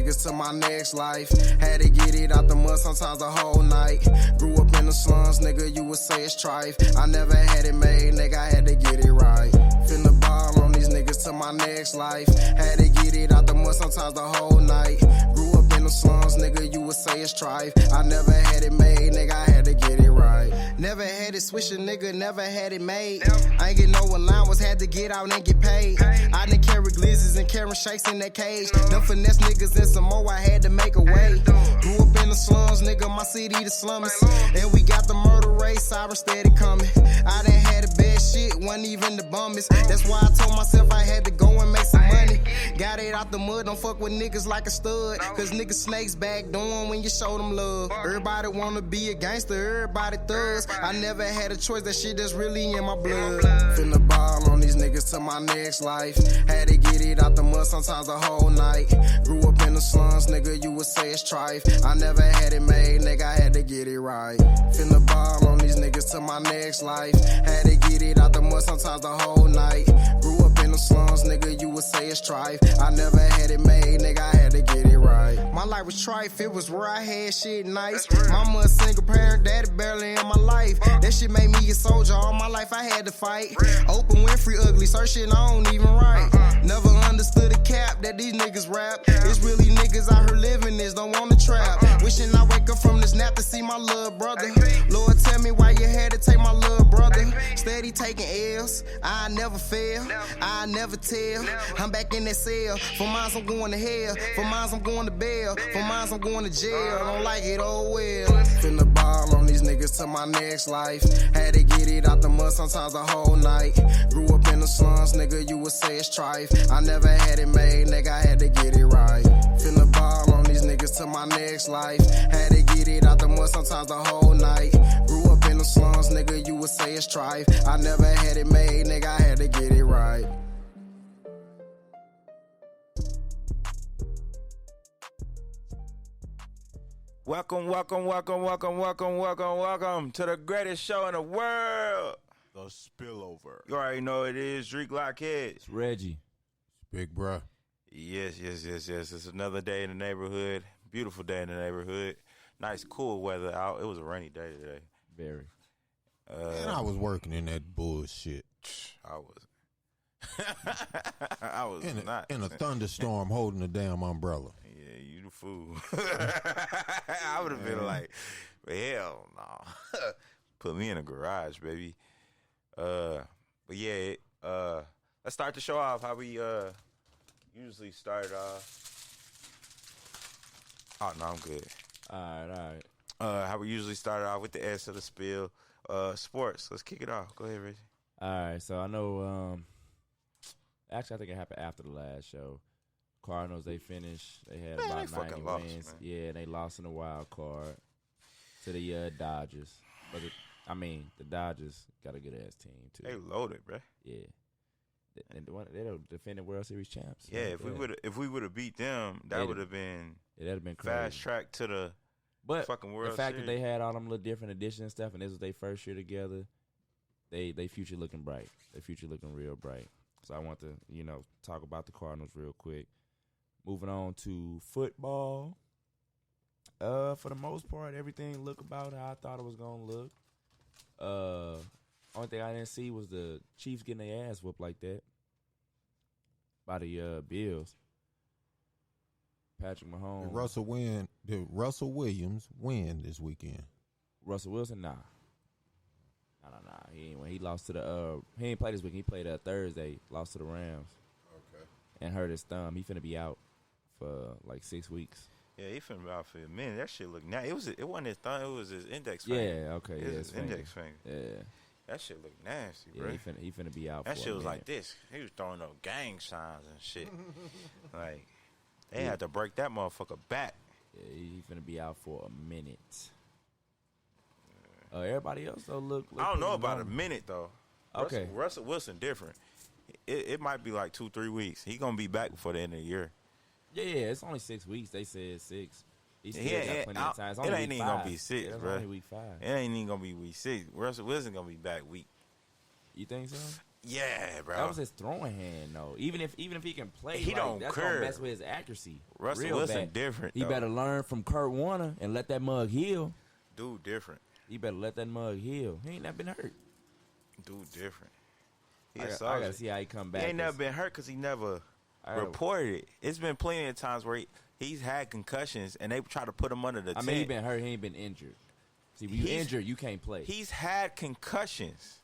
niggas to my next life. Had to get it out the mud sometimes the whole night. Grew up in the slums, nigga, you would say it's trife. I never had it made, nigga, I had to get it right. Finna ball on these niggas to my next life. Had to get it out the mud sometimes the whole night. Grew up in the slums, nigga, you would say it's trife. I never had it made, nigga, I had to get it right. Never had it swisher, nigga, never had it made. I ain't get no allowance, had to get out and get paid. I done carry glizzards and carry shakes in that cage. Them finesse niggas and some more, I had to make a way. Grew up in the slums, nigga, my city the slummiest. And we got the murder rate, siren steady coming. I done had the bad shit, wasn't even the bummest. That's why I told myself I had to go and make some money. Got it out the mud, don't fuck with niggas like a stud. Cause niggas snakes back doing when you show them love. Everybody wanna be a gangster, everybody thugs. I never had a choice, that shit that's really in my blood. Finna ball on these niggas to my next life. Had to get it out the mud sometimes the whole night. Grew up in the slums, nigga, you would say it's trife. I never had it made, nigga, I had to get it right. Finna ball on these niggas to my next life. Had to get it out the mud sometimes the whole night. Grew up in the slums, nigga, you would say it's trife. I never had it made, nigga, I had to get it right. My life was trife, it was where I had shit nice. Mama a single parent, daddy barely in my life. That shit made me a soldier, all my life I had to fight. Open Winfrey ugly, search shit I don't even write. Never understood the cap that these niggas rap. It's really niggas out here living this, don't wanna trap. Wishing I wake up from this nap to see my little brother. Lord, tell me why you had to take my little brother. Steady taking L's, I never fail, I never tell. I'm back in that cell, for mine I'm going to hell. For mine I'm going to bail, for mine I'm going to jail. Don't like it, oh well. Finna ball on these niggas to my next life. Had to get it out the mud sometimes the whole night. Grew up in the slums, nigga, you would say it's trife. I never had it made, nigga, I had to get it right. Finna ball on these niggas to my next life. Had to get it out the mud sometimes the whole night. Grew up in the slums, nigga, you would say it's trife. I never had it made, nigga, I had to get it right. Welcome to the greatest show in the world. The S.P.I.L.L Over. You already know it is Drake Lockhead. It's Reggie. Big bruh. Yes. It's another day in the neighborhood. Beautiful day in the neighborhood. Nice, cool weather out. It was a rainy day today. Very. And I was working in that bullshit. I was not. In a thunderstorm holding a damn umbrella. Yeah, you the fool. I would have been like, hell no. Put me in a garage, baby. But yeah, let's start the show off how we usually start off. Oh, no, I'm good. All right. How we usually start off with the S of the spill. Sports. Let's kick it off. Go ahead, Reggie. All right. So I know, actually, I think it happened after the last show. Cardinals, they finished. They had about 90 wins. Man. Yeah, and they lost in the wild card to the Dodgers. But, the Dodgers got a good-ass team, too. They loaded, bro. Yeah. And they're defending World Series champs. Yeah, if we would have beat them, that would have been crazy. Fast track to the fucking World the fact Series. that they had all them little different additions and stuff, and this was their first year together, they future looking bright. Their future looking real bright. So I want to, talk about the Cardinals real quick. Moving on to football. For the most part, everything looked about how I thought it was gonna look. Only thing I didn't see was the Chiefs getting their ass whooped like that by the Bills. Patrick Mahomes. Did Russell Williams win this weekend? Russell Wilson, nah. He ain't win. He lost to the he ain't played this week. He played Thursday, lost to the Rams. Okay. And hurt his thumb. He finna be out for like 6 weeks. Yeah, he finna be out for a minute. That shit looked nasty. It wasn't his thumb. It was his index finger. Yeah, okay. It was his index finger. Yeah. That shit looked nasty, Yeah, bro. he finna be out That for shit a was minute. like this. He was throwing up gang signs and shit. Like, they had to break that motherfucker back. Yeah, he finna be out for a minute. Everybody else though look I don't know pretty about normal. a minute though. Okay. Russell Wilson different. It might be like 2-3 weeks. He gonna be back before the end of the year. Yeah, it's only 6 weeks. They said 6. He still Yeah, got plenty of time. It's it only ain't week even 5. gonna be 6, It's bro. only week 5. It ain't even gonna be week 6. Russell Wilson gonna be back week. You think so? Yeah, bro. That was his throwing hand, though. Even if he can play, He don't that's care. gonna mess with his accuracy. Russell Real Wilson bad. different. He though. better learn from Kurt Warner and let that mug heal. Dude different. He better let that mug heal. He ain't never been hurt. Dude different. He I a gotta soldier. see how he come He back. ain't never been hurt because he never reported it. It's been plenty of times where he's had concussions and they try to put him under the tent. I mean, he been hurt. He ain't been injured. See, when you injured, you can't play. He's had concussions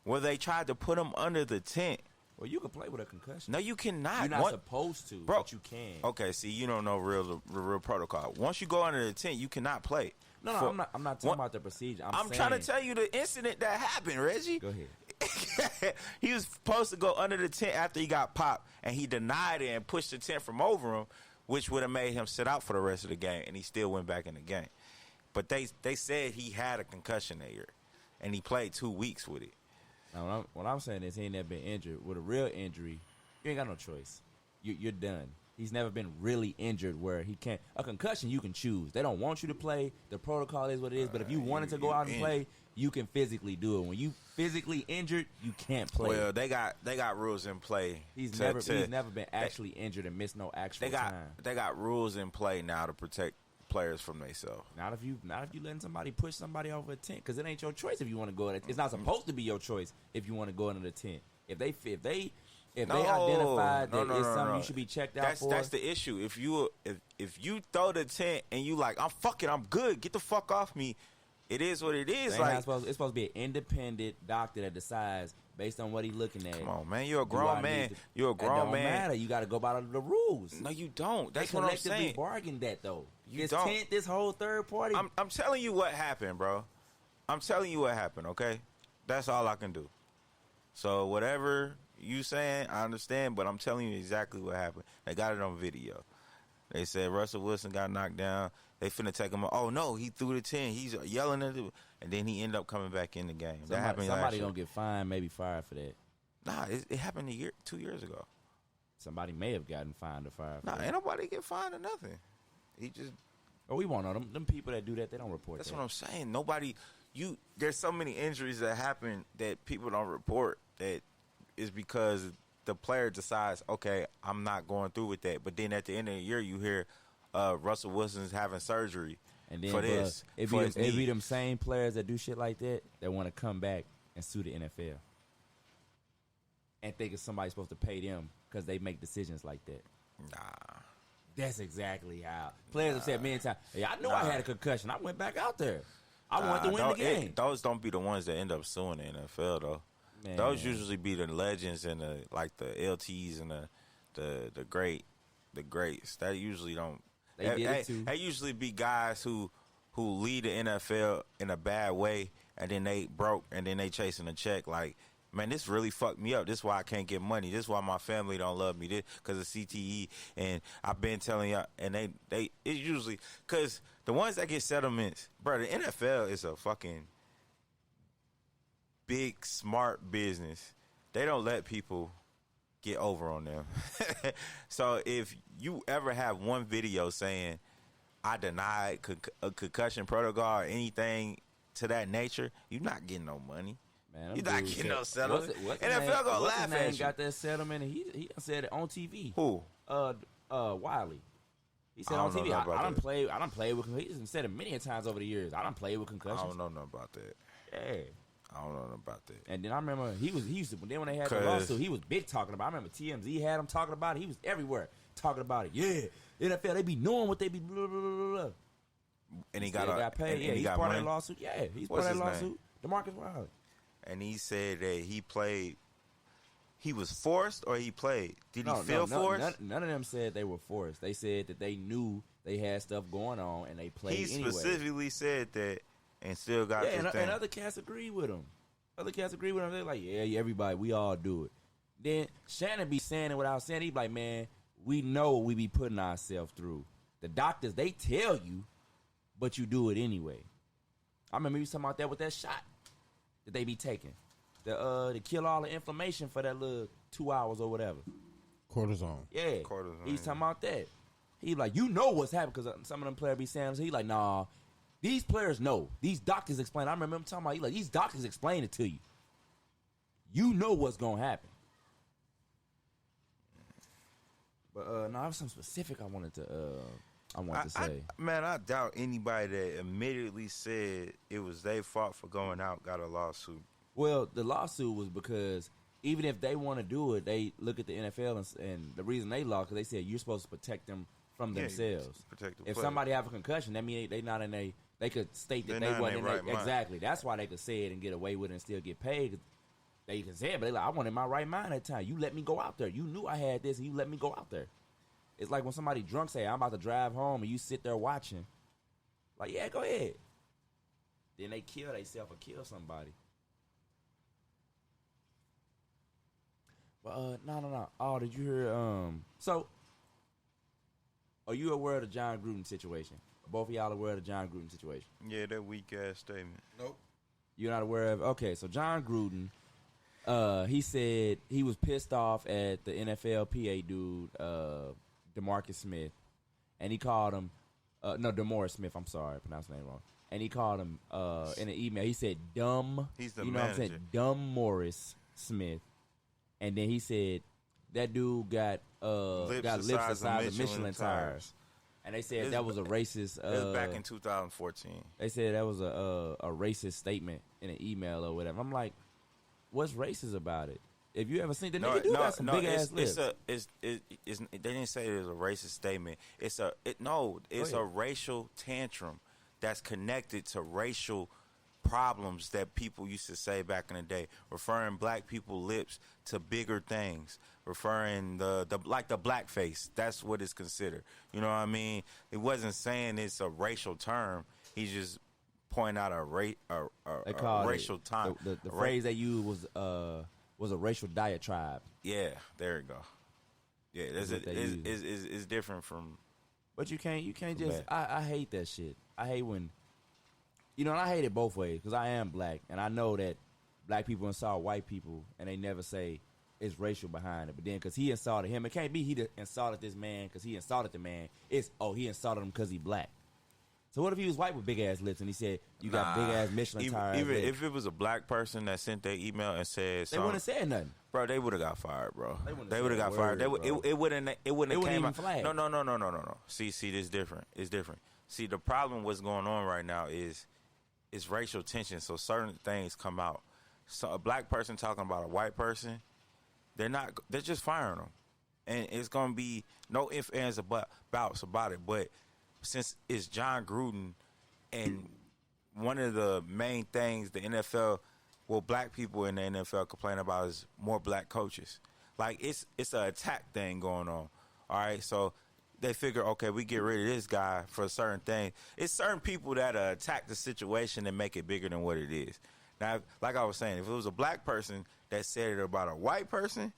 where they tried to put him under the tent. Well, you can play with a concussion. No, you cannot. You're not supposed to, Bro, but you can. Okay, see, you don't know real protocol. Once you go under the tent, you cannot play. No, I'm not talking about the procedure. I'm trying to tell you the incident that happened, Reggie. Go ahead. He was supposed to go under the tent after he got popped, and he denied it and pushed the tent from over him, which would have made him sit out for the rest of the game, and he still went back in the game. But they said he had a concussion that year, and he played 2 weeks with it. Now, what I'm saying is he ain't never been injured. With a real injury, you ain't got no choice. You're done. He's never been really injured where he can't. A concussion, you can choose. They don't want you to play. The protocol is what it is. But if you wanted to go out and play, you can physically do it. When you physically injured, you can't play. Well, they got rules in play. He's never been actually injured and missed no actual time. They got rules in play now to protect players from themselves. Not if you letting somebody push somebody over a tent, because it ain't your choice if you want to go in. It's not supposed to be your choice if you want to go into the tent. If they identified that it's something you should be checked out for. That's the issue. If you throw the tent and you like, I'm good. Get the fuck off me. It is what it is. It's supposed to be an independent doctor that decides based on what he's looking at. Come on, man. You're a grown man. You're a grown man. It don't man. matter. You got to go by the rules. No, you don't. That's they what I'm saying. collectively bargained that, though. You this don't. Tent, this whole third party. I'm telling you what happened, bro. I'm telling you what happened, okay? That's all I can do. So whatever you saying, I understand, but I'm telling you exactly what happened. They got it on video. They said Russell Wilson got knocked down. They finna take him. Oh no, he threw the 10. He's yelling at it, and then he ended up coming back in the game. That happened. Somebody gonna get fined, maybe fired for that. Nah, it happened 2 years ago. Somebody may have gotten fined or fired. Nah, ain't nobody get fined or nothing. He just. Oh, we won't know them people that do that. They don't report. That's that. what I'm saying. Nobody. There's so many injuries that happen that people don't report. That is because the player decides, okay, I'm not going through with that. But then at the end of the year, you hear Russell Wilson's having surgery and then, for this. It be them same players that do shit like that want to come back and sue the NFL and think it's somebody supposed to pay them because they make decisions like that. Nah. That's exactly how players have said many times. Hey, I knew I had a concussion. I went back out there. I wanted to win the game. Those don't be the ones that end up suing the NFL though. Man. Those usually be the legends and the LTs and the greats. That usually don't. They did it too. They usually be guys who lead the NFL in a bad way, and then they broke, and then they chasing a check. Like, man, this really fucked me up. This is why I can't get money. This is why my family don't love me. This because of CTE. And I've been telling y'all, and it's usually because the ones that get settlements, bro. The NFL is a fucking big smart business. They don't let people get over on them. So if you ever have one video saying I denied a concussion protocol or anything to that nature, you're not getting no money. Man, you're not getting no settlement. NFL gonna laugh at you. Got that settlement, and he done said it on TV. Who? Wiley. He said on TV. I done played with. He said it many times over the years. I done played with concussions. I don't know nothing about that. Yeah. I don't know nothing about that. And then I remember he used to, then when they had the lawsuit, he was big talking about it. I remember TMZ had him talking about it. He was everywhere talking about it. Yeah, NFL, they be knowing what they be blah, blah, blah, blah. And he got paid. And he's got part money? of that lawsuit. Yeah, he's part of that lawsuit. DeMarcus Wiley. And he said that he played. He was forced, or he played. Did he feel forced? None of them said they were forced. They said that they knew they had stuff going on and they played anyway. He specifically said that and still got this thing. And other cats agree with him. They're like, yeah, everybody, we all do it. Then Shannon be saying it without saying it. He be like, man, we know what we be putting ourselves through. The doctors, they tell you, but you do it anyway. I remember you talking about that with that shot that they be taking. To kill all the inflammation for that little 2 hours or whatever. Cortisone. Yeah. He's talking about that. He like, you know what's happening, because some of them players be saying, he like, nah, these players know. These doctors explain. I remember him talking about, he like, these doctors explain it to you. you know what's gonna happen. But no, I have some specific I wanted to say. Man, I doubt anybody that immediately said it was their fault for going out got a lawsuit. Well, the lawsuit was because even if they want to do it, they look at the NFL and the reason they lost because they said you're supposed to protect them from themselves. Protect the if player. somebody have a concussion, that means they not in a. They could state that They're they not wasn't in in their their right mind. exactly. That's why they could say it and get away with it and still get paid. They can say it, but they like, I wasn't in my right mind at the time. You let me go out there. You knew I had this, and you let me go out there. It's like when somebody drunk say, I'm about to drive home, and you sit there watching. Like, yeah, go ahead. Then they kill themselves or kill somebody. But, no. Oh, did you hear, so, are you aware of the John Gruden situation? Both of y'all aware of the John Gruden situation? Yeah, that weak-ass statement. Nope. You're not aware of? Okay, so John Gruden, he said he was pissed off at the NFLPA dude, DeMarcus Smith, and he called him, DeMaurice Smith, I'm sorry, I pronounced his name wrong. And he called him in an email, he said, dumb, He's the you know manager. what I'm saying, dumb Morris Smith. And then he said that dude got lips the size of Michelin tires. And they said that was a racist. It was back in 2014. They said that was a racist statement in an email or whatever. I'm like, what's racist about it? If you ever seen the nigga do got some big ass lips. They didn't say it was a racist statement. It's a racial tantrum that's connected to racial problems that people used to say back in the day, referring black people lips to bigger things, referring the blackface. That's what it's considered. You know what I mean? It wasn't saying it's a racial term. He's just pointing out a racial time. The phrase they used was a racial diatribe. Yeah, there you go. Yeah, it's different from. But you can't just. I hate that shit. I hate when. You know, and I hate it both ways because I am black, and I know that black people insult white people, and they never say it's racial behind it. But then because he insulted him, it can't be he insulted this man because he insulted the man. It's, he insulted him because he black. So what if he was white with big-ass lips and he said, you got big-ass Michelin tires? Even if it was a black person that sent their email and said something. They wouldn't have said nothing. Bro, they would have got fired, bro. They would have got fired. It wouldn't have came out. Flag. No. See, this different. It's different. See, the problem what's going on right now is racial tension, so certain things come out. So a black person talking about a white person, they're just firing them. And it's going to be no ifs, ands, or buts about it. But since it's John Gruden, and one of the main things the NFL, black people in the NFL complain about is more black coaches. Like, it's an attack thing going on. All right, so they figure, okay, we get rid of this guy for a certain thing. It's certain people that attack the situation and make it bigger than what it is. Now, like I was saying, if it was a black person that said it about a white person,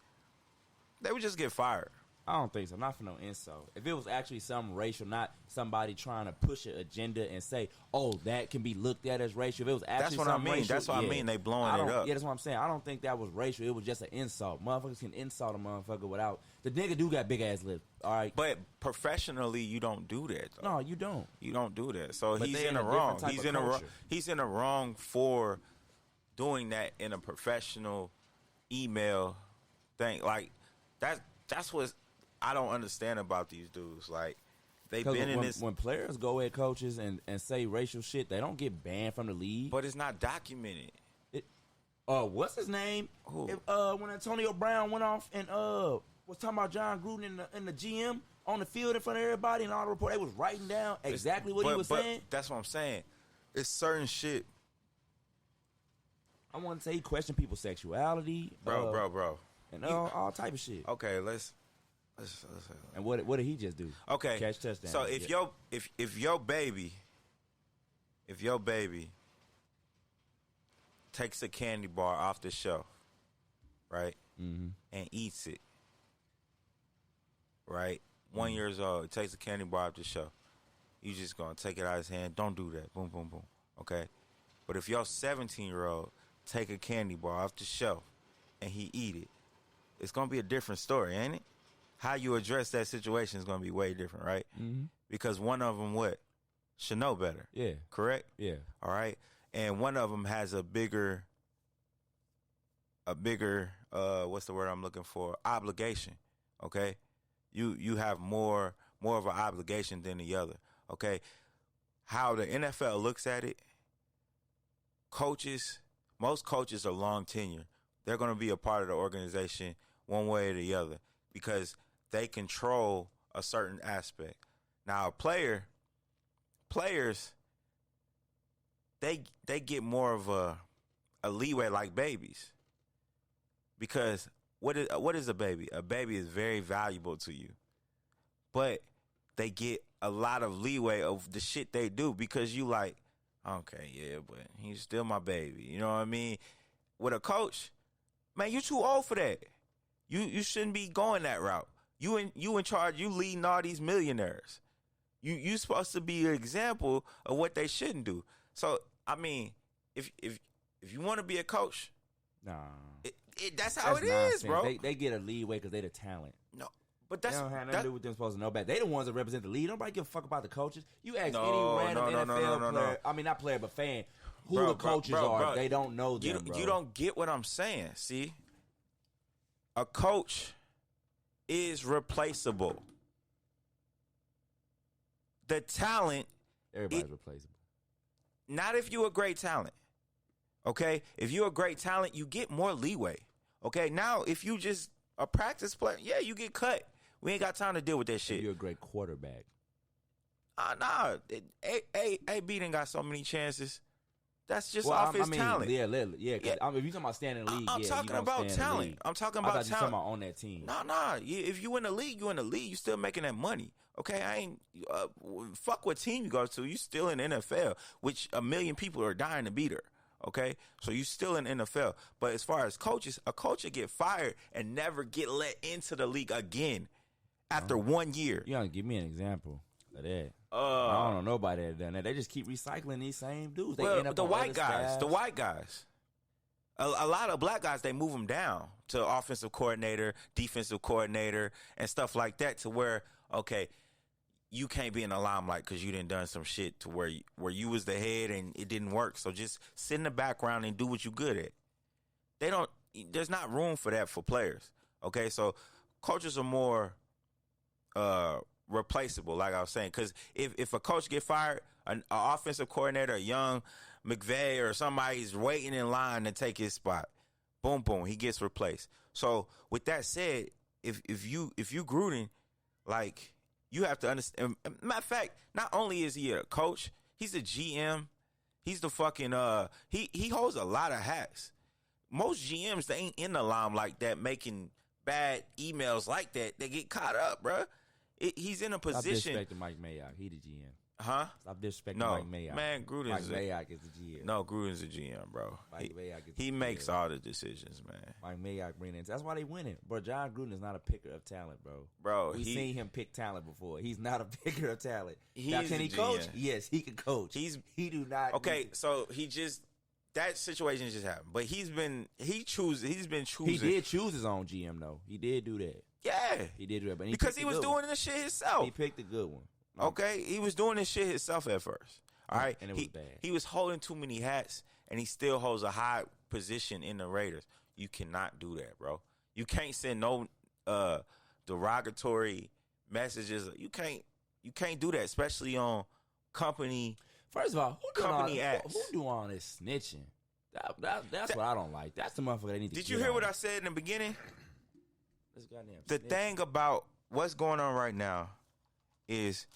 they would just get fired. I don't think so. Not for no insult. If it was actually some racial, not somebody trying to push an agenda and say, "Oh, that can be looked at as racial." If it was actually racial, that's what I mean. They blowing it up. Yeah, that's what I'm saying. I don't think that was racial. It was just an insult. Motherfuckers can insult a motherfucker without the nigga do got big ass lips. All right, but professionally, you don't do that. Though. No, you don't. You don't do that. So but he's in the wrong. He's in the wrong for doing that in a professional email thing. Like that's what I don't understand about these dudes. Like, they've been in this. When players go at coaches and say racial shit, they don't get banned from the league. But it's not documented. What's his name? Who? When Antonio Brown went off and was talking about John Gruden in the GM on the field in front of everybody and all the report, they was writing down exactly what he was saying. That's what I'm saying. It's certain shit. I want to say he questioned people's sexuality, bro, and all type of shit. Okay, let's and what did he just do? Okay, catch touchdown. So if your baby takes a candy bar off the shelf, right, and eats it, right, 1 year old, takes a candy bar off the shelf, you just gonna take it out of his hand. Don't do that. Boom, boom, boom. Okay, but if your 17-year-old take a candy bar off the shelf and he eat it, it's gonna be a different story, ain't it? How you address that situation is going to be way different, right? Mm-hmm. Because one of them should know better. Yeah. Correct? Yeah. All right? And one of them has a bigger a bigger what's the word I'm looking for? Obligation. Okay, you have more of an obligation than the other. Okay, how the NFL looks at it, most coaches are long tenure. They're going to be a part of the organization one way or the other because they control a certain aspect. Now, players, they get more of a leeway like babies because what is a baby? A baby is very valuable to you, but they get a lot of leeway of the shit they do because you like, okay, yeah, but he's still my baby. You know what I mean? With a coach, man, you too old for that. You shouldn't be going that route. You in charge. You leading all these millionaires. You supposed to be an example of what they shouldn't do. So I mean, if you want to be a coach, nah, that's how it nonsense. is, bro. They get a leeway because they the talent. No, but that's they don't have nothing to do with them supposed to know better. They the ones that represent the league. Nobody give a fuck about the coaches. You ask any random NFL player, I mean not player but fan, who the coaches are. They don't know them. You don't get what I'm saying. See, a coach is replaceable. The talent, everybody's replaceable. Not if you're a great talent. Okay? If you're a great talent, you get more leeway. Okay? Now, if you just a practice player, yeah, you get cut. We ain't got time to deal with that shit. If you're a great quarterback. Nah. AB done got so many chances. That's just off his talent. Yeah. If you're talking about staying in the league, I'm talking about talent. I'm talking about talent. You talking about on that team. Nah. If you in the league, you in the league. You still making that money. Okay, I ain't fuck what team you go to. You still in the NFL, which 1 million people are dying to beat her. Okay, so you still in the NFL. But as far as coaches, a coach will get fired and never get let into the league again after 1 year. You gotta give me an example of that. I don't know nobody that done that. They just keep recycling these same dudes. They end up the white guys. A lot of black guys, they move them down to offensive coordinator, defensive coordinator, and stuff like that to where, okay, you can't be in the limelight because you done done some shit to where you was the head and it didn't work. So just sit in the background and do what you good at. There's not room for that for players. Okay, so coaches are more replaceable, like I was saying, because if a coach get fired, an offensive coordinator, a young McVay or somebody's waiting in line to take his spot. Boom, he gets replaced. So with that said, if you Gruden, like, you have to understand. Matter of fact, not only is he a coach, he's a GM. He's the fucking he holds a lot of hats. Most GMs, they ain't in the limelight like that, making bad emails like that. They get caught up, bruh. He's in a position. Stop disrespecting Mike Mayock. He the GM. Huh? Stop disrespecting Mike Mayock. Man, Mike Mayock is the GM. No, Gruden's the GM, bro. He makes all the decisions, man. Mike Mayock bring in. That's why they winning. Bro, John Gruden is not a picker of talent, bro. Bro, we've seen him pick talent before. He's not a picker of talent. Now, can he coach? Yes, he can coach. He do not. Okay, so that situation just happened. But he's been choosing. He did choose his own GM though. He did do that. Yeah, he did do that. But because he was doing this shit himself. He picked a good one. Okay, he was doing this shit himself at first. All right, and it was bad. He was holding too many hats, and he still holds a high position in the Raiders. You cannot do that, bro. You can't send no derogatory messages. You can't do that, especially on company. First of all, who do all this snitching? That's what I don't like. That's the motherfucker they need to. Did you hear what I said in the beginning? This goddamn the thing about what's going on right now is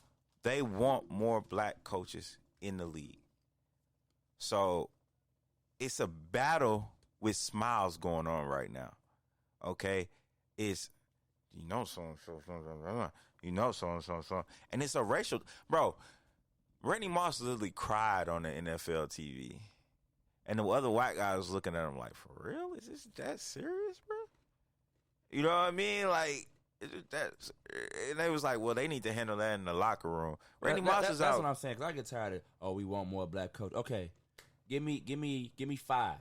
they want more black coaches in the league. So it's a battle with smiles going on right now. Okay? It's, so. And it's a racial, bro. Randy Moss literally cried on the NFL TV. And the other white guy was looking at him like, for real? Is this that serious, bro? You know what I mean? Like, and they was like, well, they need to handle that in the locker room. Randy Moss is out. That's what I'm saying. Cause I get tired of, we want more black coaches. Okay, give me 5.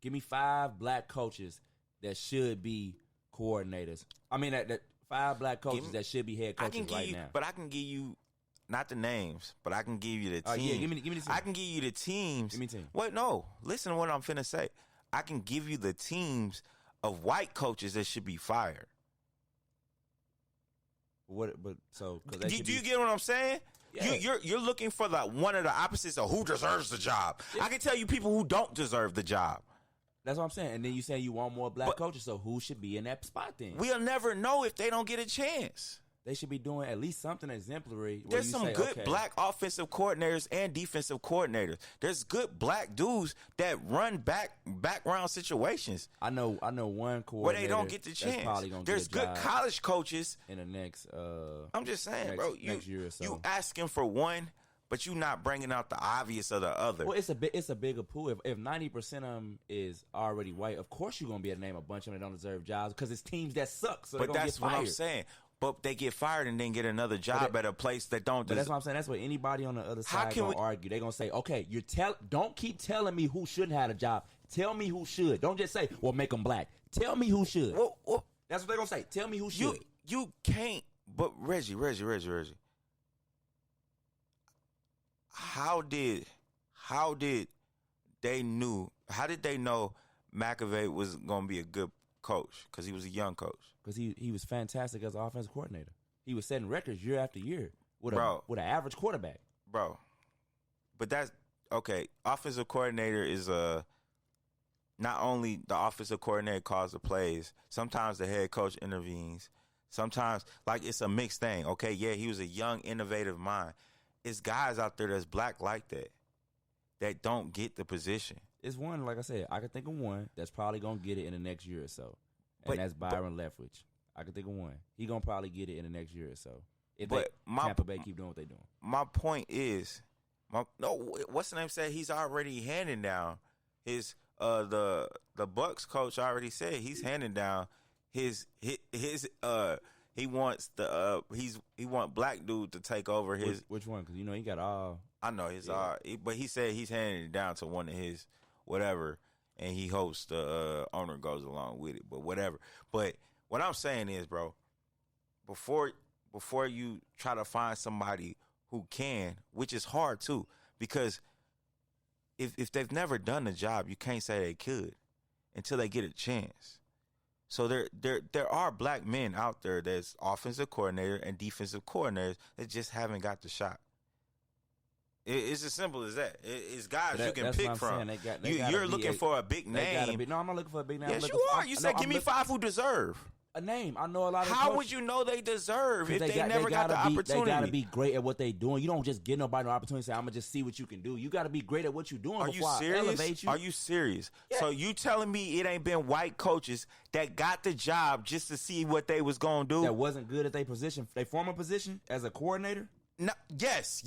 Give me 5 black coaches that should be coordinators. I mean, that 5 black coaches that should be head coaches now. But I can give you not the names, but I can give you the teams. Yeah, give me the teams. I can give you the teams. Give me teams. Wait, no. Listen to what I'm finna say. I can give you the teams of white coaches that should be fired. What? But so Do you get what I'm saying? Yeah. You're looking for one of the opposites of who deserves the job. Yeah. I can tell you people who don't deserve the job. That's what I'm saying. And then you say you want more black coaches, so who should be in that spot then? We'll never know if they don't get a chance. They should be doing at least something exemplary. There's some good black offensive coordinators and defensive coordinators. There's good black dudes that run background situations. I know one coordinator where they don't get the chance. There's good college coaches in the next. I'm just saying, next year or so. You asking for one, but you not bringing out the obvious of the other. Well, it's a bigger pool. If 90% of them is already white, of course you're gonna be able to name a bunch of them that don't deserve jobs because it's teams that suck. So but that's what I'm saying. But they get fired and then get another job at a place that don't. But that's what I'm saying. That's what anybody on the other side gonna argue. They're gonna say, "Okay, don't keep telling me who shouldn't have a job. Tell me who should. Don't just say, well, make them black. Tell me who should." Well, that's what they're gonna say. Tell me who should. You can't. But Reggie. How did they know McAvey was gonna be a good coach? Because he was a young coach. Because he was fantastic as an offensive coordinator. He was setting records year after year with an average quarterback. Bro, but that's okay. Offensive coordinator is not only the offensive coordinator calls the plays. Sometimes the head coach intervenes. Sometimes it's a mixed thing. Okay, yeah, he was a young, innovative mind. It's guys out there that's black like that don't get the position. It's one, like I said, I can think of one that's probably gonna get it in the next year or so. And that's Byron Leftwich. I can think of one. He gonna probably get it in the next year or so. If Tampa Bay keep doing what they doing. My point is, what's the name said? He's already handing down his the Bucks coach already said he's handing down his he wants he want black dude to take over his which one? Because he got all. I know his but he said he's handing it down to one of his whatever. And he hopes the owner goes along with it, but whatever. But what I'm saying is, bro, before you try to find somebody who can, which is hard too, because if they've never done the job, you can't say they could until they get a chance. So there are black men out there that's offensive coordinator and defensive coordinators that just haven't got the shot. It's as simple as that. It's guys you can pick from. You're looking for a big name. No, I'm not looking for a big name. Yes, you are. You said, give me 5 who deserve. A name. I know a lot of How would you know they deserve if they never got the opportunity? They got to be great at what they doing. You don't just give nobody no opportunity and say, I'm going to just see what you can do. You got to be great at what you're doing before I elevate you. Are you serious? Yeah. So you telling me it ain't been white coaches that got the job just to see what they was going to do? That wasn't good at their position, their former position as a coordinator? No. Yes.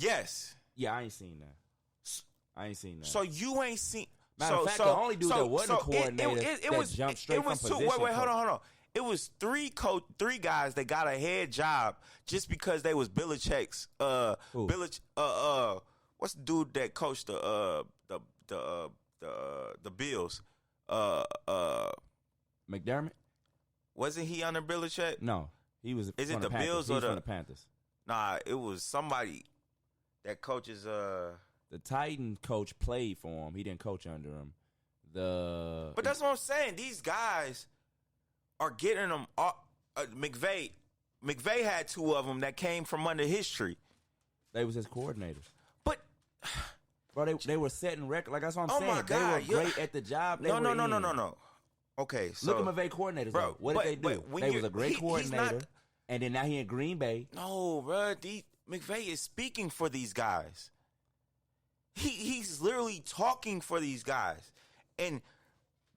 Yeah, I ain't seen that. So you ain't seen. Matter of fact, the only dude that wasn't a coordinator that jumped straight from position. Wait, hold on. It was three guys that got a head job just because they was Belichick's. What's the dude that coached the Bills? McDermott. Wasn't he under Belichick? No, he was. Is it the Panthers. Bills or from the Panthers? Nah, it was somebody that coaches. The Titan coach played for him. He didn't coach under him. But that's what I'm saying. These guys are getting them. McVay had 2 of them that came from under his tree. They was his coordinators. But bro, they were setting records. Like that's what I'm saying. My God, they were great at the job. No. Okay, so look at McVay coordinators. Bro, what did they do? They was a great coordinator, and then now he in Green Bay. No, bro. McVay is speaking for these guys. He's literally talking for these guys, and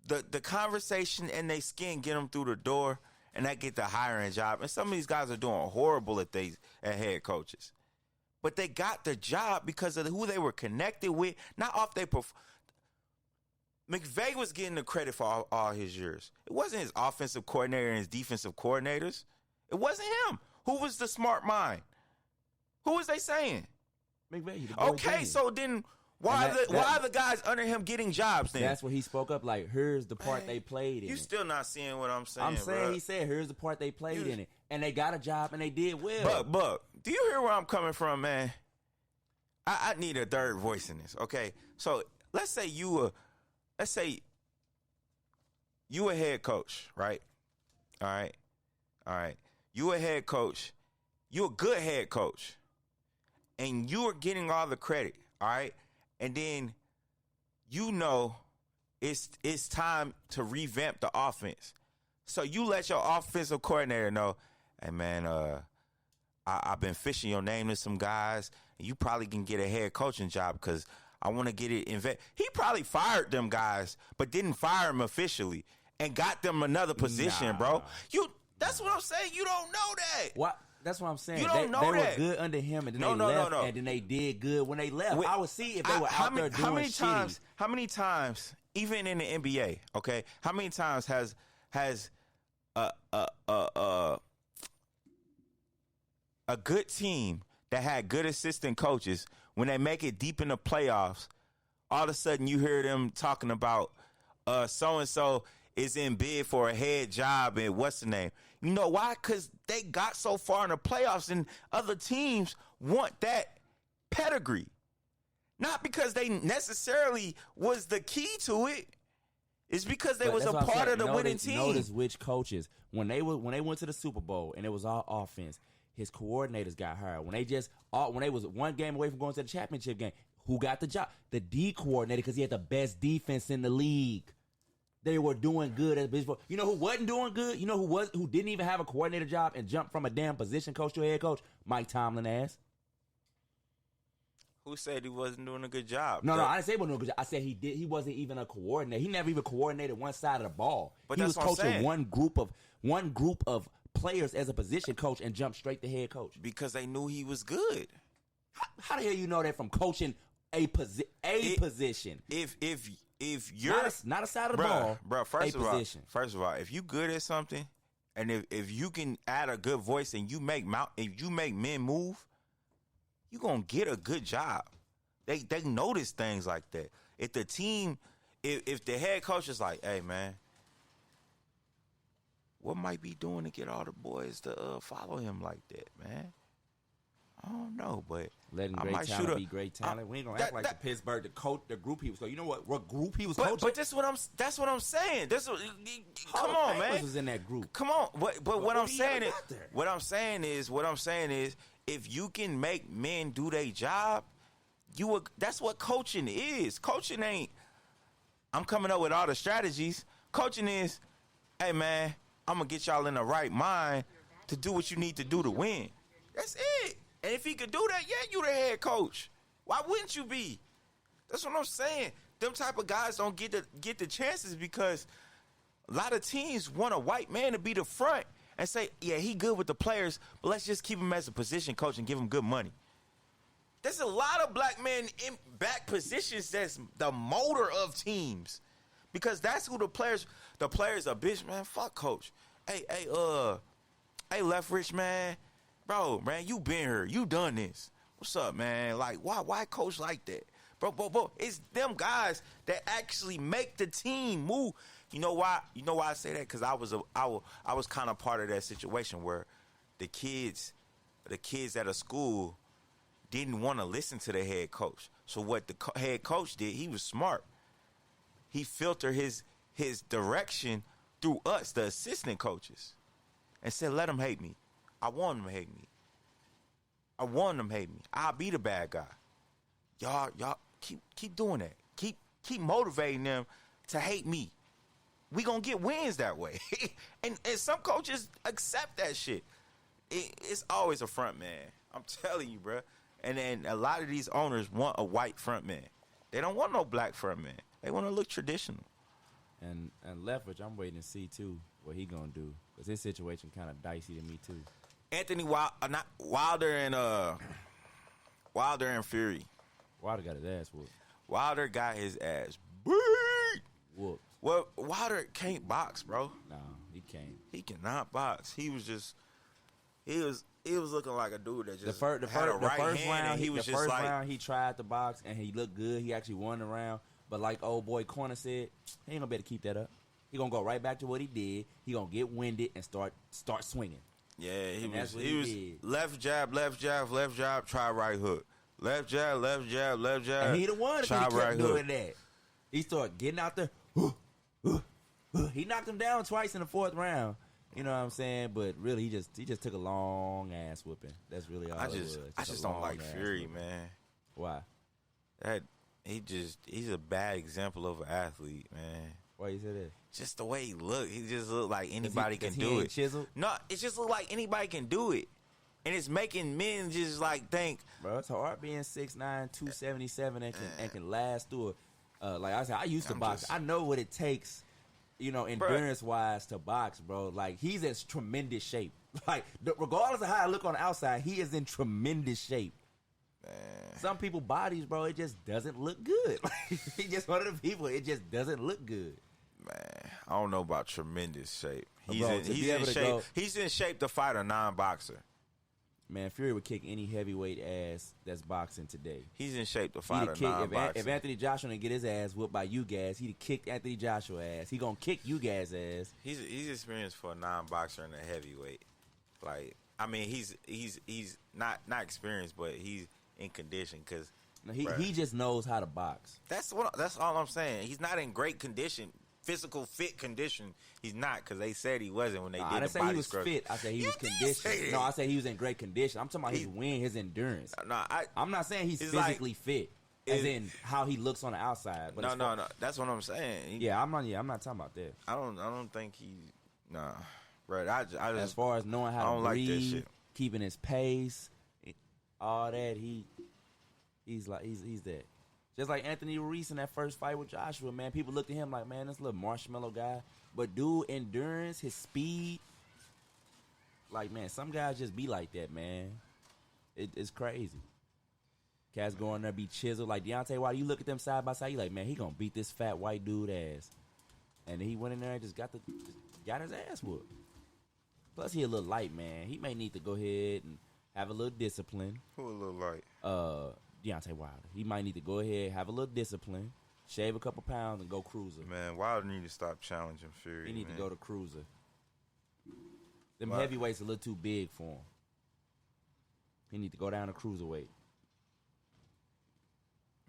the conversation and they skin get them through the door, and that get the hiring job. And some of these guys are doing horrible at head coaches, but they got the job because of who they were connected with, not off their. McVay was getting the credit for all his years. It wasn't his offensive coordinator and his defensive coordinators. It wasn't him. Who was the smart mind? Who was they saying? McVay. Okay, so then why are the guys under him getting jobs then? That's what he spoke up like, here's the part they played in. You still not seeing what I'm saying, I'm saying, bro. He said, here's the part they played in it. And they got a job and they did well. But do you hear where I'm coming from, man? I need a third voice in this, okay? So let's say you a head coach, right? All right. You a head coach. You a good head coach. And you are getting all the credit, all right? And then you know it's time to revamp the offense. So you let your offensive coordinator know, hey, man, I've been fishing your name to some guys, and you probably can get a head coaching job because I want to get it He probably fired them guys, but didn't fire them officially and got them another position, bro. That's what I'm saying. You don't know that. What? That's what I'm saying. You don't know they that. were good under him, and then they left, and then they did good when they left. I would see if they were out there doing shitty. How many times, even in the NBA, okay, how many times has a good team that had good assistant coaches, when they make it deep in the playoffs, all of a sudden you hear them talking about so-and-so is in bid for a head job and what's the name? You know why? Because they got so far in the playoffs and other teams want that pedigree. Not because they necessarily was the key to it. It's because they was a part of the winning team. Notice which coaches, when they went to the Super Bowl and it was all offense, his coordinators got hired. When they was one game away from going to the championship game, who got the job? The D coordinator, because he had the best defense in the league. They were doing good at baseball. You know who wasn't doing good? You know who didn't even have a coordinator job and jumped from a damn position coach to a head coach? Mike Tomlin ass. Who said he wasn't doing a good job? No, I didn't say he wasn't doing a good job. I said he did. He wasn't even a coordinator. He never even coordinated one side of the ball. But he that's was what I'm coaching saying. one group of players as a position coach and jumped straight to head coach. Because they knew he was good. How the hell you know that from coaching a position? If you're not a side of the ball, first of all, if you good at something, and if you can add a good voice and you make men move, you gonna get a good job. They notice things like that. If the team, if the head coach is like, hey man, what might be doing to get all the boys to follow him like that, man? I don't know, but letting great talent be great talent. We ain't gonna act like the Pittsburgh, the group he was coaching. You know what group he was coaching? But that's what I'm saying. Come on, man. Was in that group. Come on, but what I'm saying is, if you can make men do their job, that's what coaching is. Coaching ain't, I'm coming up with all the strategies. Coaching is, hey man, I'm gonna get y'all in the right mind to do what you need to do to win. That's it. And if he could do that, yeah, you the head coach. Why wouldn't you be? That's what I'm saying. Them type of guys don't get the chances because a lot of teams want a white man to be the front and say, yeah, he good with the players, but let's just keep him as a position coach and give him good money. There's a lot of black men in back positions that's the motor of teams because that's who the players are, bitch, man, fuck coach. Hey, Left Rich, man. Bro, man, you been here. You done this. What's up, man? Like, why coach like that? Bro, it's them guys that actually make the team move. You know why? You know why I say that? Because I was kind of part of that situation where the kids at a school didn't want to listen to the head coach. So what the head coach did, he was smart. He filtered his direction through us, the assistant coaches, and said, let them hate me. I want them to hate me. I'll be the bad guy. Y'all keep doing that. Keep motivating them to hate me. We gonna get wins that way. and some coaches accept that shit. It's always a front man. I'm telling you, bro. And then a lot of these owners want a white front man. They don't want no black front man. They want to look traditional. And Leftwich, I'm waiting to see too what he gonna do because his situation kind of dicey to me too. Anthony Wilder and Fury. Wilder got his ass whooped. Wilder got his ass whooped. Well, Wilder can't box, bro. No, he can't. He cannot box. He was looking like a dude that just the had a right first hand, round, and he was the just first like round he tried to box and he looked good. He actually won the round, but like old boy Corner said, he ain't gonna be able to keep that up. He gonna go right back to what he did. He gonna get winded and start swinging. Yeah, he was left jab, try right hook. Left jab. And he the one that try kept right doing hook. that. He started getting out there. he knocked him down twice in the 4th round. You know what I'm saying? But really, he just took a long ass whooping. That's really all it was. I just don't like Fury, whooping. man. Why? He's a bad example of an athlete, man. Why you say that? Just the way he look. He just look like anybody can do it. Chiseled? No, it just look like anybody can do it. And it's making men just like think. Bro, it's hard being 6'9", 277 and can last through it. Like I said, I used to box. I know what it takes, endurance-wise to box, bro. Like, he's in tremendous shape. Like, regardless of how I look on the outside, he is in tremendous shape. Man. Some people bodies, bro, it just doesn't look good. He's just one of the people. It just doesn't look good. Man, I don't know about tremendous shape. He's Bro, in shape. He's in shape to fight a non-boxer. Man, Fury would kick any heavyweight ass that's boxing today. He's in shape to fight a non-boxer. If Anthony Joshua didn't get his ass whooped by you guys, he'd have kicked Anthony Joshua ass. He gonna kick you guys ass. He's experienced for a non-boxer and a heavyweight. Like, I mean, he's not experienced, but he's in condition because he just knows how to box. That's all I'm saying. He's not in great condition, physical fit condition. He's not, because they said he wasn't when they did the body I didn't say he was fit. I said he was conditioned. No, I said he was in great condition. I'm talking about his win, his endurance. No, I'm not saying he's physically fit, as in how he looks on the outside. But no. That's what I'm saying. I'm not talking about that. I don't think Right. I just as far as knowing how to breathe, like shit. Keeping his pace, all that, he's that. Just like Anthony Ruiz in that first fight with Joshua, man. People looked at him like, man, this little marshmallow guy. But dude, endurance, his speed, like, man, some guys just be like that, man. It's crazy. Cats go in there be chiseled. Like Deontay Wilder, you look at them side by side, you like, man, he gonna beat this fat white dude ass. And then he went in there and just got his ass whooped. Plus, he a little light, man. He may need to go ahead and have a little discipline. Who a little light? Deontay Wilder. He might need to go ahead, have a little discipline, shave a couple pounds, and go cruiser. Man, Wilder need to stop challenging Fury. He need to go to cruiser. Them heavyweights a little too big for him. He need to go down to cruiserweight.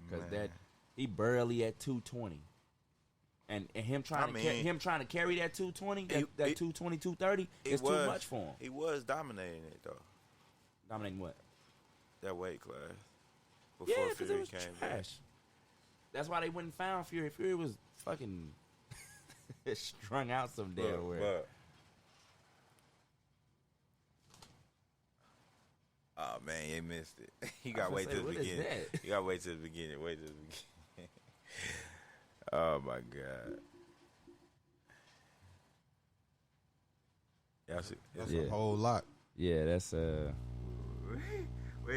Because he barely at 220. And him trying to carry that 220, that 220, 230, it's too much for him. He was dominating it, though. Dominating what? That weight class. Before because it was trash. Back. That's why they wouldn't found Fury. Fury was fucking strung out some damn where. Oh man, you missed it. You gotta wait till the beginning. You gotta wait till the beginning. Wait till the beginning. Oh my god. That's a whole lot. Yeah, that's Wait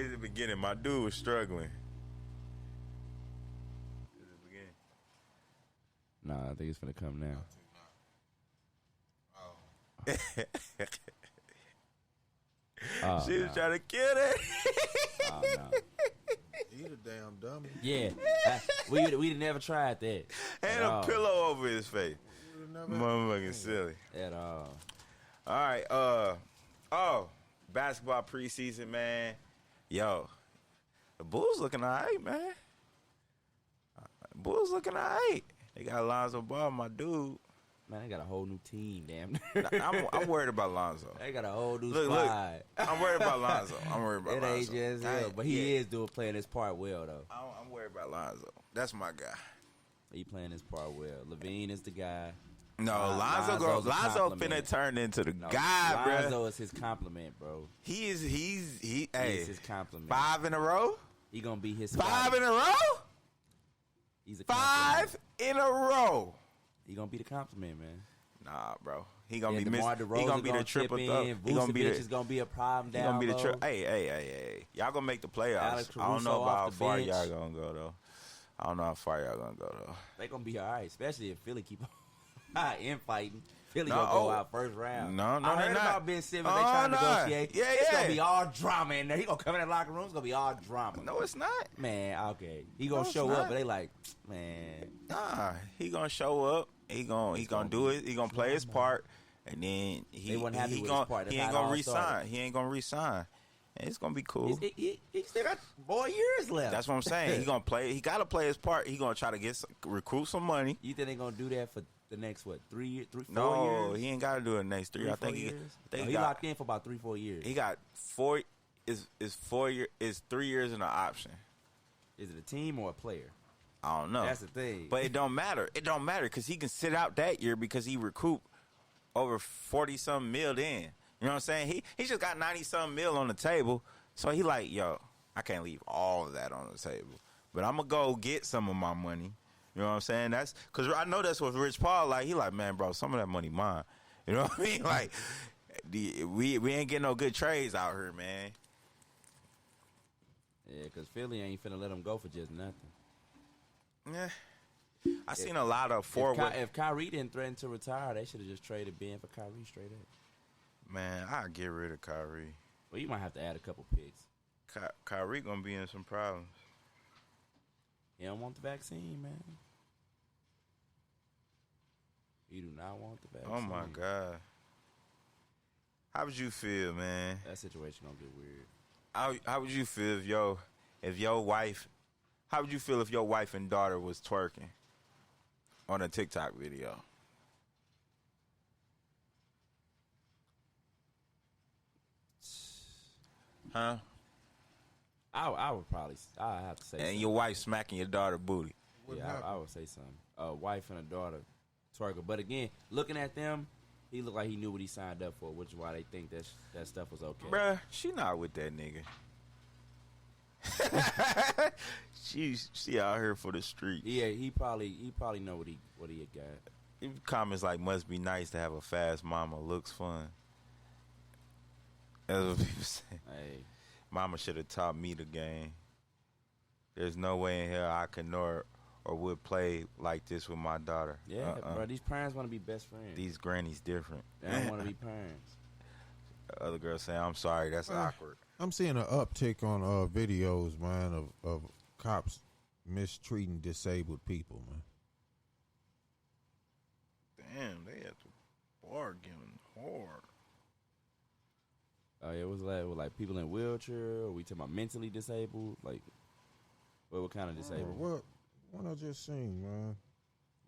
till the beginning. My dude was struggling. Nah, I think it's gonna come now. She was trying to kill it. Oh, no. He a damn dummy. Yeah, we'd never tried that. Had a pillow over his face. Motherfucking silly. At all. All right. Basketball preseason, man. Yo, the Bulls looking all right, man. Bulls looking all right. They got Lonzo Ball, my dude. Man, they got a whole new team, damn. I'm worried about Lonzo. They got a whole new squad. I'm worried about Lonzo. It ain't just him, but he is playing his part well, though. I'm worried about Lonzo. That's my guy. He playing his part well. Levine is the guy. No, Lonzo finna turn into the guy, bro. Lonzo is his compliment, bro. He's his compliment. 5 in a row? He gonna be his 5 in a row? He's a 5 in a row. He gonna be the compliment, man. Nah, bro. He gonna be He gonna be the triple thug. He gonna be is gonna be a problem down. He gonna be the low. triple. Hey. Y'all gonna make the playoffs. Alex I don't know about how far bench. y'all gonna go though. I don't know how far y'all gonna go though. They gonna be all right, especially if Philly keep on infighting. Philly gonna go out first round. No, I heard about Ben Simmons. They trying to negotiate. Yeah. It's gonna be all drama in there. He gonna come in that locker room. It's gonna be all drama. No, it's not. Man, okay. He gonna show up, but they like, man. Nah, he gonna show up. He gonna do it. He gonna play his part, and then he ain't gonna resign. He ain't gonna resign, It's gonna be cool. He still got more years left. That's what I'm saying. He gonna play. He gotta play his part. He gonna try to recruit some money. You think they gonna do that for the next 4 years? No, he ain't gotta do it next 3. I think he he locked in for about 3-4 years. He got 4. Is 4 year? Is 3 years in an option? Is it a team or a player? I don't know. That's the thing. But it don't matter. It don't matter because he can sit out that year because he recoup over 40-something mil in. You know what I'm saying? He just got 90-something mil on the table. So he like, yo, I can't leave all of that on the table. But I'm going to go get some of my money. You know what I'm saying? That's because I know that's what Rich Paul like. He like, man, bro, some of that money mine. You know what I mean? Like, we ain't getting no good trades out here, man. Yeah, because Philly ain't finna let him go for just nothing. Yeah. I seen a lot of forward. If Kyrie didn't threaten to retire, they should have just traded Ben for Kyrie straight up. Man, I'll get rid of Kyrie. Well, you might have to add a couple picks. Kyrie gonna be in some problems. He don't want the vaccine, man. You do not want the vaccine. Oh my God. How would you feel, man? That situation gonna get weird. How would you feel if your wife? How would you feel if your wife and daughter was twerking on a TikTok video? Huh? I would probably. I have to say. And something. your wife smacking your daughter booty. Yeah, I would say something. A wife and a daughter twerking. But again, looking at them, he looked like he knew what he signed up for, which is why they think that stuff was okay. Bruh, she not with that nigga. she out here for the street. Yeah, he probably know what he had got. Comments like, must be nice to have a fast mama, looks fun. That's what people say. Hey, Mama should have taught me the game. There's no way in hell I could or would play like this with my daughter. yeah, bro. These parents want to be best friends. These grannies different. They don't want to be parents. The other girl saying, I'm sorry, that's awkward. I'm seeing an uptick on videos, man, of cops mistreating disabled people, man. Damn, they at the bar giving hard. Oh, yeah, it was like people in wheelchair. Or we talking about mentally disabled? Like, what kind of disabled? What I just seen, man.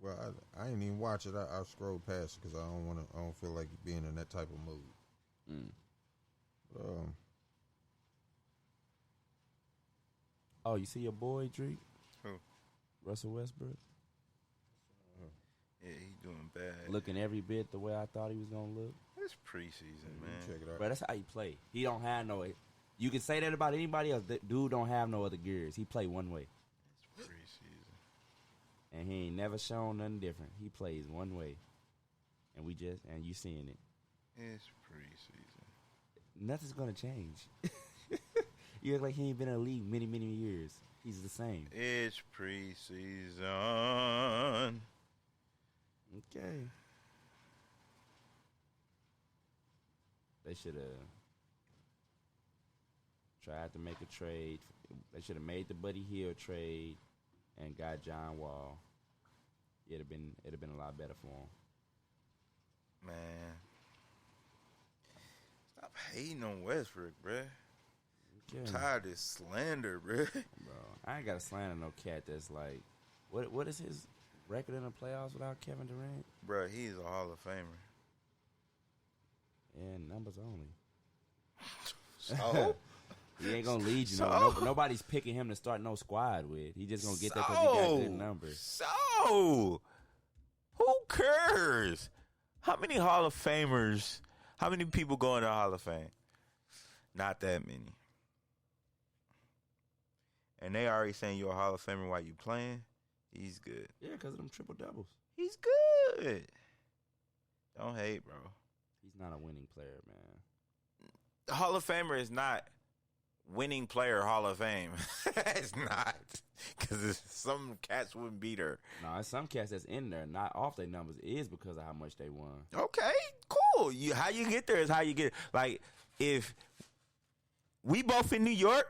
Well, I ain't even watch it. I scrolled past it because I don't feel like being in that type of mood. Oh, you see your boy Drake? Who? Russell Westbrook. Yeah, he doing bad. Looking every bit the way I thought he was gonna look. It's preseason, man. Check it out. Bro, that's how he play. He don't have no. You can say that about anybody else. That dude don't have no other gears. He play one way, It's preseason. and he ain't never shown nothing different. He plays one way, and you seeing it. It's preseason. Nothing's gonna change. You act like he ain't been in the league many years. He's the same. It's preseason. Okay. They should have tried to make a trade. They should have made the Buddy Hield trade and got John Wall. It'd have been a lot better for him. Man. Stop hating on Westbrook, bruh. Okay. I'm tired of this slander, bruh. Bro, I ain't got to slander no cat that's like, what is his record in the playoffs without Kevin Durant? Bruh, he's a Hall of Famer. And numbers only. So? He ain't gonna lead you. So? Nobody's picking him to start no squad with. He just gonna get there because he got good numbers. So, who cares? How many Hall of Famers? How many people go in the Hall of Fame? Not that many. And they already saying you're a Hall of Famer while you playing. He's good. Yeah, because of them triple doubles. He's good. Don't hate, bro. He's not a winning player, man. The Hall of Famer is not winning player Hall of Fame. It's not. Because some cats wouldn't beat her. No, it's some cats that's in there, not off their numbers. It is because of how much they won. Okay, cool. How you get there is how you get. Like, if we both in New York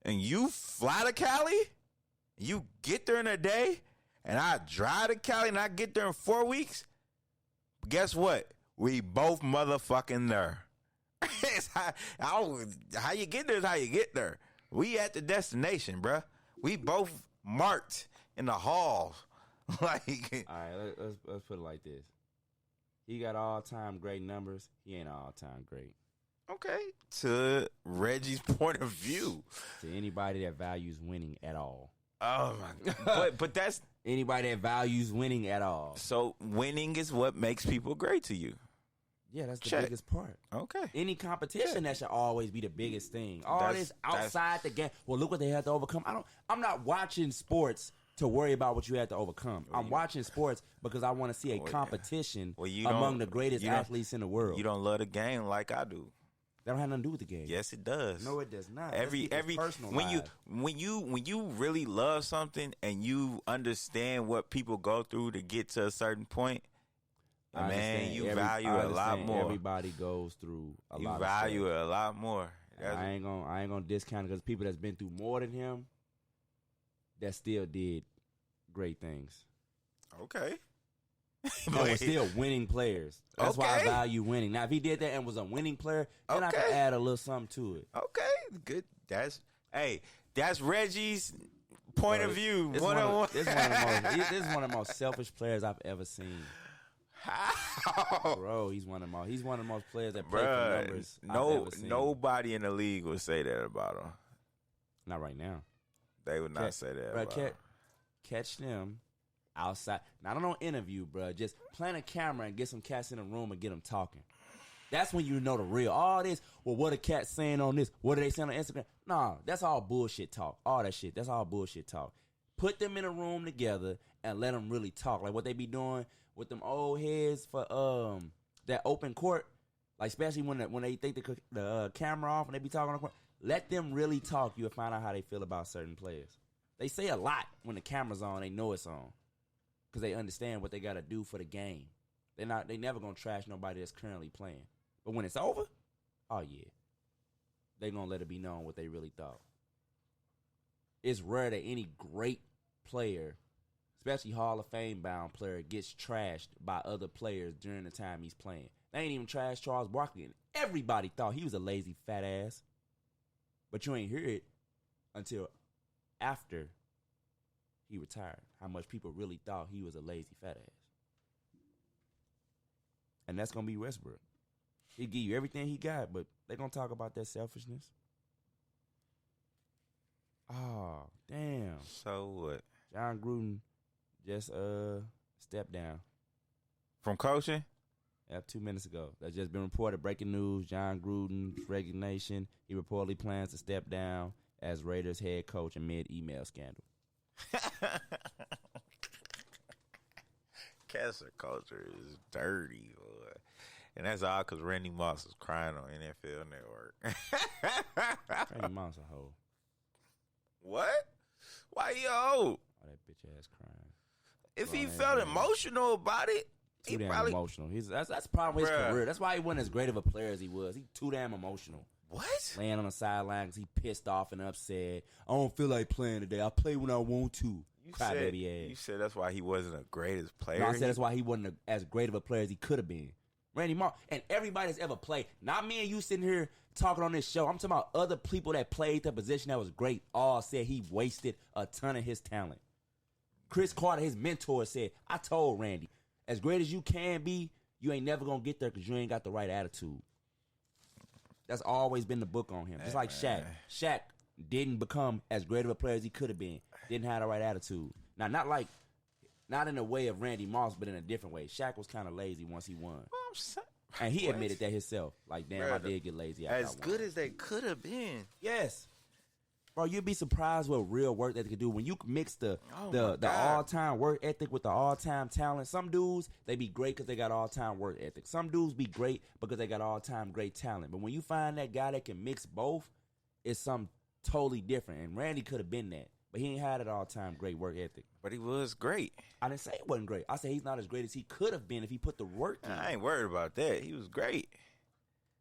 and you fly to Cali, you get there in a day, and I drive to Cali and I get there in 4 weeks, guess what? We both motherfucking there. It's how you get there is how you get there. We at the destination, bruh. We both marked in the hall. Like, all right, let's put it like this. He got all-time great numbers. He ain't all-time great. okay, to Reggie's point of view. To anybody that values winning at all. Oh my God. But that's anybody that values winning at all. so winning is what makes people great to you. Yeah, that's the Check. biggest part. Okay. Any competition, that should always be the biggest thing. All That's- this outside the game. Well, look what they had to overcome. I'm not watching sports to worry about what you had to overcome. I'm watching sports because I want to see a competition among the greatest athletes in the world. You don't love the game like I do. That don't have nothing to do with the game. Yes, it does. No, it does not. Every personal when life. you really love something and you understand what people go through to get to a certain point, man, you value it a lot more. Everybody goes through a lot. You of value stuff. it a lot more. I ain't gonna discount it because people that's been through more than him, that still did great things. Okay. And we're still winning players. That's why I Okay. value winning. Now, if he did that and was a winning player, then I could Okay. add a little something to it. Okay, good. That's Reggie's point of view. This One-on-one. is one of the most selfish players I've ever seen. How? Bro, he's one of the most players that play for Bruh, numbers I've ever seen. nobody in the league would say that about him. Not right now. They would not say that about him. Catch them outside. Not on an interview, bro. Just plant a camera and get some cats in a room and get them talking. That's when you know the real. All this, well, what are cats saying on this? What are they saying on Instagram? Nah, that's all bullshit talk. All that shit. That's all bullshit talk. Put them in a room together and let them really talk. Like what they be doing with them old heads for that open court. Like especially when they think the camera off and they be talking on the court. Let them really talk. You'll find out how they feel about certain players. They say a lot when the camera's on. They know it's on because they understand what they got to do for the game. They never gonna trash nobody that's currently playing. But when it's over, oh yeah, they gonna let it be known what they really thought. It's rare that any great player, especially Hall of Fame bound player, gets trashed by other players during the time he's playing. They ain't even trashed Charles Barkley. And everybody thought he was a lazy fat ass. But you ain't hear it until after he retired. How much people really thought he was a lazy fat ass. And that's going to be Westbrook. He'll give you everything he got, but they're going to talk about that selfishness. Oh, damn. So what? John Gruden just stepped down. From coaching? 2 minutes ago. That's just been reported. Breaking news. John Gruden's resignation. He reportedly plans to step down as Raiders head coach amid email scandal. Cancel culture is dirty, boy. And that's all because Randy Moss is crying on NFL Network. Randy Moss a hoe. What? Why he old? Oh, that bitch ass crying. If he Grown-ass felt man. emotional about it, Too he damn probably... emotional. That's the problem with his Bruh. career. That's why he wasn't as great of a player as he was. He too damn emotional. What? Laying on the sideline because he pissed off and upset. I don't feel like playing today. I play when I want to. Crybaby You ass. said that's why he wasn't the greatest player. No, I said that's why he wasn't as great of a player as he could have been. Randy Moss, and everybody that's ever played, not me and you sitting here talking on this show. I'm talking about other people that played the position that was great. All said he wasted a ton of his talent. Chris Carter, his mentor, said, I told Randy, as great as you can be, you ain't never going to get there because you ain't got the right attitude. That's always been the book on him. Just like Shaq. Shaq didn't become as great of a player as he could have been. Didn't have the right attitude. Now, not in a way of Randy Moss, but in a different way. Shaq was kind of lazy once he won. And he admitted that himself. Like, damn, I did get lazy after As good as they could have been. Yes. Bro, you'd be surprised what real work ethic can do. When you mix the my God. all-time work ethic with the all-time talent, some dudes, they be great because they got all-time work ethic. Some dudes be great because they got all-time great talent. But when you find that guy that can mix both, it's something totally different. And Randy could have been that. But he ain't had an all-time great work ethic. But he was great. I didn't say it wasn't great. I said he's not as great as he could have been if he put the work in. I ain't worried about that. He was great.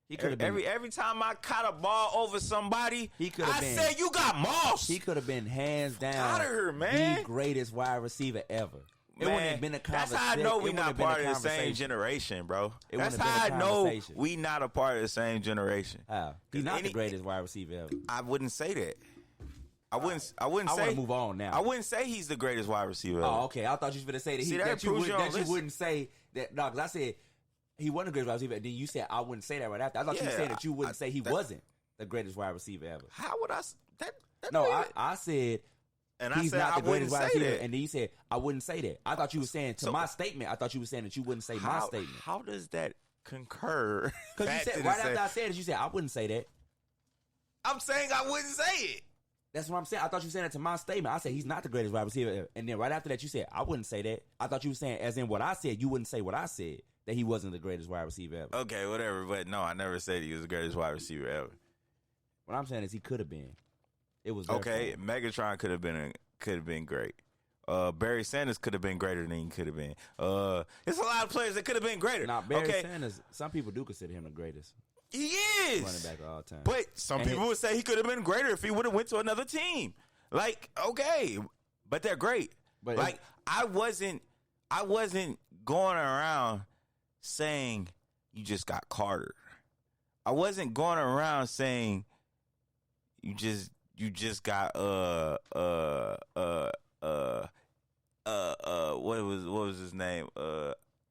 He could have been. Every time I caught a ball over somebody, He could have I been. said, you got Moss. He could have been hands down outta here, man. the greatest wide receiver ever. It Man, wouldn't have been a that's conversation. how I know we not part of the same generation, bro. It That's wouldn't have how I been a know conversation. we not a part of the same generation. How? He's not the greatest wide receiver ever. I wouldn't say that. I wouldn't I want say. to move on now. I wouldn't say he's the greatest wide receiver. Oh, okay. I thought you was going to say that, See, that you proves wouldn't you don't wouldn't say that. No, because I said he wasn't the greatest wide receiver. And then you said I wouldn't say that right after. I thought you were saying that you wouldn't say he wasn't the greatest wide receiver ever. How would I? That No, I said. And he's I said not I the greatest wouldn't wide say receiver, that. and then you said I wouldn't say that. I thought you were saying my statement. I thought you were saying that you wouldn't say my statement. How does that concur? Because you said right after I said it, you said I wouldn't say that. I'm saying I wouldn't say it. That's what I'm saying. I thought you were saying that to my statement. I said he's not the greatest wide receiver ever. And then right after that, you said I wouldn't say that. I thought you were saying as in what I said. You wouldn't say what I said, that he wasn't the greatest wide receiver ever. Okay, whatever. But no, I never said he was the greatest wide receiver ever. What I'm saying is he could have been. It was okay. Megatron could have been great. Barry Sanders could have been greater than he could have been. There's a lot of players that could have been greater. Now Barry Sanders, some people do consider him the greatest. He is running back of all time. But some people would say he could have been greater if he would have went to another team. Like, okay, but they're great. But like, I wasn't going around saying you just got Carter. I wasn't going around saying you just got what was his name?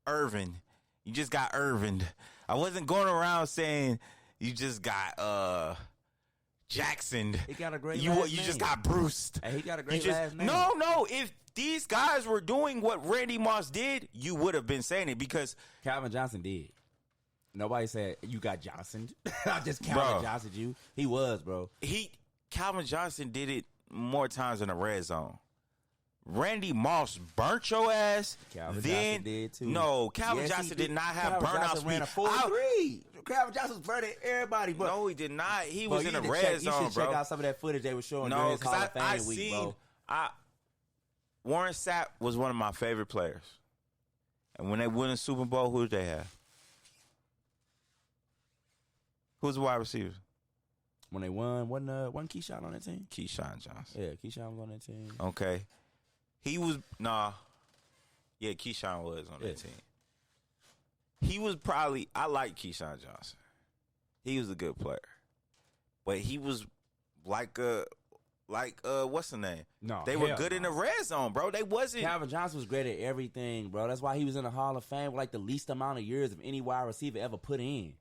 Irvin. You just got Irvin. I wasn't going around saying you just got Jackson. He got a great you last you name. just got Bruce. Hey, he got a great last name. No. If these guys were doing what Randy Moss did, you would have been saying it because Calvin Johnson did. Nobody said you got Johnson. I just Calvin Johnson you. He was, bro. Calvin Johnson did it more times in the red zone. Randy Moss burnt your ass. Calvin Johnson did too. No, Calvin Johnson did not have burnout speed. Ran a 4.3. Calvin Johnson was burning everybody, bro. No, he did not. He was in the red zone, bro. You should check out some of that footage they were showing during his Hall of Fame week, bro. Warren Sapp was one of my favorite players. And when they win a Super Bowl, who did they have? Who's the wide receiver? When they won, wasn't Keyshawn on that team? Keyshawn Johnson. Yeah, Keyshawn was on that team. Okay. He was, yeah, Keyshawn was on that team. He was probably, I like Keyshawn Johnson. He was a good player. But he was like what's the name? No, they were good in the red zone, bro. They wasn't. Calvin Johnson was great at everything, bro. That's why he was in the Hall of Fame with like the least amount of years of any wide receiver ever put in.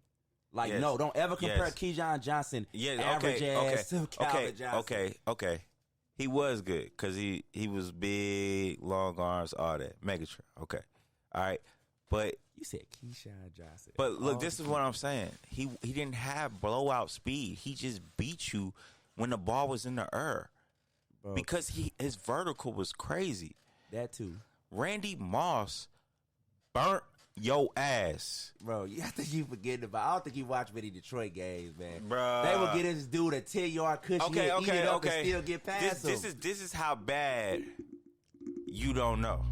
Like, no, don't ever compare Keyshawn Johnson average ass to Calvin Johnson. Okay. He was good because he was big, long arms, all that. Megatron. Okay. All right. But you said Keyshawn Johnson. But look, this is what I'm saying. He didn't have blowout speed. He just beat you when the ball was in the air. Bro. Because his vertical was crazy. That too. Randy Moss burnt your ass. Bro, I think you forgetting about. I don't think you watch many Detroit games, man. Bro, they would get this dude a 10-yard cushion, eat it up, and still get past him. This is how bad you don't know.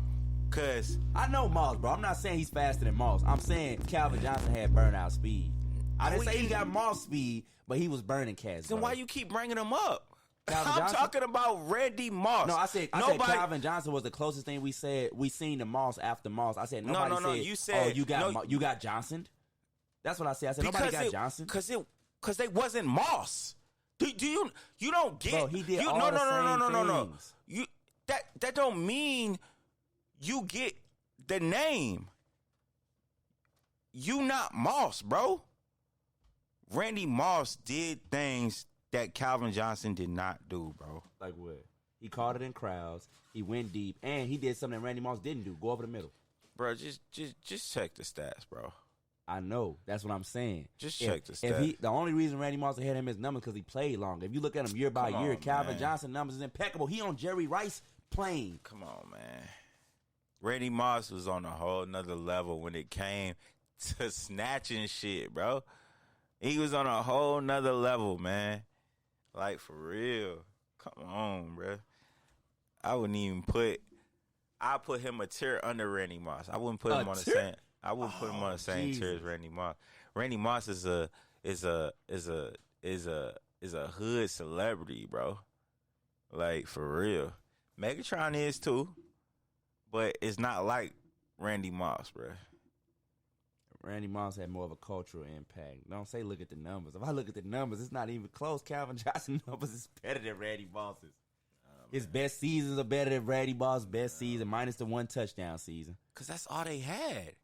Cause I know Moss, bro. I'm not saying he's faster than Moss. I'm saying Calvin Johnson had burnout speed. I didn't say he got Moss speed, but he was burning cats. Then why you keep bringing him up? Calvin I'm Johnson? talking about Randy Moss. No, I said Calvin Johnson was the closest thing we seen to Moss after Moss. I said nobody said, you said, oh, you got Johnson. That's what I said. I said nobody got Johnson because they wasn't Moss. Do you don't get? Bro, he did no. You that don't mean you get the name. You not Moss, bro. Randy Moss did things that Calvin Johnson did not do, bro. Like what? He caught it in crowds. He went deep, and he did something that Randy Moss didn't do. Go over the middle. Bro, just check the stats, bro. I know. That's what I'm saying. Just check the stats. The only reason Randy Moss ahead of him is numbers because he played longer. If you look at him year by year, Calvin Johnson numbers is impeccable. He on Jerry Rice playing. Come on, man. Randy Moss was on a whole nother level when it came to snatching shit, bro. He was on a whole nother level, man. Like, for real. Come on, bro. I wouldn't even I'd put him a tier under Randy Moss. I wouldn't put him on the same. I wouldn't put him on the same tier as Randy Moss. Randy Moss is a hood celebrity, bro. Like, for real. Megatron is too. but it's not like Randy Moss, bro. Randy Moss had more of a cultural impact. Don't say look at the numbers. If I look at the numbers, it's not even close. Calvin Johnson numbers is better than Randy Moss's. His best seasons are better than Randy Moss's best season, minus the 1 touchdown season. Because that's all they had.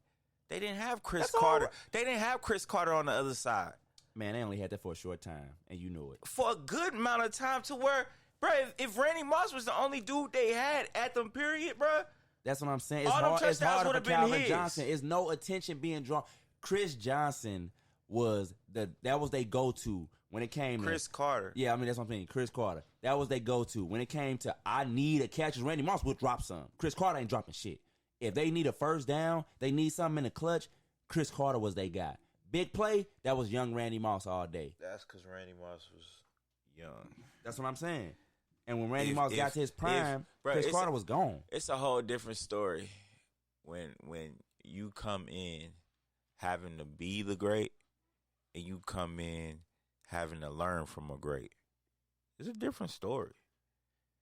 They didn't have Chris Carter. They didn't have Chris Carter on the other side. Man, they only had that for a short time, and you knew it. For a good amount of time to where, bro, if Randy Moss was the only dude they had at them period, bro. That's what I'm saying. All them touchdowns It's harder would for have been Calvin his. Johnson. It's no attention being drawn. Chris Johnson was that was their go-to when it came Chris to Carter. Yeah, I mean that's what I'm saying. Chris Carter. That was their go-to when it came to I need a catch. Randy Moss would drop some. Chris Carter ain't dropping shit. If they need a first down, they need something in the clutch. Chris Carter was their guy. Big play, that was young Randy Moss all day. That's because Randy Moss was young. That's what I'm saying. And when Randy Moss got to his prime, bro, Chris Carter was gone. It's a whole different story when you come in having to be the great and you come in having to learn from a great. It's a different story.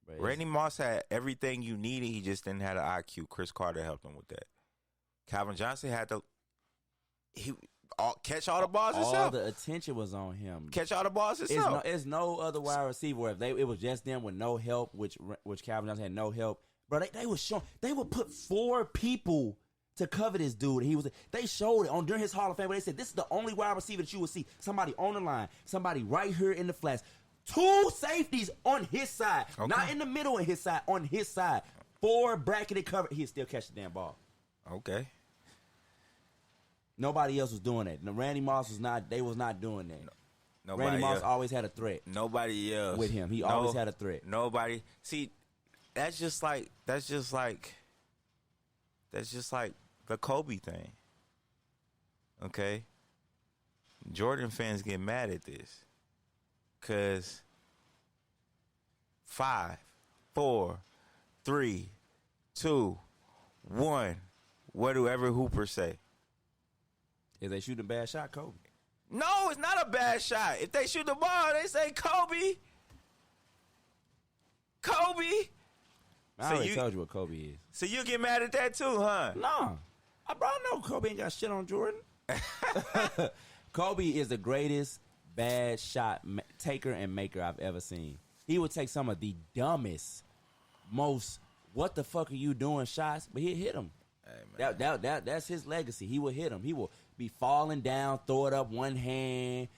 But Randy Moss had everything you needed. He just didn't have the IQ. Chris Carter helped him with that. Calvin Johnson had to catch all the balls all himself. the attention was on him. Catch all the balls himself. It's no other wide receiver where if it was just them with no help, which Calvin Johnson had no help. Bro, they was showing they would put 4 people to cover this dude. They showed it during his Hall of Fame where they said this is the only wide receiver that you would see. Somebody on the line, somebody right here in the flats. 2 safeties on his side, not in the middle of his side, on his side. 4 bracketed cover. He'd still catch the damn ball. Okay. Nobody else was doing that. Randy Moss was not. They was not doing that. Randy Moss always had a threat. Nobody else with him. He always had a threat. Nobody. See, that's just like the Kobe thing. Okay. Jordan fans get mad at this because 5, 4, 3, 2, 1. What do every Hooper say? If they shoot a bad shot, Kobe. No, it's not a bad shot. If they shoot the ball, they say Kobe. Kobe. I already told you what Kobe is. So you get mad at that too, huh? No. I know Kobe ain't got shit on Jordan. Kobe is the greatest bad shot taker and maker I've ever seen. He would take some of the dumbest, most what the fuck are you doing shots, but he'd hit them. Hey, that's his legacy. He will hit him. He will be falling down, throw it up one hand,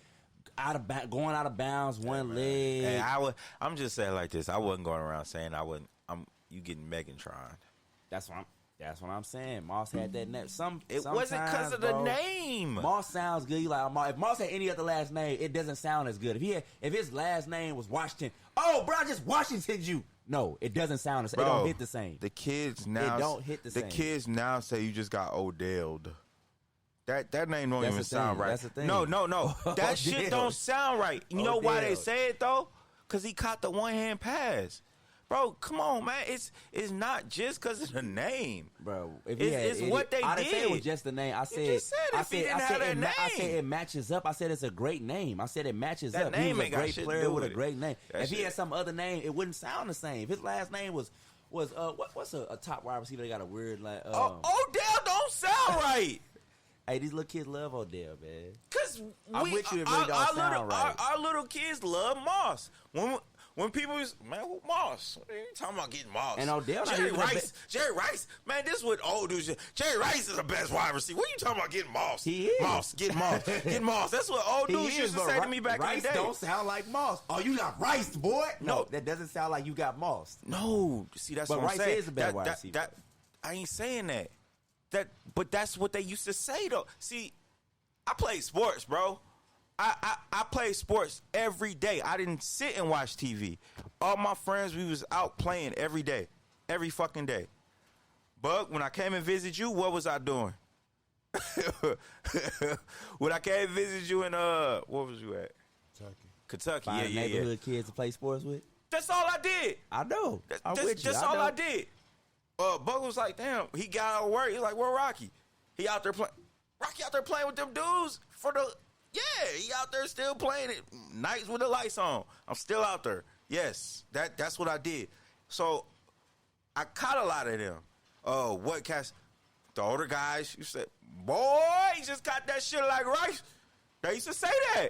going out of bounds, one leg. Hey, I'm just saying like this. I wasn't going around saying I wouldn't. You getting Megatron. That's what I'm saying. Moss had that name. It wasn't because of the name. Moss sounds good. You like if Moss had any other last name, it doesn't sound as good. If his last name was Washington, bro, I just Washingtoned you. No, it doesn't sound the same. It don't hit the same. The kids now. It don't hit the same. The kids now say you just got Odell'd. That name don't even sound right. That's the thing. No. That shit don't sound right. You know why they say it though? Because he caught the one hand pass. Bro, come on, man. It's not just because of the name. Bro, it's what they did. I didn't say it was just the name. I said it matches up. I said it's a great name. I said it matches up. Name he was a great player with a great name. If he had some other name, it wouldn't sound the same. If his last name was what's a top wide receiver? They got a weird like. Odell don't sound right. Hey, these little kids love Odell, man. Cause I'm with you. It really don't sound right. Our little kids love Moss. When people was, man, who Moss? What are you talking about getting Moss? And Odell, Jerry Rice, man, this is what old dudes. Jerry Rice is the best wide receiver. What are you talking about getting Moss? He is. Moss, get Moss, get Moss. That's what old dudes used to say to me back in the day. Rice don't sound like Moss. Oh, you got Rice, boy. No, that doesn't sound like you got Moss. No, see, that's what Rice I'm saying. Rice is a better wide receiver. I ain't saying that. But that's what they used to say though. See, I play sports, bro. I play sports every day. I didn't sit and watch TV. All my friends, we was out playing every day. Every fucking day. But when I came and visited you, what was I doing? When I came and visited you in, where was you at? Kentucky. Find neighborhood kids to play sports with. That's all I did. I know. That's all I did. Buck was like, damn, he got out of work. He's like, where Rocky? He out there playing. Rocky out there playing with them dudes for the... Yeah, he out there still playing it. Nights with the lights on. I'm still out there. Yes, that's what I did. So I caught a lot of them. oh, what cats? The older guys, you said, boy, he just got that shit like rice. They used to say that.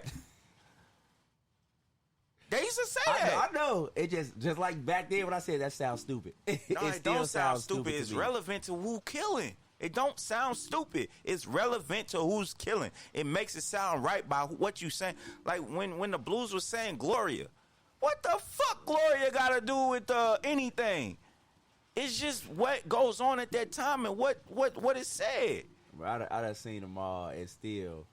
They used to say that. I know. It just like back then when I said that sounds stupid. No, it don't sound stupid. It's relevant to who killing. It don't sound stupid. It's relevant to who's killing. It makes it sound right by what you saying. Like when the Blues was saying Gloria. What the fuck Gloria got to do with anything? It's just what goes on at that time and what is said. I done seen them all, and still,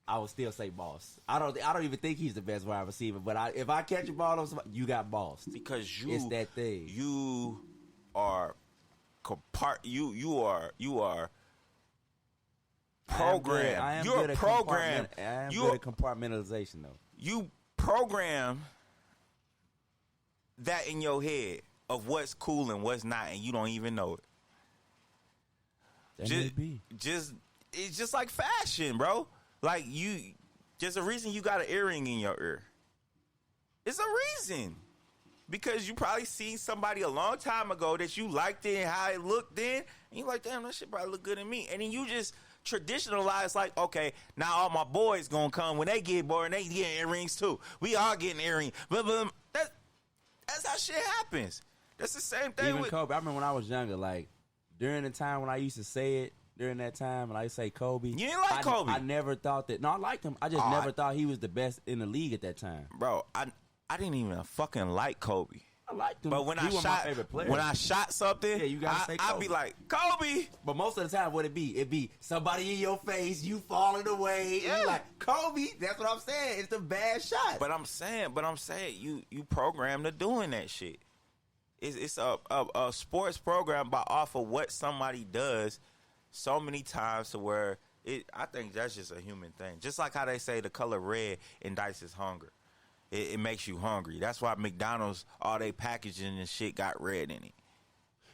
I would still say boss. I don't even think he's the best wide receiver. But if I catch a ball on somebody, you got boss because it's that thing. You are You are programmed. You're programmed. I am good at compartmentalization though. You program that in your head of what's cool and what's not, and you don't even know it. It's just like fashion, bro. Like there's a reason you got an earring in your ear. It's a reason. Because you probably seen somebody a long time ago that you liked it and how it looked then, and you like, damn, that shit probably look good in me. And then you just traditionalize like, okay, now all my boys gonna come when they get bored and they get earrings too. We all getting earrings. That's how shit happens. That's the same thing Even with Kobe. I remember when I was younger, like during the time when I used to say it, during that time when I used to say Kobe. You didn't like Kobe. I never thought that. No, I liked him. I just never thought he was the best in the league at that time. Bro, I didn't even fucking like Kobe. I liked him. But when I shot something, yeah, you gotta say I'd be like, Kobe. But most of the time, what it'd be somebody in your face, you falling away, and you like, Kobe. That's what I'm saying. It's the bad shot. But I'm saying, you programmed to doing that shit. It's a sports program off of what somebody does so many times to where I think that's just a human thing. Just like how they say the color red indices hunger. It makes you hungry. That's why McDonald's, all they packaging and shit got red in it.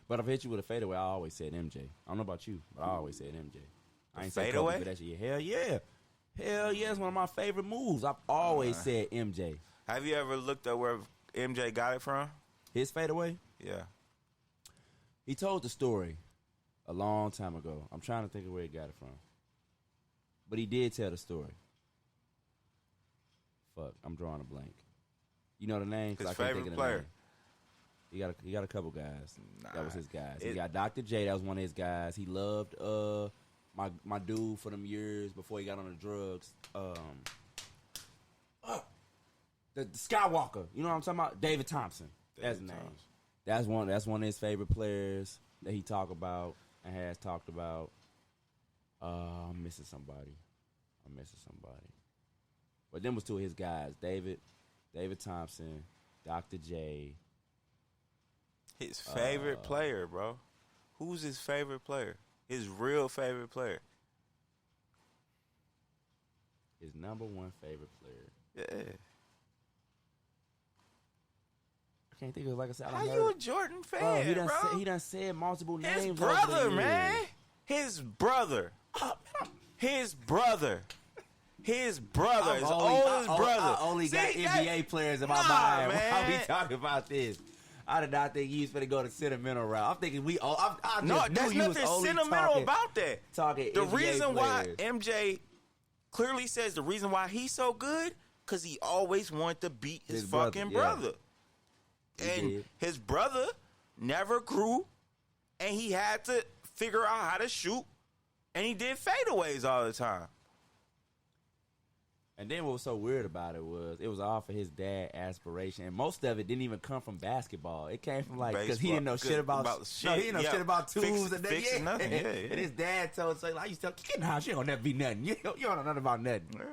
But if I hit you with a fadeaway, I always said MJ. I don't know about you, but I always said MJ. I ain't say fadeaway? Kobe for that shit. Hell yeah. It's one of my favorite moves. I've always said MJ. Have you ever looked at where MJ got it from? His fadeaway? Yeah. He told the story a long time ago. I'm trying to think of where he got it from. But he did tell the story. Fuck, I'm drawing a blank. You know the name? His favorite player. He got a couple guys. That was his guys. He got Dr. J. That was one of his guys. He loved my dude for them years before he got on the drugs. The Skywalker. You know what I'm talking about? David Thompson. That's his name. That's one of his favorite players that he talked about and has talked about. I'm missing somebody. But them was two of his guys, David Thompson, Dr. J. His favorite player, bro. Who's his favorite player? His real favorite player. His number one favorite player. Yeah. I can't think of it. Like I said, How you a Jordan fan, bro? He done said multiple names. His brother, man. His brother. His brother. His brother. His oldest brother. I only got NBA players in my mind while we talking about this. I did not think he was going to go the sentimental route. I'm thinking there's nothing sentimental about that. Talking the NBA reason players. why MJ clearly says the reason why he's so good, because he always wanted to beat his fucking brother. And his brother never grew, and he had to figure out how to shoot, and he did fadeaways all the time. And then what was so weird about it was all for his dad aspiration, and most of it didn't even come from basketball. It came from because he didn't know shit about shit. No, he didn't know shit about tools and nothing. Yeah. And his dad told him, I used to tell you, get in the house, you don't never be nothing. You don't know nothing about nothing. Yeah.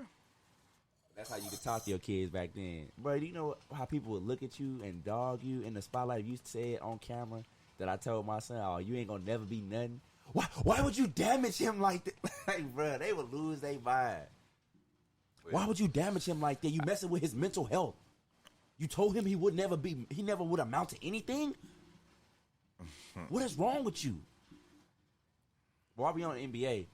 That's how you could talk to your kids back then. Bro, do you know how people would look at you and dog you in the spotlight? If you say it on camera that I told my son, oh, you ain't gonna never be nothing. Why would you damage him like that? Like, bro, they would lose their mind. Why would you damage him like that? You messing with his mental health. You told him he never would amount to anything? What is wrong with you? Why we on the NBA?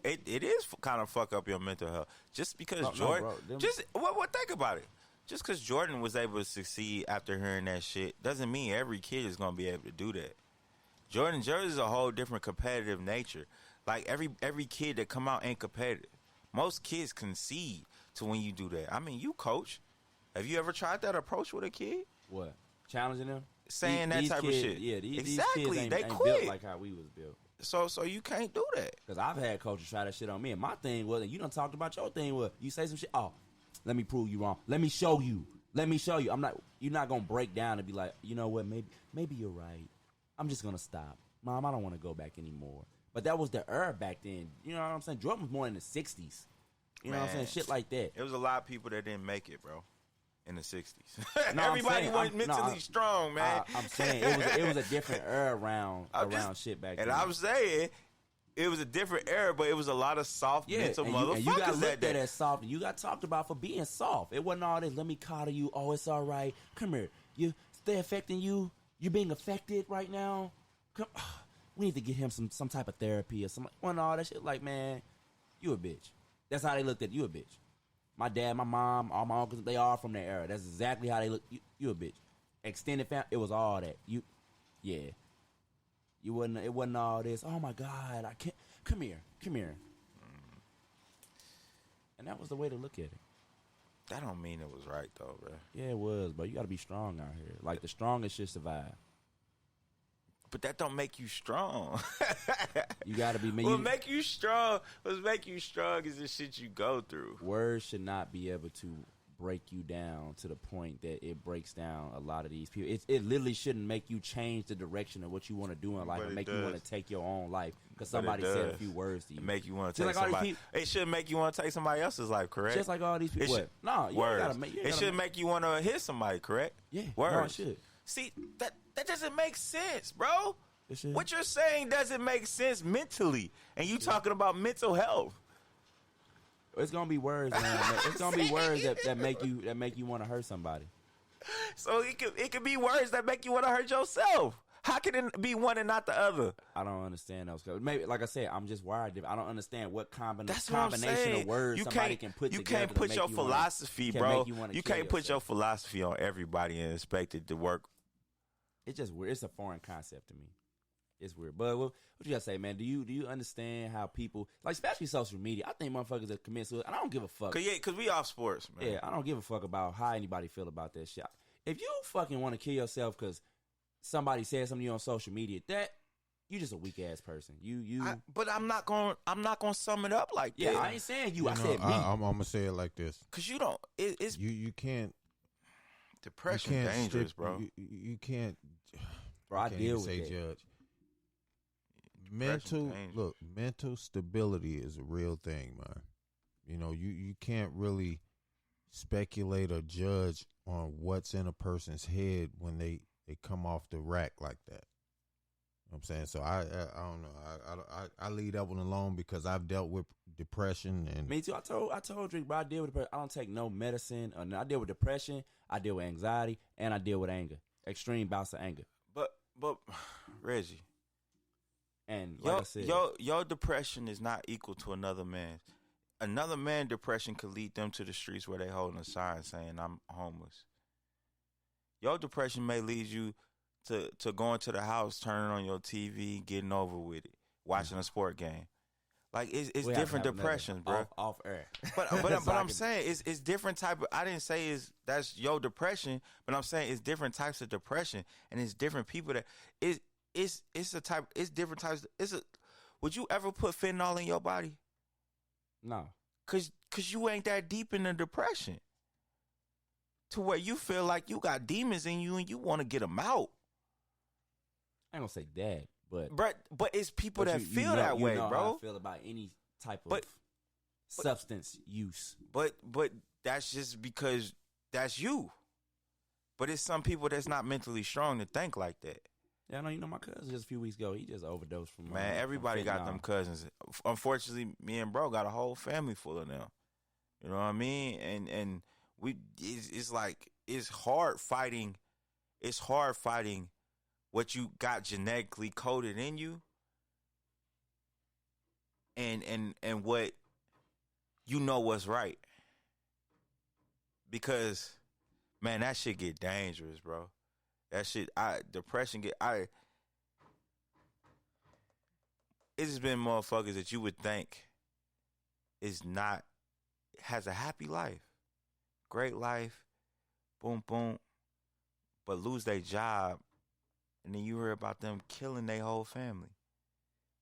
It is kind of fuck up your mental health. Just because Jordan... think about it. Just because Jordan was able to succeed after hearing that shit doesn't mean every kid is going to be able to do that. Jordan jerseys is a whole different competitive nature. Like every kid that come out ain't competitive. Most kids concede to when you do that. I mean, you coach. Have you ever tried that approach with a kid? What? Challenging them? Saying that type kids, of shit. Yeah, these exactly. kids ain't they built quit. like how we was built. So you can't do that. Because I've had coaches try that shit on me. And my thing was, and you done talked about your thing was, you say some shit, oh, let me prove you wrong. Let me show you. You're not going to break down and be like, you know what, maybe you're right. I'm just going to stop. Mom, I don't want to go back anymore. But that was the era back then. You know what I'm saying? Jordan was more in the 60s. You know what I'm saying? Shit like that. It was a lot of people that didn't make it, bro, in the 60s. No, Everybody wasn't mentally strong, man. I'm saying it was a different era around shit back then. And I'm saying it was a different era, but it was a lot of soft mental motherfuckers and you got looked that at as soft. You got talked about for being soft. It wasn't all this, let me coddle you. Oh, it's all right. Come here. They're affecting you. You're being affected right now. Come, we need to get him some type of therapy or something. All that shit. Like, man, you a bitch. That's how they looked at you, a bitch. My dad, my mom, all my uncles, they all from that era. That's exactly how they look. You a bitch. Extended family, it was all that. It wasn't all this. Oh my God, I can't. Come here. And that was the way to look at it. That don't mean it was right though, bro. Yeah, it was, but you got to be strong out here. Like the strongest should survive. But that don't make you strong. You got to be. What make you strong is the shit you go through. Words should not be able to break you down to the point that it breaks down a lot of these people. It literally shouldn't make you change the direction of what you want to do in life and make you want to take your own life because somebody said a few words to you. Make you want to take somebody. It shouldn't make you want to take somebody else's life, correct? Just like all these people. It should make you want to hit somebody, correct? Yeah, words. No, it should. See, that doesn't make sense, bro. It should. What you're saying doesn't make sense mentally, and you talking about mental health. It's gonna be words, man. It's gonna be words that make you want to hurt somebody. So it could be words that make you want to hurt yourself. How can it be one and not the other? I don't understand those. Maybe, like I said, I'm just wired. I don't understand what combination of words somebody can put together. You can't put your philosophy, bro. You can't put your philosophy on everybody and expect it to work. It's just weird. It's a foreign concept to me. It's weird. But what you gotta say, man? Do you understand how people, like, especially social media? I think motherfuckers that commit suicide, and I don't give a fuck. Cause we off sports, man. Yeah, I don't give a fuck about how anybody feel about that shit. If you fucking want to kill yourself because somebody said something to you on social media, that you just a weak ass person. But I'm not gonna sum it up like that. Yeah, I ain't saying you. I said me. I'm gonna say it like this. Cause you don't. It's you can't. Depression dangerous, bro. You can't. Bro, I deal with it. Judge. Mental stability is a real thing, man. You know, you can't really speculate or judge on what's in a person's head when they come off the rack like that. You know what I'm saying? So I don't know. I leave that one alone because I've dealt with depression and me too. I told Drake, but I deal with depression. I don't take no medicine. I deal with depression. I deal with anxiety, and I deal with anger. Extreme bouts of anger. But Reggie. And like I said, your depression is not equal to another man's. Another man's depression could lead them to the streets where they holding a sign saying I'm homeless. Your depression may lead you to going to the house, turning on your TV, getting over with it, watching a sport game. Like it's different depressions, bro. Off air. But I'm saying it's different type of. I didn't say that's your depression, but I'm saying it's different types of depression, and it's different people that it's a type. It's different types. Would you ever put fentanyl in your body? No, cause you ain't that deep in the depression to where you feel like you got demons in you and you want to get them out. I ain't gonna say that, but it's people that feel that way, bro. How I feel about any type of substance use. But that's just because that's you. But it's some people that's not mentally strong to think like that. Yeah, I know. You know, my cousin just a few weeks ago, he just overdosed from. Man, everybody got them cousins. Unfortunately, me and bro got a whole family full of them. You know what I mean? And it's like it's hard fighting. It's hard fighting what you got genetically coded in you, and what you know what's right. Because, man, that shit get dangerous, bro. That shit, depression get. it's just been motherfuckers that you would think has a happy life, great life, boom, boom, but lose their job, and then you hear about them killing their whole family.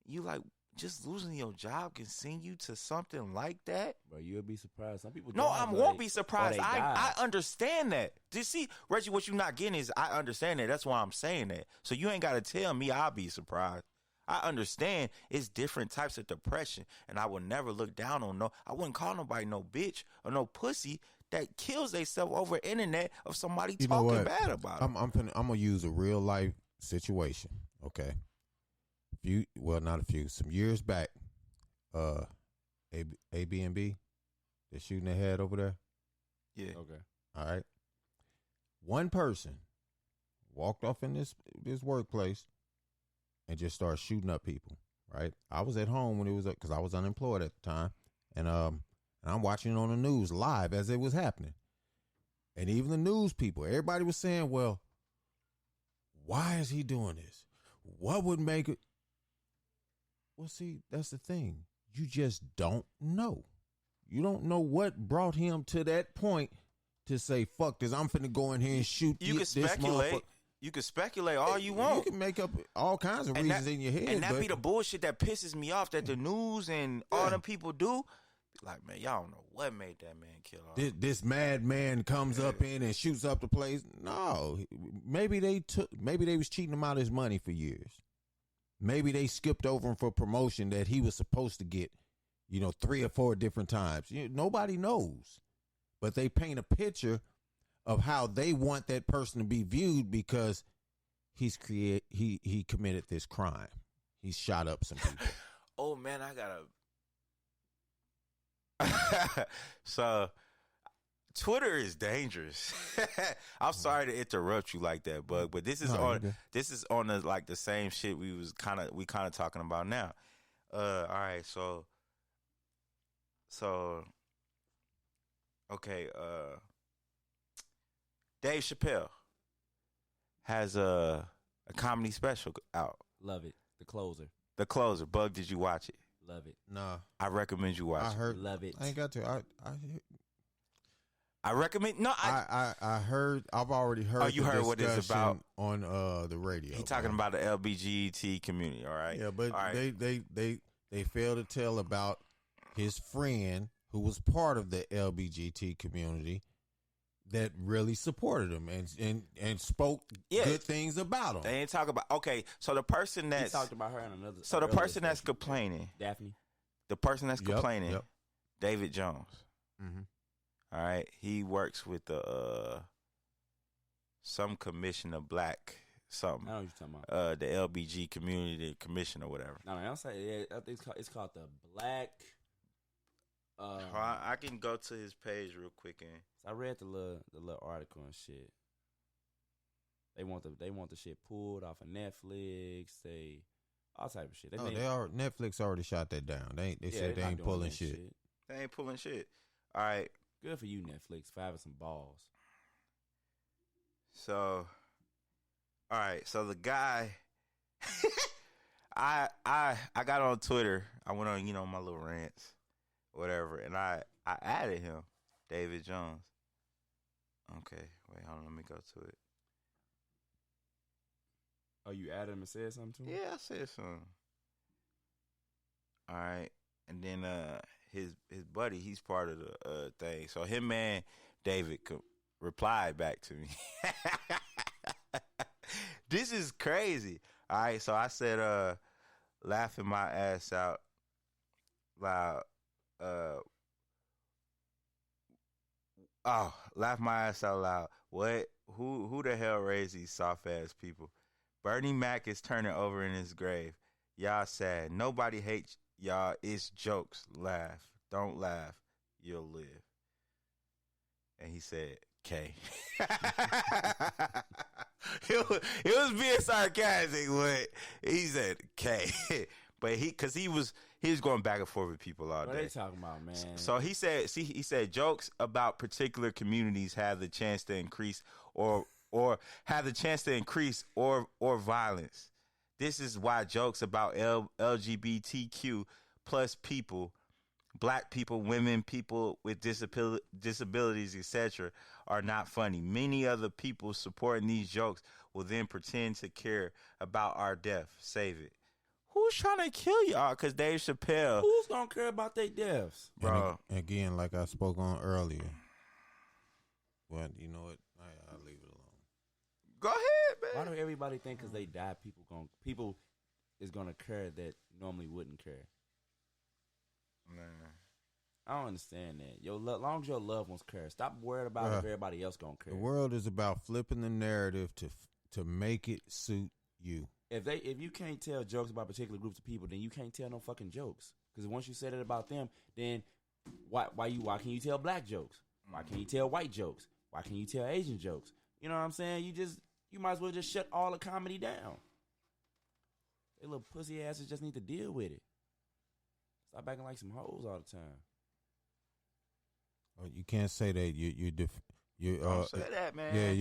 You like, just losing your job can send you to something like that? Bro, you'll be surprised. Some people No, die, I but won't they- be surprised. or they I die. understand that. Do you see, Reggie, what you're not getting is I understand that. That's why I'm saying that. So you ain't got to tell me I'll be surprised. I understand it's different types of depression, and I would never look down on I wouldn't call nobody no bitch or no pussy that kills themselves over internet of somebody You know talking what? bad about it. I'm gonna use a real life situation. Okay, some years back, ABNB, the shooting they had over there. Yeah. Okay. All right, one person walked off in this workplace and just started shooting up people. Right, I was at home when it was because I was unemployed at the time, and I'm watching it on the news live as it was happening, and even the news people, everybody was saying, "Well, why is he doing this? What would make it?" Well, see, that's the thing. You just don't know. You don't know what brought him to that point to say, "Fuck this! I'm finna go in here and shoot." You can this speculate. motherfucker." You can speculate all you want. You can make up all kinds of And reasons in your head. And that but be the bullshit that pisses me off that the news and all them people do. Be like, man, y'all don't know what made that man kill all this madman comes up in and shoots up the place. No, maybe they was cheating him out of his money for years. Maybe they skipped over him for promotion that he was supposed to get, 3 or 4 different times. Nobody knows, but they paint a picture of how they want that person to be viewed because he committed this crime. He shot up some people. Oh man, I gotta. So, Twitter is dangerous. I'm sorry to interrupt you like that, Bug, but this is on the same shit we kind of talking about now. All right, so okay, Dave Chappelle has a comedy special out. Love it. The Closer. The Closer. Bug, did you watch it? Love it. Nah, I recommend you watch I heard. Love it. I ain't got to. I recommend. No, I heard. I've already heard. Oh, you heard what it's discussion about on the radio. He talking about the LGBT community. All right. Yeah, but all right. they failed to tell about his friend who was part of the LGBT community that really supported him and spoke good things about him. They ain't talk about. Okay, so the person that's He talked about her in another. so the earlier person that's special. complaining, Daphne. the person that's complaining, Yep. David Jones. Mm-hmm. All right, he works with the some commission of black something. I know what you're talking about. The LBG community commission or whatever. No, I'm saying I think it's called the Black. I can go to his page real quick and I read the little article and shit. They want the shit pulled off of Netflix. They all type of shit. Netflix already shot that down. They said they not ain't doing pulling that shit. they ain't pulling shit. All right, Good for you, Netflix, for having some balls. so all right, so the guy, I got on Twitter. I went on my little rants, whatever, and I added him, David Jones. Okay, wait, hold on, let me go to it. Oh, you added him and said something to him? Yeah, I said something. All right, and then his buddy, he's part of the thing. So him and David replied back to me. This is crazy. All right, so I said, laughing my ass out loud. Laugh my ass out loud. What? Who the hell raised these soft ass people? Bernie Mac is turning over in his grave. Y'all sad. Nobody hates y'all. It's jokes. Laugh. Don't laugh. You'll live. And he said, K. It was being sarcastic, but he said K. But he was going back and forth with people all What day. are they talking about, man? So he said jokes about particular communities have the chance to increase or have the chance to increase or violence. This is why jokes about LGBTQ plus people, black people, women, people with disabilities, etc., are not funny. Many other people supporting these jokes will then pretend to care about our death. Save it. Who's trying to kill y'all? Because Dave Chappelle. Who's gonna care about their deaths, Bro. And again, like I spoke on earlier. Well, you know what? I'll leave it alone. Go ahead, man. Why do everybody think because they die, people is gonna care that normally wouldn't care? Man. I don't understand that. Long as your loved ones care, stop worrying about if everybody else gonna care. The world is about flipping the narrative to make it suit you. If you can't tell jokes about particular groups of people, then you can't tell no fucking jokes. Because once you said it about them, then why can you tell black jokes? Why can't you tell white jokes? Why can't you tell Asian jokes? You know what I'm saying? You might as well just shut all the comedy down. They little pussy asses just need to deal with it. Stop acting like some hoes all the time. You can't say that. Don't say that, man. Yeah,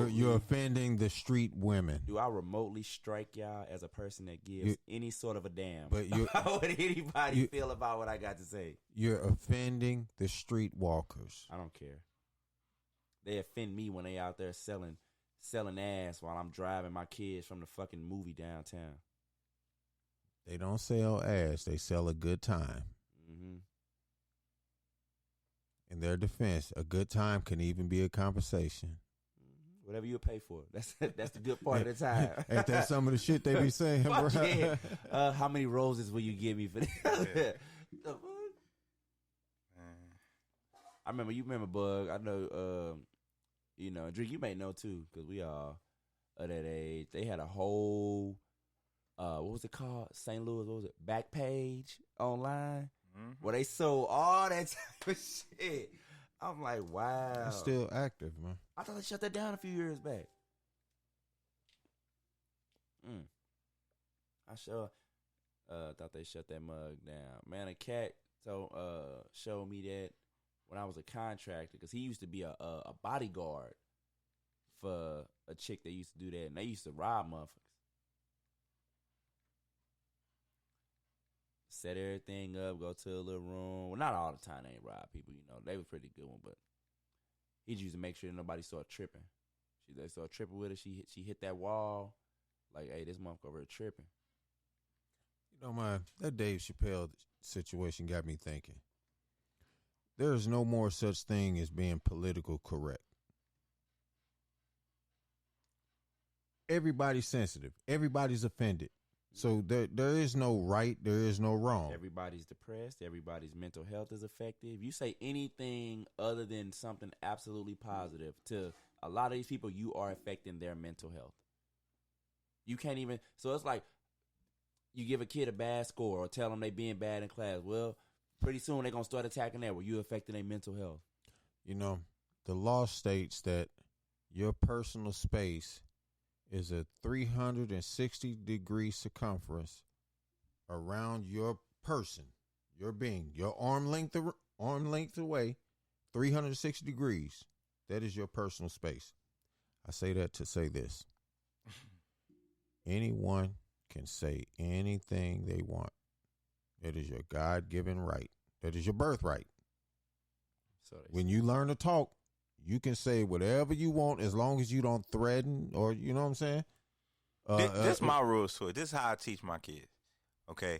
you're offending the street women. Do I remotely strike y'all as a person that gives any sort of a damn but about what anybody feel about what I got to say? You're offending the street walkers. I don't care. They offend me when they out there selling ass while I'm driving my kids from the fucking movie downtown. They don't sell ass. They sell a good time. Mm-hmm. In their defense, a good time can even be a conversation. Whatever you pay for. That's the good part of the time. Ain't that some of the shit they be saying, bro? Yeah. How many roses will you give me for this? You remember Bug. I know, Drake, you may know too, because we all of that age. They had a whole, what was it called? St. Louis, what was it? Backpage online, where they sold all that type of shit. I'm like, wow. It's still active, man. I thought they shut that down a few years back. I sure thought they shut that mug down. Man, a cat showed me that when I was a contractor, because he used to be a bodyguard for a chick that used to do that, and they used to rob motherfuckers. Set everything up, go to a little room. Well, not all the time they ain't rob people, They was pretty good one, but he used to make sure that nobody started tripping. They started tripping with her. She hit that wall. Like, hey, this motherfucker over here tripping. You know, man, that Dave Chappelle situation got me thinking. There is no more such thing as being political correct. Everybody's sensitive. Everybody's offended. So there is no right. There is no wrong. Everybody's depressed. Everybody's mental health is affected. If you say anything other than something absolutely positive to a lot of these people, you are affecting their mental health. You can't even. So it's like you give a kid a bad score or tell them they being bad in class. Well, pretty soon they're going to start attacking that where you affecting their mental health. The law states that your personal space is a 360-degree circumference around your person, your being, your arm length away, 360 degrees. That is your personal space. I say that to say this. Anyone can say anything they want. That is your God-given right. That is your birthright. When you learn to talk, you can say whatever you want as long as you don't threaten or, you know what I'm saying? This my rules to it. This is how I teach my kids. Okay?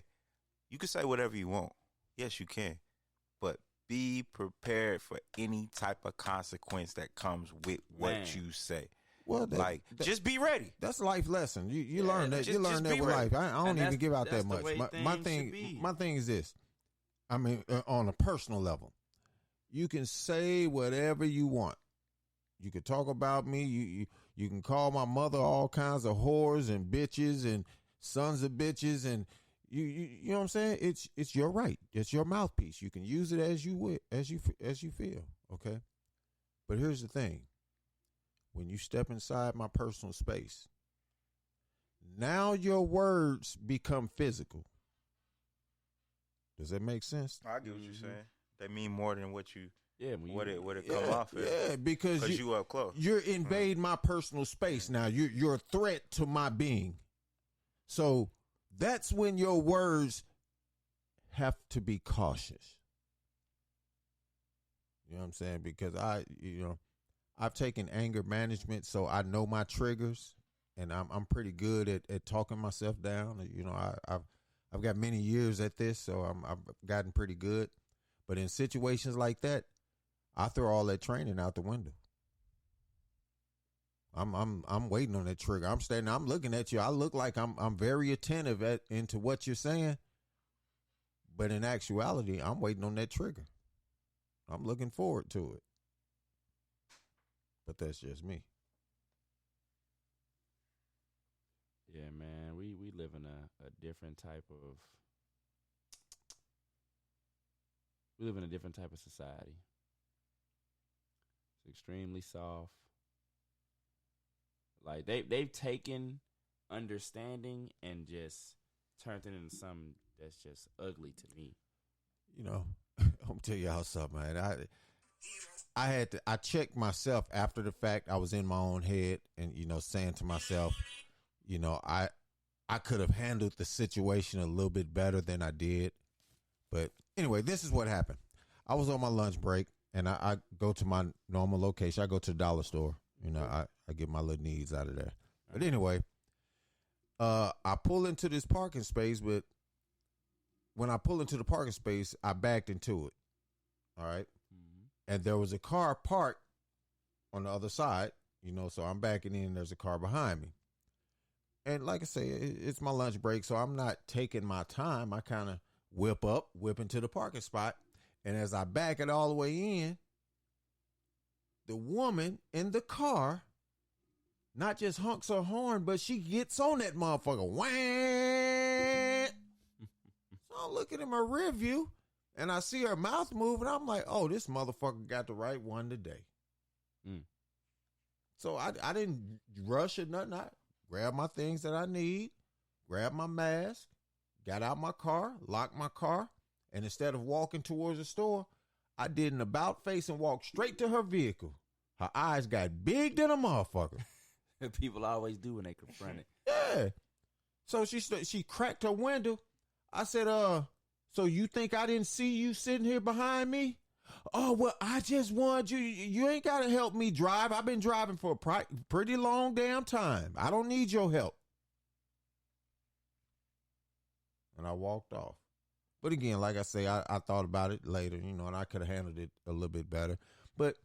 You can say whatever you want. Yes, you can. But be prepared for any type of consequence that comes with what you say. Well, just be ready. That's a life lesson. You learn that. You learn that with life. I don't even give out that much. My thing is this. I mean, on a personal level, you can say whatever you want. You can talk about me. You can call my mother all kinds of whores and bitches and sons of bitches, and you know what I'm saying. It's your right. It's your mouthpiece. You can use it as you feel. Okay, but here's the thing. When you step inside my personal space, now your words become physical. Does that make sense? I get what you're saying. They mean more than what you Yeah, when What it come off as? Yeah, because you up close. You're invading my personal space now. You're a threat to my being. So that's when your words have to be cautious. You know what I'm saying? Because I've taken anger management, so I know my triggers, and I'm pretty good at talking myself down. You know, I've got many years at this, so I've gotten pretty good. But in situations like that, I throw all that training out the window. I'm waiting on that trigger. I'm standing. I'm looking at you. I look like I'm very attentive into what you're saying, but in actuality, I'm waiting on that trigger. I'm looking forward to it. But that's just me. Yeah, man, we live in a different type of. We live in a different type of society. It's extremely soft. Like they've taken understanding and just turned it into something that's just ugly to me. You know, I'm gonna tell y'all something, man. I checked myself after the fact. I was in my own head and, saying to myself, I could have handled the situation a little bit better than I did. But anyway, this is what happened. I was on my lunch break and I go to my normal location. I go to the dollar store. I get my little needs out of there. But anyway, I pull into this parking space, but when I pull into the parking space, I backed into it. All right. Mm-hmm. And there was a car parked on the other side, so I'm backing in and there's a car behind me. And like I say, it's my lunch break, so I'm not taking my time. I kind of whip into the parking spot. And as I back it all the way in, the woman in the car not just honks her horn, but she gets on that motherfucker. Wham! So I'm looking at my rear view, and I see her mouth moving. I'm like, oh, this motherfucker got the right one today. Mm. So I didn't rush or nothing. I grabbed my things that I need, grabbed my mask, got out my car, locked my car, and instead of walking towards the store, I did an about face and walked straight to her vehicle. Her eyes got big than a motherfucker. People always do when they confront it. Yeah. So she cracked her window. I said, so you think I didn't see you sitting here behind me? Oh, well, I just wanted you. You ain't got to help me drive. I've been driving for a pretty long damn time. I don't need your help. And I walked off. But again, like I say, I thought about it later, and I could have handled it a little bit better. But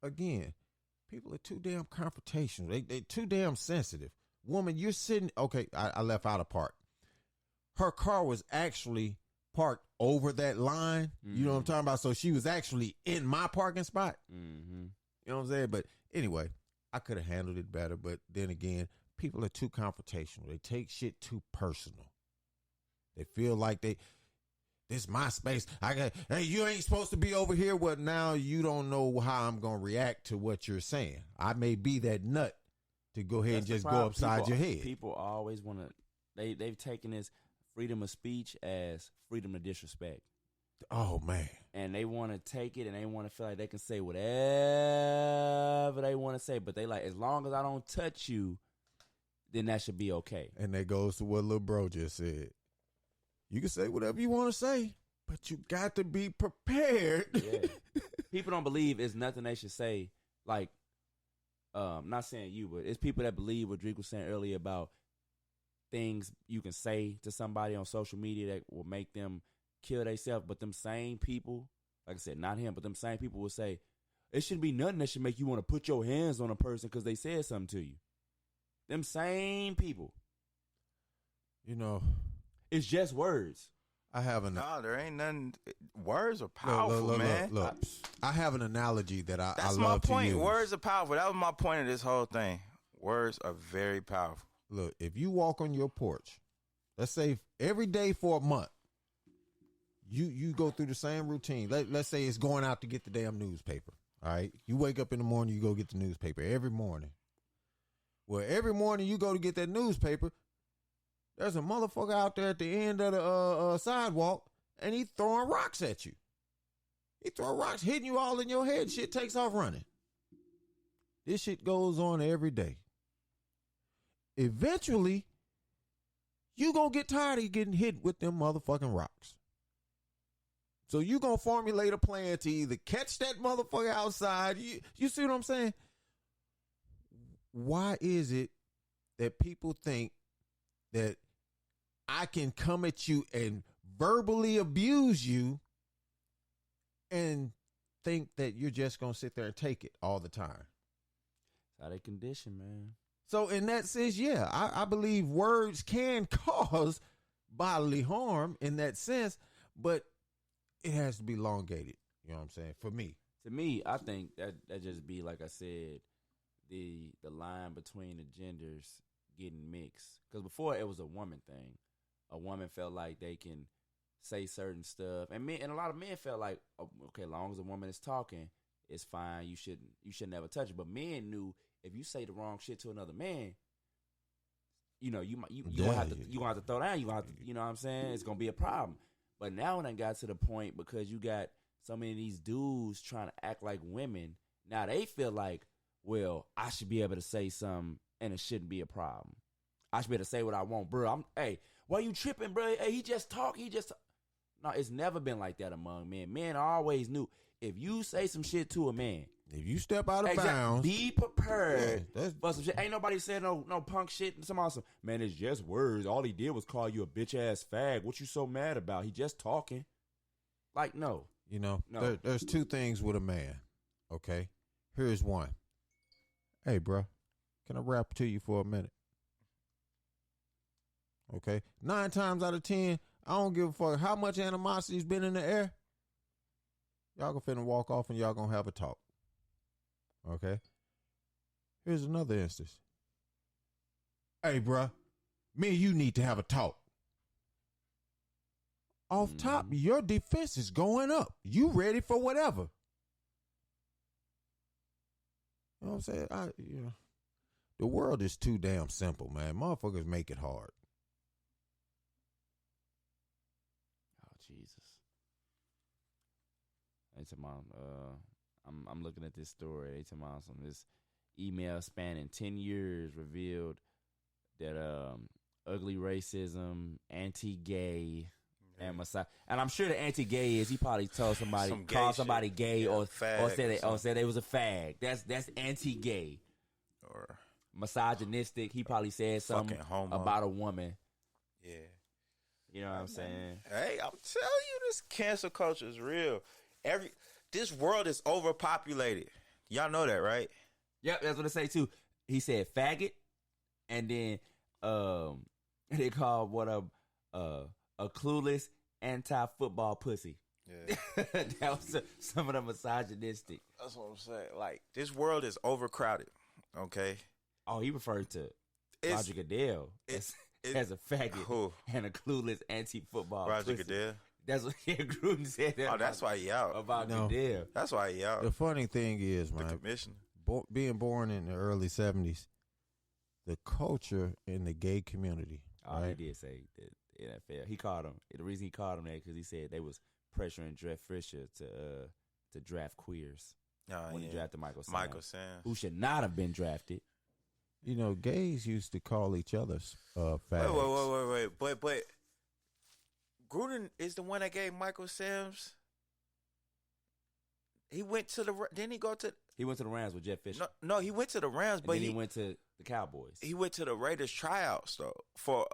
again, people are too damn confrontational. They too damn sensitive. Woman, you're sitting. Okay, I left out a part. Her car was actually parked over that line. Mm-hmm. You know what I'm talking about? So she was actually in my parking spot. Mm-hmm. You know what I'm saying? But anyway, I could have handled it better. But then again, people are too confrontational. They take shit too personal. They feel like this is my space. Hey, you ain't supposed to be over here. Well, now you don't know how I'm going to react to what you're saying. I may be that nut to go ahead and just go upside your head. People always want to, they've taken this freedom of speech as freedom to disrespect. Oh, man. And they want to take it and they want to feel like they can say whatever they want to say. But they like, as long as I don't touch you, then that should be okay. And that goes to what little bro just said. You can say whatever you want to say, but you got to be prepared. Yeah. People don't believe it's nothing they should say. Like, not saying you, but it's people that believe what Drake was saying earlier about things you can say to somebody on social media that will make them kill themselves. But them same people, like I said, not him, but them same people will say, it shouldn't be nothing that should make you want to put your hands on a person because they said something to you. Them same people. It's just words. No, there ain't nothing. Words are powerful, man. Look. I have an analogy that I That's love my point. to use. Words are powerful. That was my point of this whole thing. Words are very powerful. Look, if you walk on your porch, let's say every day for a month, you go through the same routine. Let's say it's going out to get the damn newspaper. All right, you wake up in the morning, you go get the newspaper every morning. Well, every morning you go to get that newspaper. There's a motherfucker out there at the end of the sidewalk, and he throwing rocks at you. He throw rocks, hitting you all in your head. Shit takes off running. This shit goes on every day. Eventually, you gonna get tired of getting hit with them motherfucking rocks. So you gonna formulate a plan to either catch that motherfucker outside. You see what I'm saying? Why is it that people think that I can come at you and verbally abuse you and think that you're just gonna sit there and take it all the time? That's how they condition, man. So in that sense, yeah, I believe words can cause bodily harm in that sense, but it has to be elongated. You know what I'm saying? For me. To me, I think that just be, like I said, the line between the genders getting mixed. Because before it was a woman thing. A woman felt like they can say certain stuff, and a lot of men felt like, oh, okay, as long as a woman is talking, it's fine. You should never touch it. But men knew if you say the wrong shit to another man, you know, you gonna have to throw down. You gonna have to, you know what I'm saying? It's gonna be a problem. But now when I got to the point, because you got so many of these dudes trying to act like women, now they feel like, well, I should be able to say something and it shouldn't be a problem. I should be able to say what I want, bro. Hey, why you tripping, bro? Hey, he just talk. No, it's never been like that among men. Men always knew if you say some shit to a man, if you step out of bounds, be prepared for some shit. Ain't nobody said no punk shit and some awesome. Man, it's just words. All he did was call you a bitch ass fag. What you so mad about? He just talking. Like, no. You know, no. There's two things with a man. Okay, here's one. Hey, bro, can I rap to you for a minute? Okay, 9 times out of 10, I don't give a fuck how much animosity's been in the air. Y'all gonna finna walk off and y'all gonna have a talk. Okay. Here's another instance. Hey, bruh, me and you need to have a talk. Off top, your defense is going up. You ready for whatever. You know what I'm saying? The world is too damn simple, man. Motherfuckers make it hard. Oh, Jesus. Hey, Mom, I'm looking at this story. They tell me this email spanning 10 years revealed that ugly racism, anti-gay, and Messiah. And I'm sure the anti-gay is he probably told somebody, called somebody shit. Gay, or said they was a fag. That's anti-gay or misogynistic. He probably said something about a woman. Yeah, you know what I'm saying. Hey, I'm telling you, this cancel culture is real. This world is overpopulated. Y'all know that, right? Yep, that's what I say too. He said faggot, and then they called what a clueless anti-football pussy. Yeah, that was some of the misogynistic. That's what I'm saying. Like, this world is overcrowded. Okay. Oh, he referred to Roger Goodell as a faggot and a clueless anti-football Roger pussy. Goodell. That's what Gruden said. Oh, that's why he out. About Goodell. That's why he out. The funny thing is, man, the commissioner. Being born in the early 70s, the culture in the gay community. Oh, right? He did say that NFL. He called him. The reason he called him that because he said they was pressuring Jeff Fisher to draft queers when he drafted Michael Sam, who should not have been drafted. You know, gays used to call each other fags. Wait. But Gruden is the one that gave Michael Sam's. He went to the. Didn't he go to? He went to the Rams with Jeff Fisher. No, he went to the Rams, but then he went to the Cowboys. He went to the Raiders tryouts though. For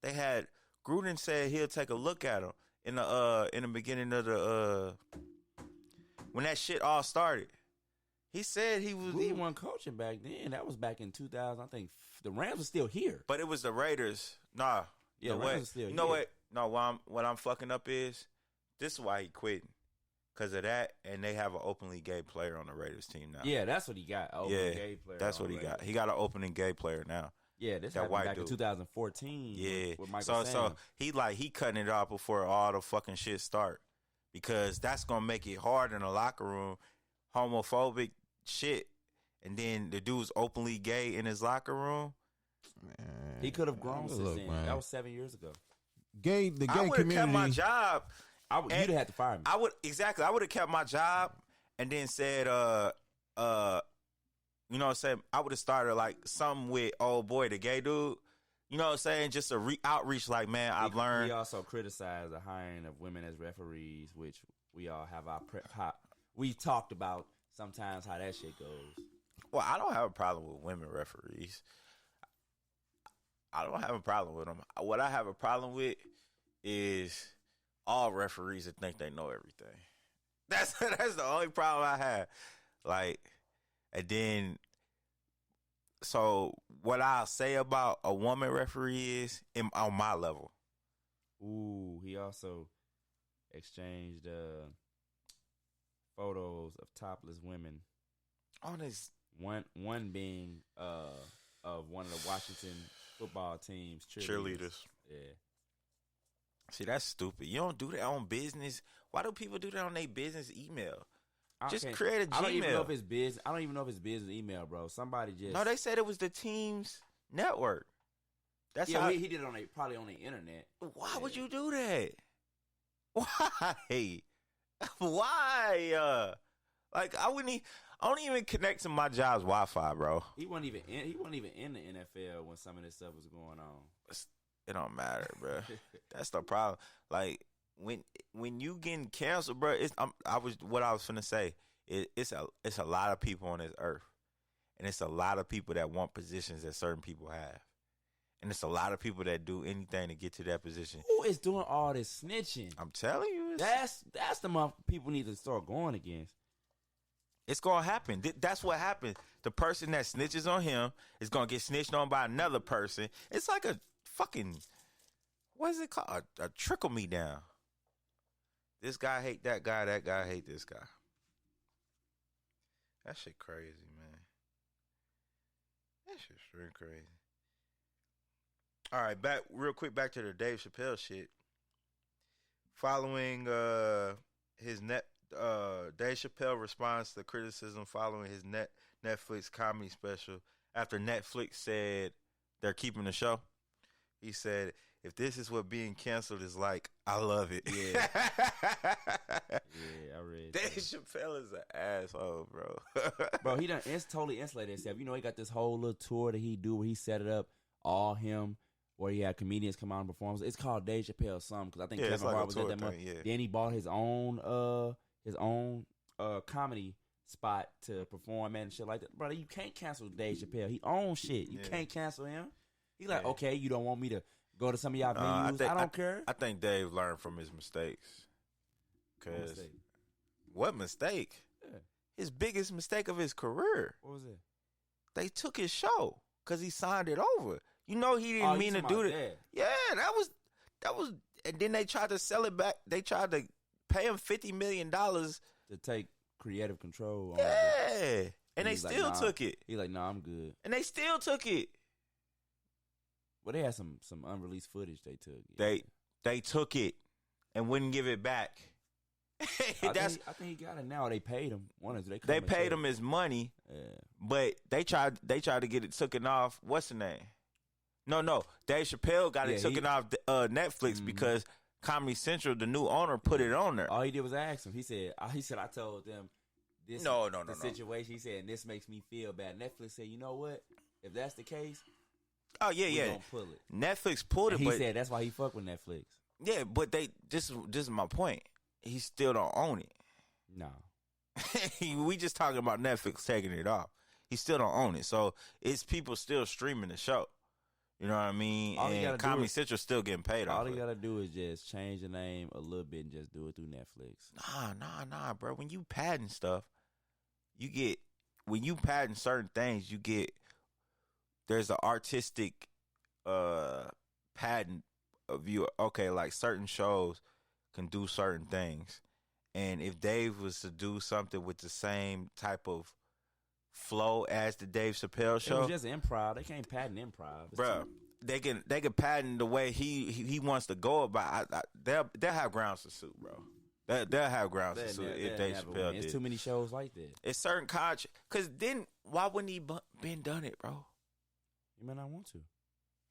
they had Gruden said he'll take a look at him in the beginning of the when that shit all started. He said he wasn't coaching back then. That was back in 2000. I think the Rams were still here. But it was the Raiders. Nah. Yeah, Rams are still here. You know what? No, what I'm fucking up is this is why he quitting. Because of that, and they have an openly gay player on the Raiders team now. Yeah, that's what he got. Gay player. That's what he got. He got an opening gay player now. Yeah, this happened back in 2014. Yeah, with Michael Sam. So he cutting it off before all the fucking shit start, because that's gonna make it hard in the locker room, homophobic shit, and then the dude's openly gay in his locker room. Man, he could have grown since then. Man. That was 7 years ago. The gay I would have community. kept my job You'd have had to fire me. I would have kept my job and then said, you know what I'm saying? I would have started like something with old boy, the gay dude. You know what I'm saying? Just a outreach, like, man, I've learned. We also criticized the hiring of women as referees, which we all have we talked about sometimes how that shit goes. Well, I don't have a problem with women referees. I don't have a problem with them. What I have a problem with is all referees that think they know everything. That's the only problem I have. Like, and then, so what I'll say about a woman referee is on my level. Ooh, he also exchanged photos of topless women. On his one being of one of the Washington football team's cheerleaders. Yeah. See, that's stupid. You don't do that on business. Why do people do that on their business email? Just create a Gmail. I don't even know if it's business. I don't even know if it's business email, bro. Somebody just No, they said it was the team's network. That's how he did it probably on the internet. Why would you do that? Why? Why? Like I don't even connect to my job's Wi-Fi, bro. He wasn't even in the NFL when some of this stuff was going on. It don't matter, bro. That's the problem. Like when you getting canceled, bro. What I was finna say. It's a lot of people on this earth, and it's a lot of people that want positions that certain people have, and it's a lot of people that do anything to get to that position. Who is doing all this snitching? I'm telling you, that's the month people need to start going against. It's gonna happen. That's what happens. The person that snitches on him is gonna get snitched on by another person. It's like a fucking, what is it called? A trickle me down. This guy hate that guy. That guy hate this guy. That shit crazy, man. That shit straight crazy. All right, real quick back to the Dave Chappelle shit. Following Dave Chappelle responds to criticism following his Netflix comedy special after Netflix said they're keeping the show. He said, "If this is what being canceled is like, I love it." Yeah, I read. Dave Chappelle is an asshole, bro. Bro, he done totally insulated himself. You know, he got this whole little tour that he do where he set it up all him, where he had comedians come out and perform. It's called Dave Chappelle something because I think Kevin Hart was at that month. Yeah. Then he bought his own comedy spot to perform and shit like that. Brother, you can't cancel Dave Chappelle. He owns shit. You can't cancel him. He's like, okay, you don't want me to go to some of y'all venues. I don't care. I think Dave learned from his mistakes. What mistake? Yeah. His biggest mistake of his career. What was it? They took his show because he signed it over. You know he didn't mean to do that. Yeah, that was. And then they tried to sell it back. They tried to pay him $50 million to take creative control. Yeah, and they still took it. He's like, "Nah, I'm good." And they still took it. Well, they had some unreleased footage they took. Yeah. They took it and wouldn't give it back. I think he got it now. They paid him. They paid him his money. Yeah. But they tried to get it taken off. What's the name? No. Dave Chappelle got it taken off Netflix because Comedy Central, the new owner, put it on there. All he did was ask him. He said, I told them this the situation. He said, and this makes me feel bad. Netflix said, you know what? If that's the case, we gonna pull it. Netflix pulled it. He said that's why he fuck with Netflix. Yeah, but this is my point. He still don't own it. No. We just talking about Netflix taking it off. He still don't own it. So it's people still streaming the show. You know what I mean? And Comedy Central still getting paid off. All you gotta do is just change the name a little bit and just do it through Netflix. Nah, bro. When you patent stuff, when you patent certain things, there's an artistic patent of you. Okay, like certain shows can do certain things. And if Dave was to do something with the same type of flow as the Dave Chappelle show, it was just improv. They can't patent improv, bro. They can patent the way he wants to go about. They'll have grounds to sue, bro. They'll have grounds to sue if Dave Chappelle did. It's too many shows like that. It's certain because then why wouldn't he been done it, bro? You may not want to.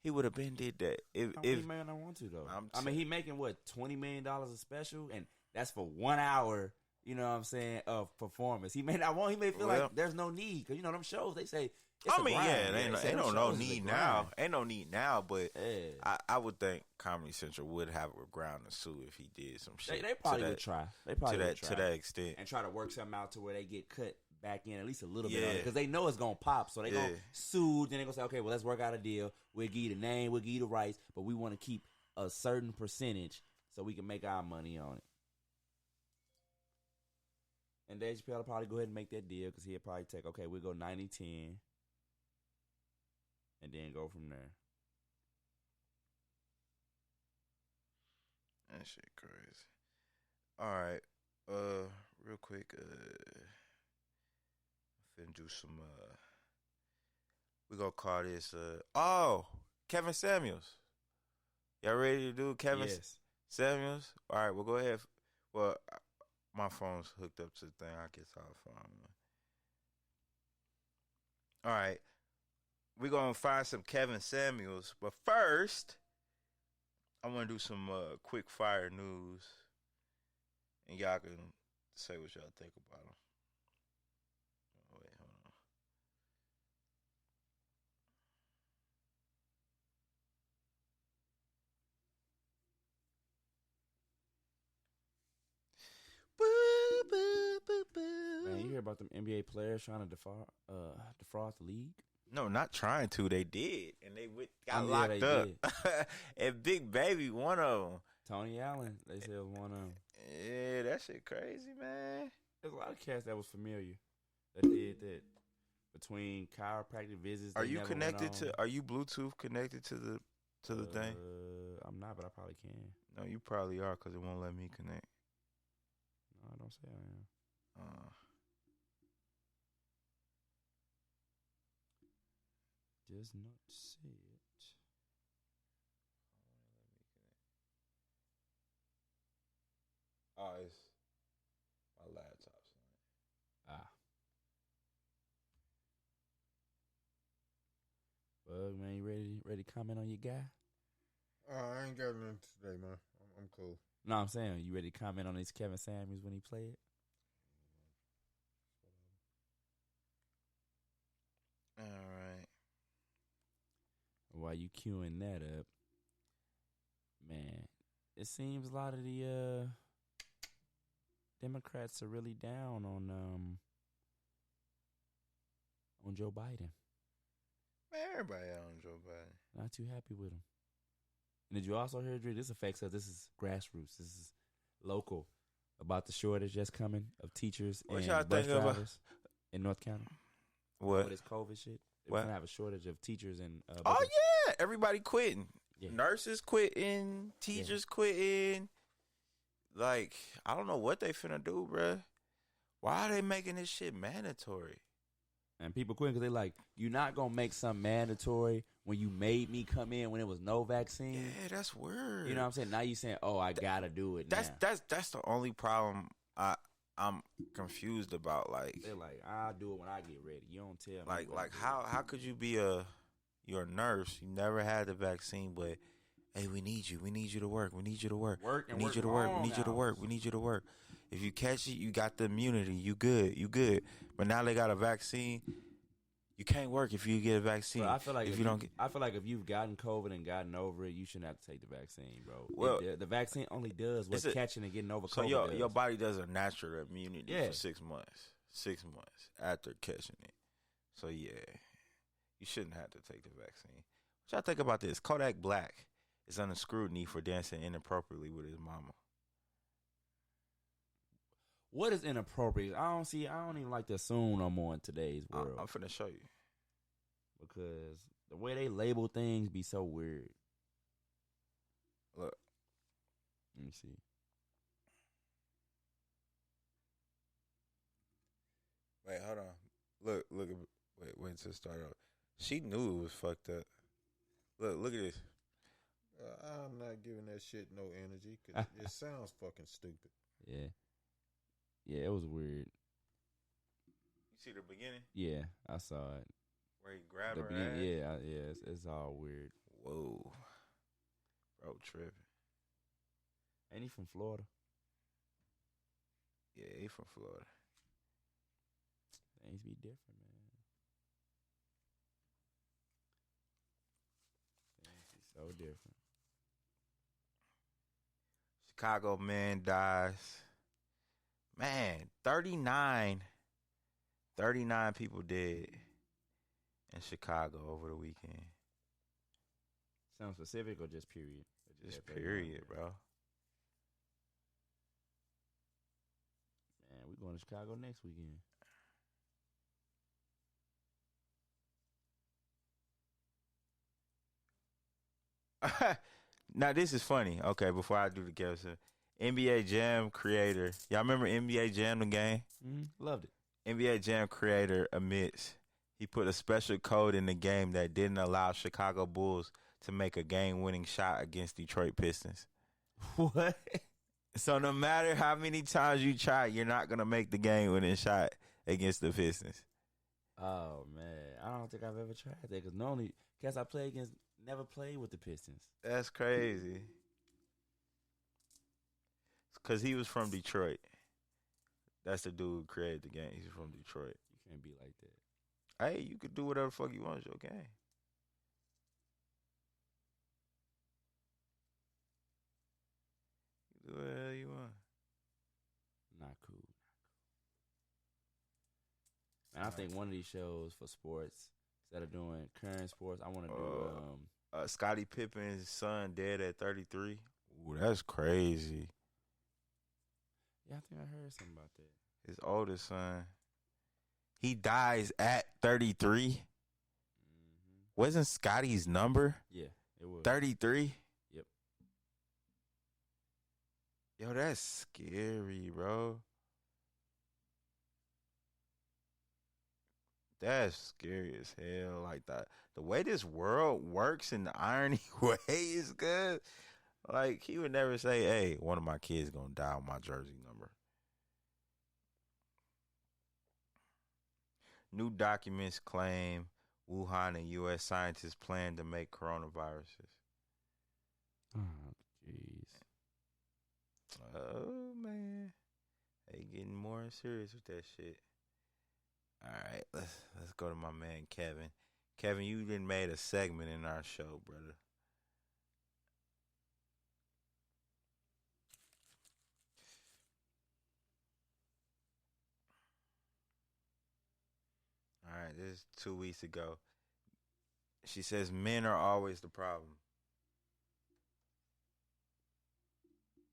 he would have been did that. He may not want to though. I mean, he making what $20 million a special, and that's for 1 hour. You know what I'm saying, of performance. He may not want. He may feel like there's no need because them shows. They say. It's I mean, ain't no need now. Ain't no need now, but I would think Comedy Central would have a ground to sue if he did some shit. They probably would try. They probably would try. To that extent, and try to work something out to where they get cut back in at least a little bit because they know it's gonna pop. So they gonna sue. Then they gonna say, okay, well, let's work out a deal. We'll give you the name, we'll give you the rights, but we want to keep a certain percentage so we can make our money on it. And Dave Chappelle will probably go ahead and make that deal because he'll probably take, okay, we'll go 90-10. And then go from there. That shit crazy. All right. Real quick, finna do some we gonna call this Kevin Samuels. Y'all ready to do Kevin Samuels? All right, well go ahead. Well, my phone's hooked up to the thing. I guess I'll find one. All right. We're going to find some Kevin Samuels. But first, I want to do some quick fire news. And y'all can say what y'all think about them. Oh, wait, hold on. Man, you hear about them NBA players trying to defraud the league? No, not trying to. They did, and they got locked up. And Big Baby, one of them. Tony Allen, they said was one of them. Yeah, that shit crazy, man. There's a lot of cats that was familiar that did that. Between chiropractic visits, are you connected to? Are you Bluetooth connected to the thing? I'm not, but I probably can. No, you probably are because it won't let me connect. No, I don't say I am. Does not see it. Oh, it's my laptop's on it. Bug, man, you ready to comment on your guy? I ain't got nothing today, man. I'm cool. No, I'm saying, you ready to comment on this Kevin Samuels when he played? All right. While you queuing that up, man, it seems a lot of the Democrats are really down on Joe Biden. Man, everybody out on Joe Biden. Not too happy with him. And did you also hear, Dre, this affects us. This is grassroots. This is local. About the shortage that's coming of teachers and bus drivers in North County. What? This COVID shit. What? We're going to have a shortage of teachers and oh, yeah. Everybody quitting. Yeah. Nurses quitting. Teachers quitting. Like, I don't know what they finna do, bruh. Why are they making this shit mandatory? And people quitting because they like, you're not going to make something mandatory when you made me come in when there was no vaccine. Yeah, that's weird. You know what I'm saying? Now you saying, oh, I got to do it now. That's the only problem I'm confused about. Like, they're like, I'll do it when I get ready. You don't tell me. Like how could you be you're a nurse, you never had the vaccine, but hey, we need you to work. We need you to work. We need you to work. We need you to work. We need you to work. If you catch it, you got the immunity. You good. But now they got a vaccine. You can't work if you get a vaccine. I feel like if you've gotten COVID and gotten over it, you shouldn't have to take the vaccine, bro. Well, the vaccine only does what's catching and getting over COVID. So your body does a natural immunity for 6 months. 6 months after catching it. So yeah, you shouldn't have to take the vaccine. What y'all think about this? Kodak Black is under scrutiny for dancing inappropriately with his mama. What is inappropriate? I don't even like to assume no more in today's world. I'm finna show you. Because the way they label things be so weird. Look. Let me see. Wait, hold on. Look. Wait to start out. She knew it was fucked up. Look at this. I'm not giving that shit no energy because it sounds fucking stupid. Yeah. Yeah, it was weird. You see the beginning? Yeah, I saw it. Where he grabbed her ass? Yeah, it's all weird. Whoa. Bro, tripping. Ain't he from Florida? Yeah, he from Florida. Things be different, man. Things be so different. Chicago man dies. Man, 39 people dead in Chicago over the weekend. Sound specific or just period? Or Just that period, bro. Man, we going to Chicago next weekend. Now, this is funny. Okay, before I do the guess, NBA Jam creator. Y'all remember NBA Jam, the game? Mm-hmm. Loved it. NBA Jam creator admits he put a special code in the game that didn't allow Chicago Bulls to make a game-winning shot against Detroit Pistons. What? So no matter how many times you try, you're not going to make the game-winning shot against the Pistons. Oh, man. I don't think I've ever tried that because normally cats I play against never played with the Pistons. That's crazy. Because he was from Detroit. That's the dude who created the game. He's from Detroit. You can't be like that. Hey, you could do whatever the fuck you want. It's your game. You do whatever you want. Not cool. And I think one of these shows for sports, instead of doing current sports, I want to do Scottie Pippen's son dead at 33. Ooh, that's crazy. Yeah, I think I heard something about that. His oldest son. He dies at 33. Mm-hmm. Wasn't Scottie's number? Yeah, it was 33. Yep. Yo, that's scary, bro. That's scary as hell. Like that, the way this world works in the irony way is good. Like he would never say, "Hey, one of my kids gonna die on my jersey number." New documents claim Wuhan and U.S. scientists plan to make coronaviruses. Oh, jeez. Oh man, they getting more serious with that shit. All right, let's go to my man Kevin. Kevin, you done made a segment in our show, brother. All right, this is 2 weeks ago. She says men are always the problem. Everything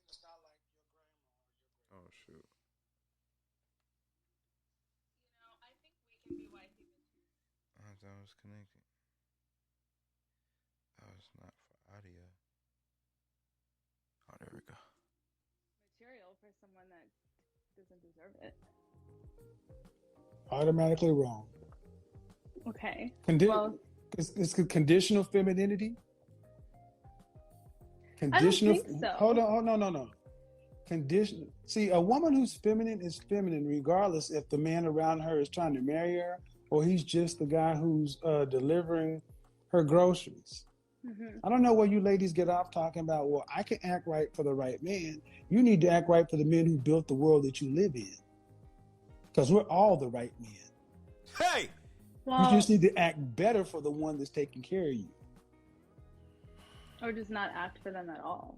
that's not like your grandma or your great. Oh shoot. I think we can be white people too. That was connected. That was not for audio. Oh, there we go. Material for someone that doesn't deserve it. Automatically wrong. Okay. Well, it's conditional femininity. I don't think so. Hold on. No. Condition. See, a woman who's feminine is feminine, regardless if the man around her is trying to marry her or he's just the guy who's delivering her groceries. Mm-hmm. I don't know where you ladies get off talking about, well, I can act right for the right man. You need to act right for the men who built the world that you live in. Because we're all the right men. Hey! Well, You just need to act better for the one that's taking care of you. or just not act for them at all.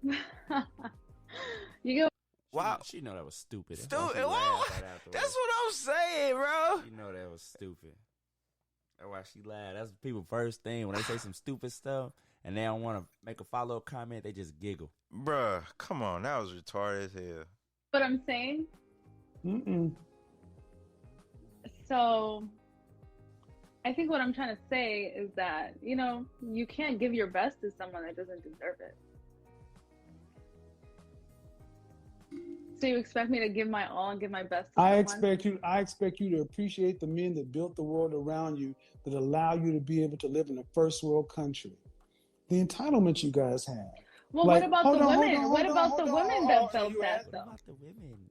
What? You get Wow. She know that was stupid. Stupid. That's why she Wow. laughed right afterwards. That's what I'm saying, bro. You know that was stupid. That's why she laughed. That's people's first thing when they say some stupid stuff and they don't want to make a follow-up comment. They just giggle. Bruh, come on. That was retarded as hell. what I'm saying. Mm-mm. So I think what I'm trying to say is that, you can't give your best to someone that doesn't deserve it. So you expect me to give my all and give my best to I someone? expect you to appreciate the men that built the world around you that allow you to be able to live in a first world country. The entitlement you guys have. Well, Like, what about hold the on, women? hold on, What hold about on, the hold on. women that Oh, built you that asked- though? What about the women?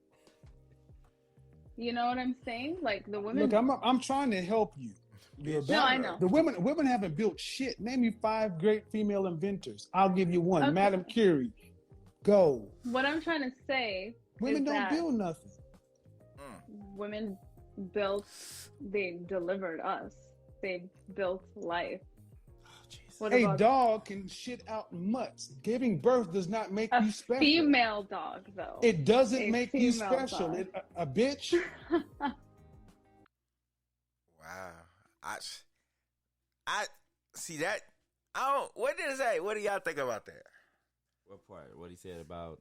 You know what I'm saying? Like the women. Look, I'm trying to help you. You're bitch. No, about I know. the women haven't built shit. Name me 5 great female inventors. I'll give you one. Okay. Madame Curie. Go. What I'm trying to say Women is don't that build nothing. women built, they delivered us. They built life. What A about dog can shit out mutts. Giving birth does not make a you special. female dog, though? It doesn't A make you female special. dog. A bitch. Wow. I see that. I don't. What did it say? What do y'all think about that? What part? What he said about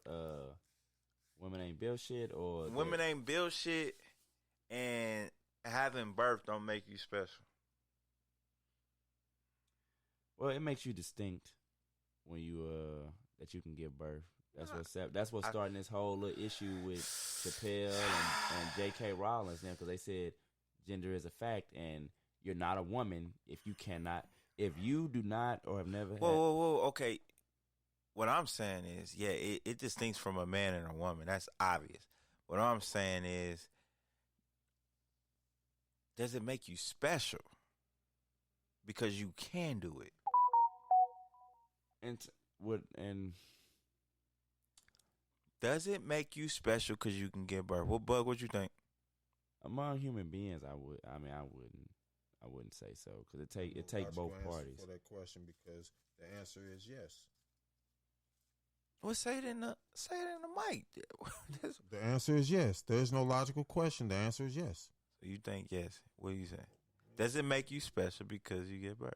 women ain't built shit, or Women ain't built shit, and having birth don't make you special. Well, it makes you distinct when you that you can give birth. That's what's starting this whole little issue with Chappelle and J.K. Rowling now, because they said gender is a fact, and you're not a woman if you do not or have never. Whoa. Okay. What I'm saying is, yeah, it distincts from a man and a woman. That's obvious. What I'm saying is, does it make you special? Because you can do it. And does it make you special because you can give birth? What Bug? What you think? among human beings, I wouldn't say so, because it take both parties. For that question, because the answer is yes. Well, say it in the mic. The answer is yes. There's no logical question. The answer is yes. So you think yes? What do you say? Does it make you special because you give birth?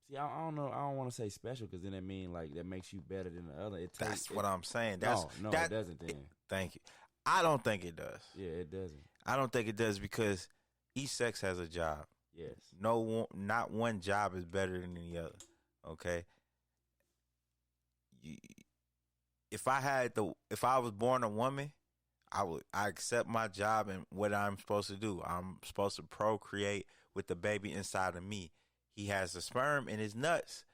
See, I don't know. I don't want to say special, because then it mean like that makes you better than the other. That's what I'm saying. No, it doesn't. Then thank you. I don't think it does. yeah, it doesn't. I don't think it does, because each sex has a job. Yes. Not one job is better than the other. Okay. If I was born a woman, I accept my job and what I'm supposed to do. I'm supposed to procreate with the baby inside of me. He has the sperm in his nuts,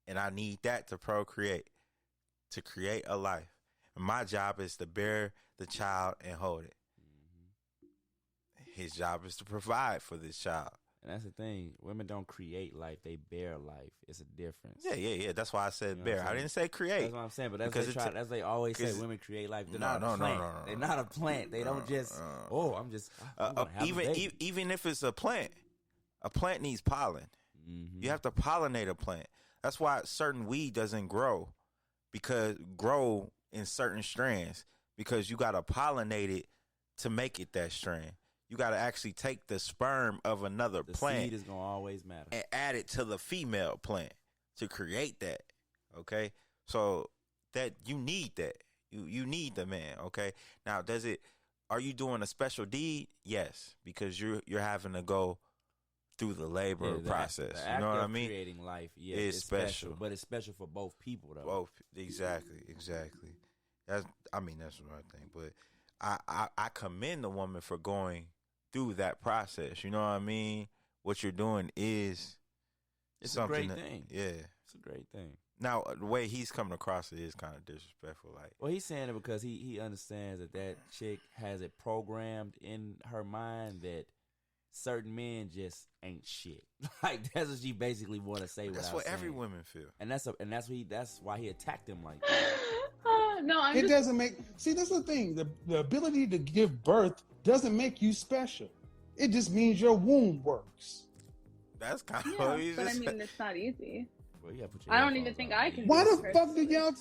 and I need that to procreate, to create a life. And my job is to bear the child and hold it. His job is to provide for this child. And that's the thing. Women don't create life; they bear life. It's a difference. Yeah. That's why I said You know bear. what I'm I saying? didn't say create. That's what I'm saying. But Because as they always say, women create life. They're not a plant. They're not a plant. They don't just. I'm gonna have a baby. Even if it's a plant needs pollen. Mm-hmm. You have to pollinate a plant. That's why certain weed doesn't grow in certain strands, because you got to pollinate it to make it that strand. You got to actually take the sperm of another plant. Seed is gonna always matter. And add it to the female plant to create that. Okay, so that you need that. You need the man. Okay, now are you doing a special deed? Yes, because you're having to go through the labor process. The you know what I mean? Creating life, yeah, it's special, but it's special for both people, though. Both, exactly. That's what I think. But I commend the woman for going through that process. You know what I mean? What you're doing is it's a great thing. Yeah, it's a great thing. Now, the way he's coming across it is kind of disrespectful. Like, well, he's saying it because he understands that chick has it programmed in her mind that certain men just ain't shit. Like, that's what she basically want to say. That's what every woman feel, and that's why he attacked him like that. No, Doesn't make. See, that's the thing. The ability to give birth doesn't make you special. It just means your womb works. That's kind of but I mean, it's not easy. Well, I don't even think I can. Why the fuck do y'all?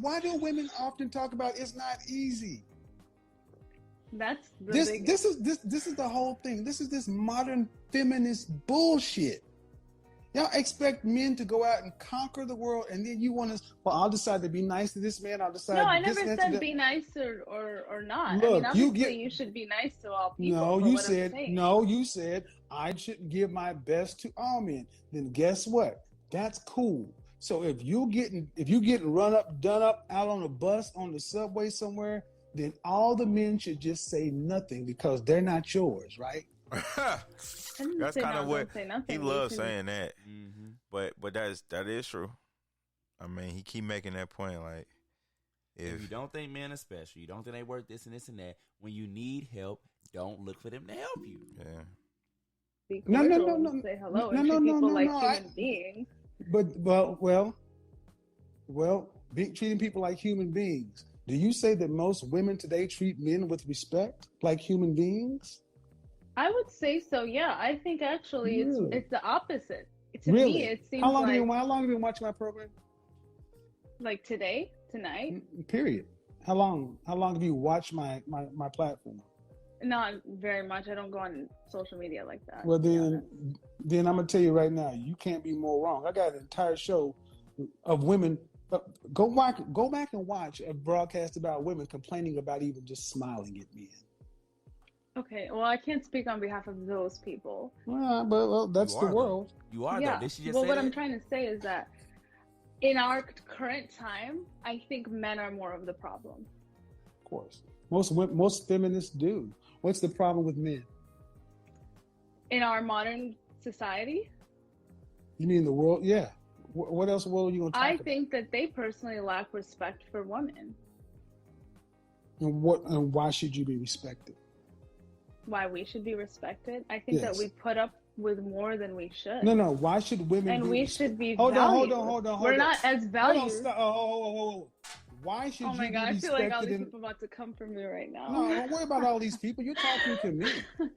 Why do women often talk about it's not easy? That's this is the whole thing. This is this modern feminist bullshit. Y'all expect men to go out and conquer the world, and then you want to. Well, I'll decide to be nice to this man. I'll decide. No, I never said be nice or not. Look, I mean, obviously you should be nice to all people. No, you said I should give my best to all men. Then guess what? That's cool. So if you getting run up, done up out on a bus, on the subway somewhere, then all the men should just say nothing because they're not yours, right? That's kind of what he loves saying that. Mm-hmm. But that is true. I mean, he keep making that point. Like, if you don't think men are special, you don't think they worth this and this and that, when you need help, don't look for them to help you. Yeah. be No, no, cordial no, and no, say hello no, and no, treat no, people no, like no. human beings. But treating people like human beings. Do you say that most women today treat men with respect, like human beings? I would say so. Yeah, I think actually Really? it's the opposite. To me, Really? it seems How long have you been watching my program? like today, tonight. Period. How long? How long have you watched my platform? Not very much. I don't go on social media like that. Well, To be honest. then I'm gonna tell you right now, you can't be more wrong. I got an entire show of women. Go back and watch a broadcast about women complaining about even just smiling at men. Okay, well, I can't speak on behalf of those people. Well, that's You the are, world. though. You are, Yeah. though. Did she just Well, say what that? I'm trying to say is that in our current time, I think men are more of the problem. Of course, most feminists do. What's the problem with men? In our modern society, You mean the world? Yeah. What else world are you gonna talk I about? think that they personally lack respect for women. And why should you be respected? Why we should be respected? I think that Yes. we put up with more than we should. No. Why should women? And be we should be Hold valued. on. We're not as Hold on. valued. Stop. Oh. Why should Oh my you God, be I feel like all respected? these people about to come for me right now. No, don't worry about all these people. You're talking to me.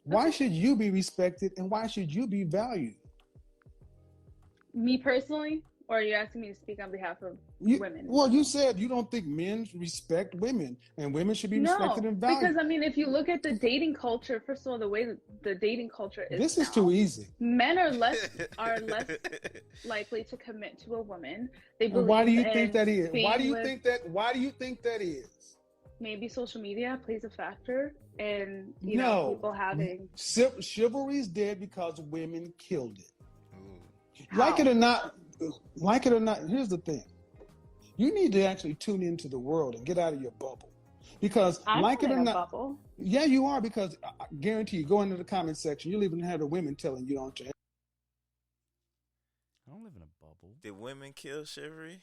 Why should you be respected and why should you be valued? Me personally, or are you asking me to speak on behalf of women? Well, you said you don't think men respect women and women should be respected and valued. Because I mean, if you look at the dating culture, first of all, the way that the dating culture is This now, is too easy. men are less likely to commit to a woman. They believe. And why do you in think that is? Why do you with- think that? Why do you think that is? Maybe social media plays a factor in No. people having. Chivalry is dead because women killed it. How? Like it or not, here's the thing. You need to actually tune into the world and get out of your bubble. Because I'm like not it or in a not, bubble. yeah, you are, because I guarantee you, go into the comment section, you'll even have the women telling you, don't you? I don't live in a bubble. Did women kill chivalry?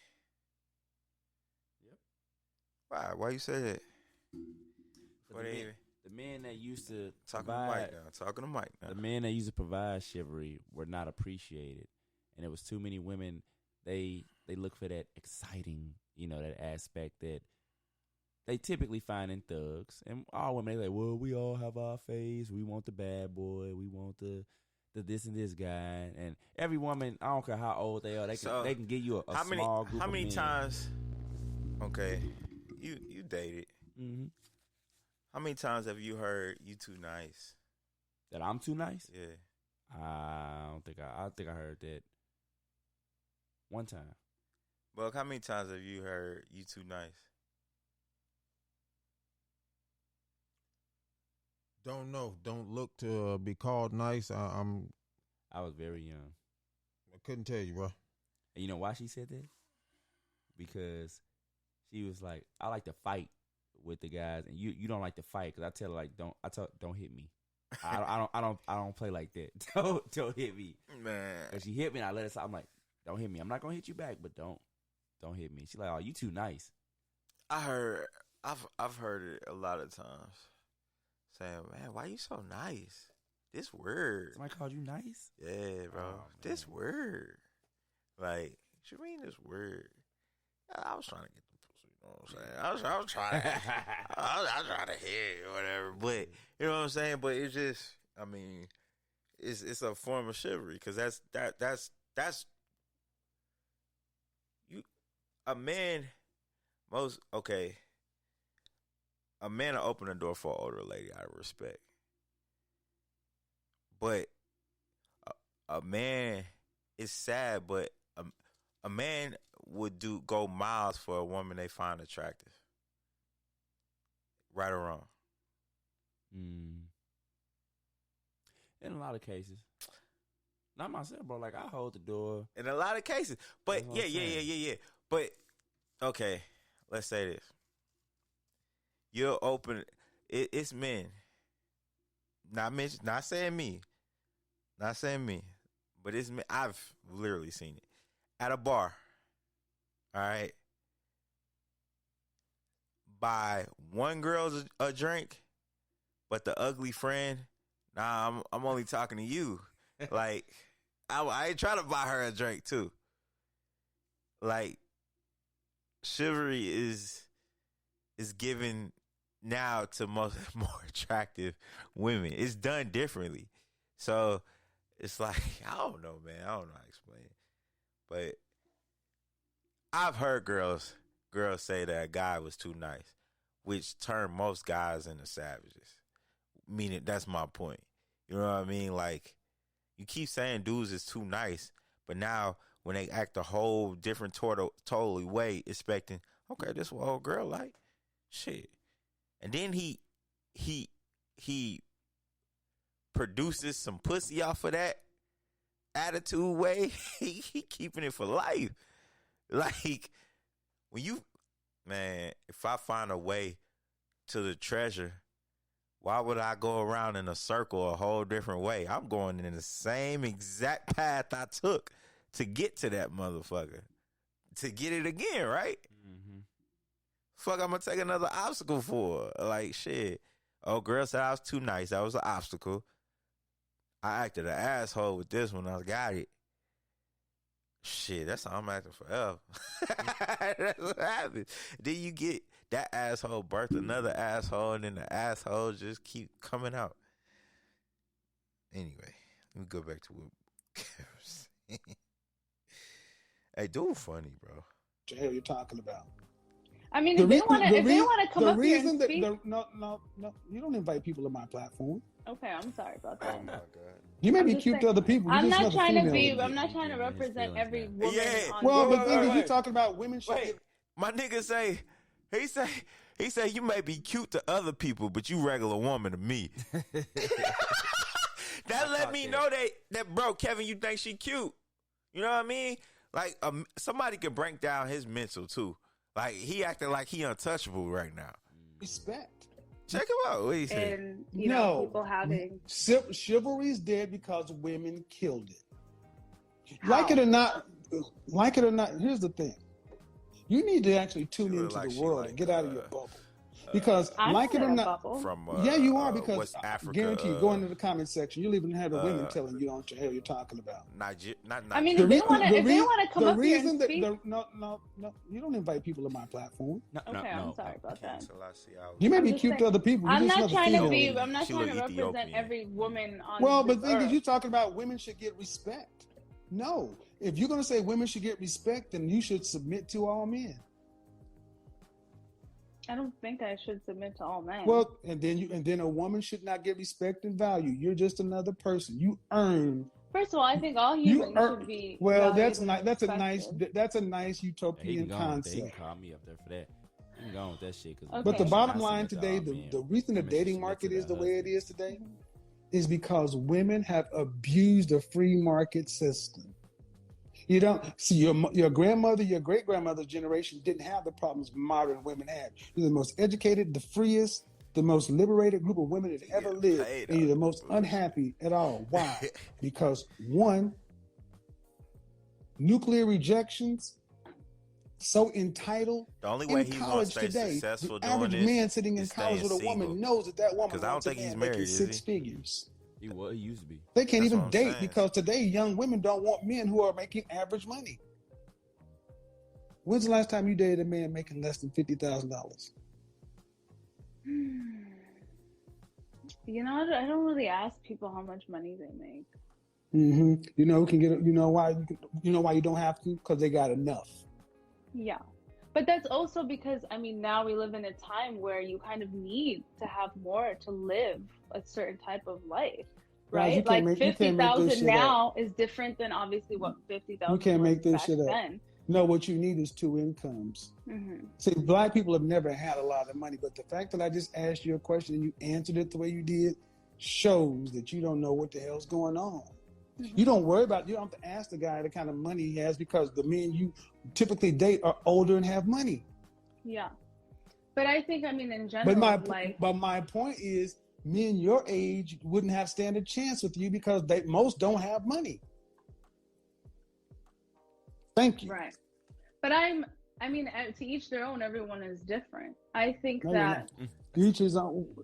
Yep. Why? Why you say that? What they even The men that used to talking to provide, Mike now? Talking to Mike now. the men that used to provide chivalry were not appreciated, and it was too many women. They look for that exciting, that aspect that they typically find in thugs. And all women, they like, well, we all have our phase. We want the bad boy. We want the this and this guy. And every woman, I don't care how old they are, they can give you a small group. How many of men. times? Okay, you dated. Mm-hmm. How many times have you heard "you too nice"? That I'm too nice? Yeah. I think I heard that one time. Buck, how many times have you heard "you too nice"? Don't know. Don't look to be called nice. I was very young. I couldn't tell you, bro. And you know why she said that? Because she was like, I like to fight with the guys, and you don't like to fight. Because I tell her like, don't hit me. I don't play like that. Don't hit me. Man, And she hit me, and I let her. I'm like, don't hit me. I'm not gonna hit you back, but don't hit me. She's like, oh, you too nice. I've heard it a lot of times. Saying, man, why you so nice? This word. Somebody called you nice? Yeah, bro. Oh, this man. word. Like, what you mean this word? I was trying to get the pussy, you know what I'm saying? I was trying I was trying to hit or whatever. But, you know what I'm saying? But it's just, I mean, it's a form of chivalry, because that's you, a man, a man will open the door for an older lady out of respect. But a man, it's sad, but a man would go miles for a woman they find attractive. Right or wrong? In a lot of cases. Not myself, bro. Like, I hold the door. In a lot of cases. But That's what I'm saying. yeah. But, okay, let's say this. You'll open it's men. Not saying me. Not saying me. But it's me. I've literally seen it. At a bar. All right. Buy one girl a drink, but the ugly friend Nah, I'm only talking to you. Like, I ain't trying to buy her a drink too. Like, chivalry is given now to more attractive women. It's done differently. So it's like, I don't know, man. I don't know how to explain it. But I've heard girls say that a guy was too nice, which turned most guys into savages. Meaning, that's my point. You know what I mean? Like, you keep saying dudes is too nice, but now when they act a whole different totally way, expecting, okay, this is what old girl like, shit. And then he produces some pussy off of that attitude way. he keeping it for life. Like, when you, man, if I find a way to the treasure, why would I go around in a circle a whole different way? I'm going in the same exact path I took to get to that motherfucker. To get it again, right? Mm-hmm. Fuck, I'm going to take another obstacle for her. Like, shit. Oh, girl said I was too nice. That was an obstacle. I acted an asshole with this one. I got it. Shit, that's how I'm acting forever. That's what happens. Then you get that asshole birth another asshole, and then the asshole just keep coming out. Anyway, let me go back to what Kev was saying. Hey, dude, funny, bro. What the hell you talking about? I mean, if they want to come up here and speak. No, you don't invite people to my platform. Okay, I'm sorry about that. Oh my God. You may I'm be just cute saying, to other people. I'm You're just not another trying to female. be. I'm not trying to represent every woman. Yeah. On Well, this but then earth. you're talking about women should Wait, get. my nigga say, he say you may be cute to other people, but you regular woman to me. That let me know that bro, Kevin, you think she cute. You know what I mean? Like, somebody could break down his mental too. Like, he acting like he untouchable right now. Respect. Check him out. What he say? And you know, people having Chivalry's dead because women killed it. How? Like it or not, here's the thing. You need to actually tune into the world and get out of your bubble. Because I'm like it not or in a not, bubble. From yeah, you are, because West Africa. guarantee you, go into the comment section, you'll even have the women telling you what the hell you're talking about. Not I mean, The if they re- want the to re- come the up here reason and that speak. no, you don't invite people to my platform. Okay, I'm sorry about that. You may I'm be just cute to saying- other people. I'm You're just not another trying to female. be. I'm not She trying to look represent Ethiopian. every woman on. Well, this but the thing is, earth. you're talking about women should get respect. No, if you're going to say women should get respect, then you should submit to all men. I don't think I should submit to all men. Well, and then a woman should not get respect and value. You're just another person. You earn. First of all, I think all humans should be. Well, valued that's and nice. That's a respected. nice He utopian can concept. call me up there for that. You can go on with that shit. Okay. But the bottom I line submit to today, all men. the reason the Women should dating submit market to is the their way it is Mm-hmm. today is because women have abused the free market system. You don't see your grandmother, your great grandmother's generation didn't have the problems modern women have. You're the most educated, the freest, the most liberated group of women that ever lived, and you're the most unhappy at all. Why? Because one, nuclear rejections, so entitled. The only in way he's gonna college stay today, successful the doing average this man sitting in is college staying with a woman single. knows that woman 'Cause I don't wants a think he's man married, making is 6 he? figures. He used to be. They can't That's even what I'm date saying. because today young women don't want men who are making average money. When's the last time you dated a man making less than $50,000? You know, I don't really ask people how much money they make. Mm-hmm. You know who can get? You know why? You know why you don't have to? Because they got enough. Yeah. But that's also because, I mean, now we live in a time where you kind of need to have more to live a certain type of life, Guys, right? Like you can't make this 50,000 shit now is different than obviously what 50,000 You can't make this back shit up. then. No, what you need is 2 incomes. Mm-hmm. See, black people have never had a lot of money, but the fact that I just asked you a question and you answered it the way you did shows that you don't know what the hell's going on. Mm-hmm. You don't have to ask the guy the kind of money he has because the men you typically date are older and have money. Yeah. But I think, I mean, in general, But my point is, men your age wouldn't have stand a chance with you because most don't have money. Thank you. Right. But I I mean, to each their own. Everyone is different. I think No, you're not. that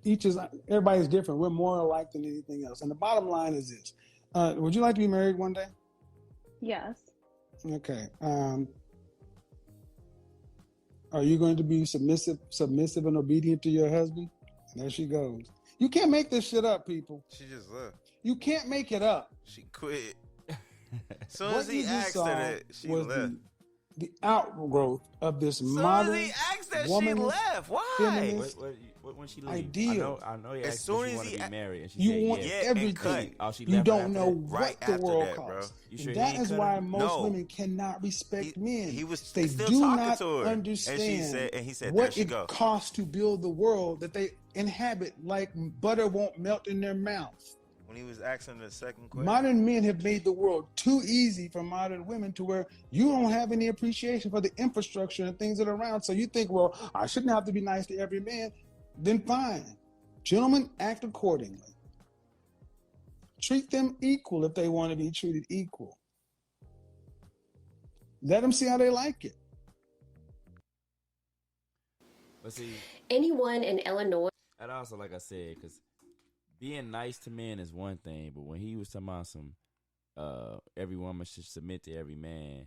Each is everybody's different. We're more alike than anything else. And the bottom line is this: would you like to be married one day? yes, Okay. Are you going to be submissive and obedient to your husband? And there she goes. You can't make this shit up, people. She just left. You can't make it up. She quit. Soon What as he you just asked saw her that, she was left. the outgrowth of this Soon as modern he asked that, she womanist, left. Why? feminist When she leave? ideal. I know he As asked soon if she as wanted he to be a- married, and she You said want yes. Yeah, and cut. everything. Oh, she You left don't after know that? what Right the after world that, bro. costs. You sure And he that ain't is cut why her? most No. women cannot respect men. He was They still do talking not to her. understand And he said, what there she it go. costs to build the world that they inhabit, like butter won't melt in their mouth. When he was asking the second question. Modern men have made the world too easy for modern women to where you don't have any appreciation for the infrastructure and things that are around. So you think, well, I shouldn't have to be nice to every man. Then fine. Gentlemen, act accordingly. Treat them equal if they want to be treated equal. Let them see how they like it. But see, Anyone in Illinois. and also, like I said, because being nice to men is one thing, but when he was talking about some, every woman should submit to every man.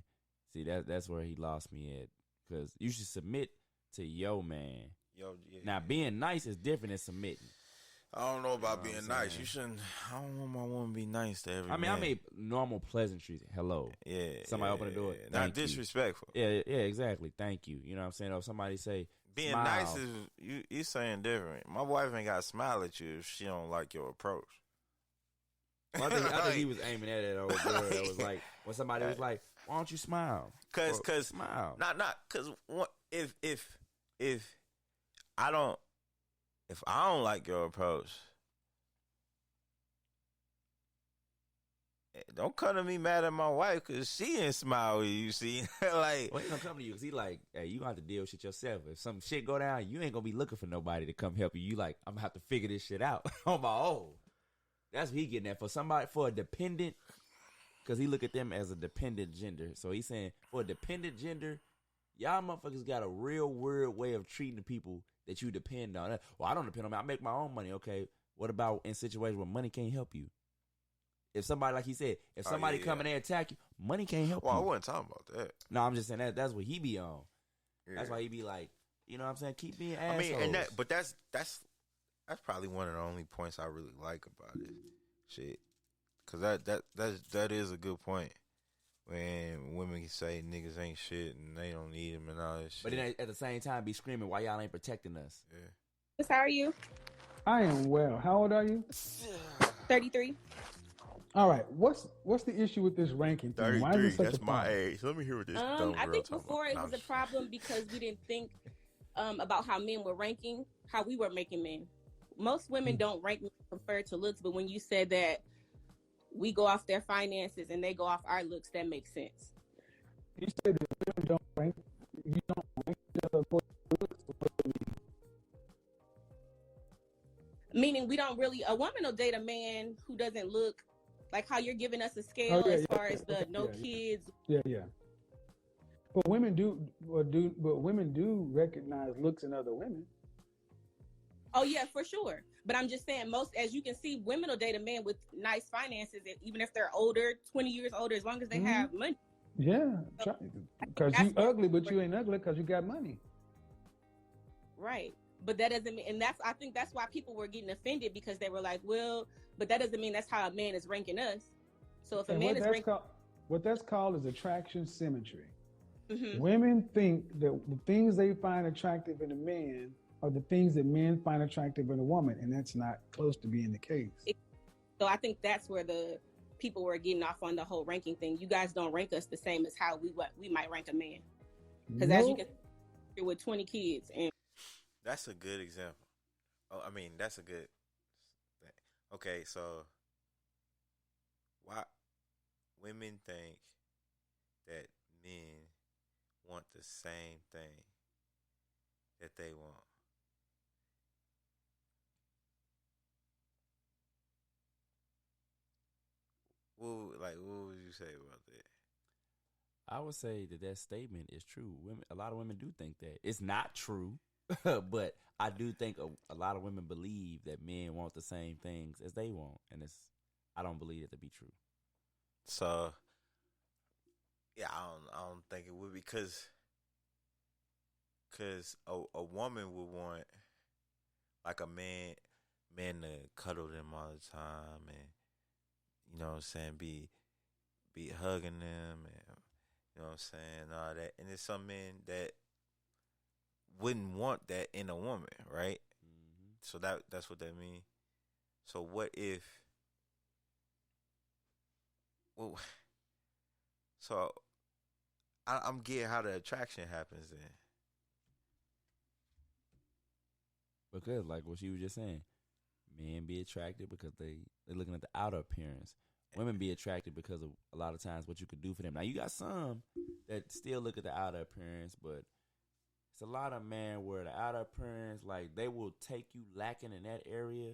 See, that's where he lost me at. Because you should submit to your man. Yo, yeah. Now, being nice is different than submitting. I don't know about You know being what I'm nice. saying? You shouldn't. I don't want my woman to be nice to every I mean, man. I made normal pleasantries. Hello. Yeah. Somebody open the door. Not Thank you. disrespectful. Yeah, exactly. Thank you. You know what I'm saying? Or somebody say, Being smile. nice is you saying different. My wife ain't got to smile at you if she don't like your approach. Well, I think he was aiming at that old girl that was like, when somebody was like, why don't you smile? Cause smile. cause if I don't like your approach, don't come to me mad at my wife because she didn't smile with you. See, like, Well, he gonna come to you because he like, hey, you gonna have to deal with shit yourself. If some shit go down, you ain't gonna be looking for nobody to come help you. You like, I'm gonna have to figure this shit out on my own. That's what he getting at. For a dependent, because he look at them as a dependent gender. So he's saying for a dependent gender, y'all motherfuckers got a real weird way of treating the people that you depend on. Well, I don't depend on me. I make my own money. Okay, what about in situations where money can't help you? If somebody, like he said, if somebody come in there and attack you, money can't help well, you. I wasn't talking about that. No, I'm just saying that's what he be on. Yeah. That's why he be like, you know what I'm saying? Keep being assholes. I mean, but that's probably one of the only points I really like about it. Shit, because that is a good point. When women say niggas ain't shit and they don't need them and all that shit. But then at the same time, be screaming why y'all ain't protecting us. Yeah. How are you? I am well. How old are you? 33. All right. What's the issue with this ranking thing? Why is it such That's a my problem? age. Let me hear what this dumb I girl think talking before about. it was a problem because we didn't think about how men were ranking, how we were making men. Most women don't rank men compared to looks, but when you said that we go off their finances and they go off our looks, that makes sense. You said that women don't rank. You don't rank each other according to looks. Meaning we don't really, a woman will date a man who doesn't look like how you're giving us a scale as far as the no kids. Yeah. But women do recognize looks in other women. Oh yeah, for sure. But I'm just saying, most, as you can see, women will date a man with nice finances, even if they're older, 20 years older, as long as they have money. Yeah, because you ugly, but you ain't ugly because you got money. Right. But that doesn't mean, and I think that's why people were getting offended, because they were like, well, but that doesn't mean that's how a man is ranking us. So if a man is ranking, what that's called is attraction symmetry. Mm-hmm. Women think that the things they find attractive in a man are the things that men find attractive in a woman, and that's not close to being the case. So I think that's where the people were getting off on the whole ranking thing. You guys don't rank us the same as how we might rank a man, because as you can see, with 20 kids, and That's a good example. Oh, I mean, that's a good thing. Okay, so why women think that men want the same thing that they want? What would you say about that? I would say that statement is true. Women, a lot of women do think that. It's not true, but I do think a lot of women believe that men want the same things as they want, and I don't believe it to be true. So, yeah, I don't think it would be because a woman would want like a man to cuddle them all the time, and you know what I'm saying, be hugging them, and you know what I'm saying, all that. And there's some men that wouldn't want that in a woman, right? Mm-hmm. So that's what that means. So what if? Well, so I'm getting how the attraction happens then. Because, like what she was just saying, men be attracted because they're looking at the outer appearance. Women be attracted because of a lot of times what you could do for them. Now, you got some that still look at the outer appearance, but it's a lot of men where the outer appearance, like, they will take you lacking in that area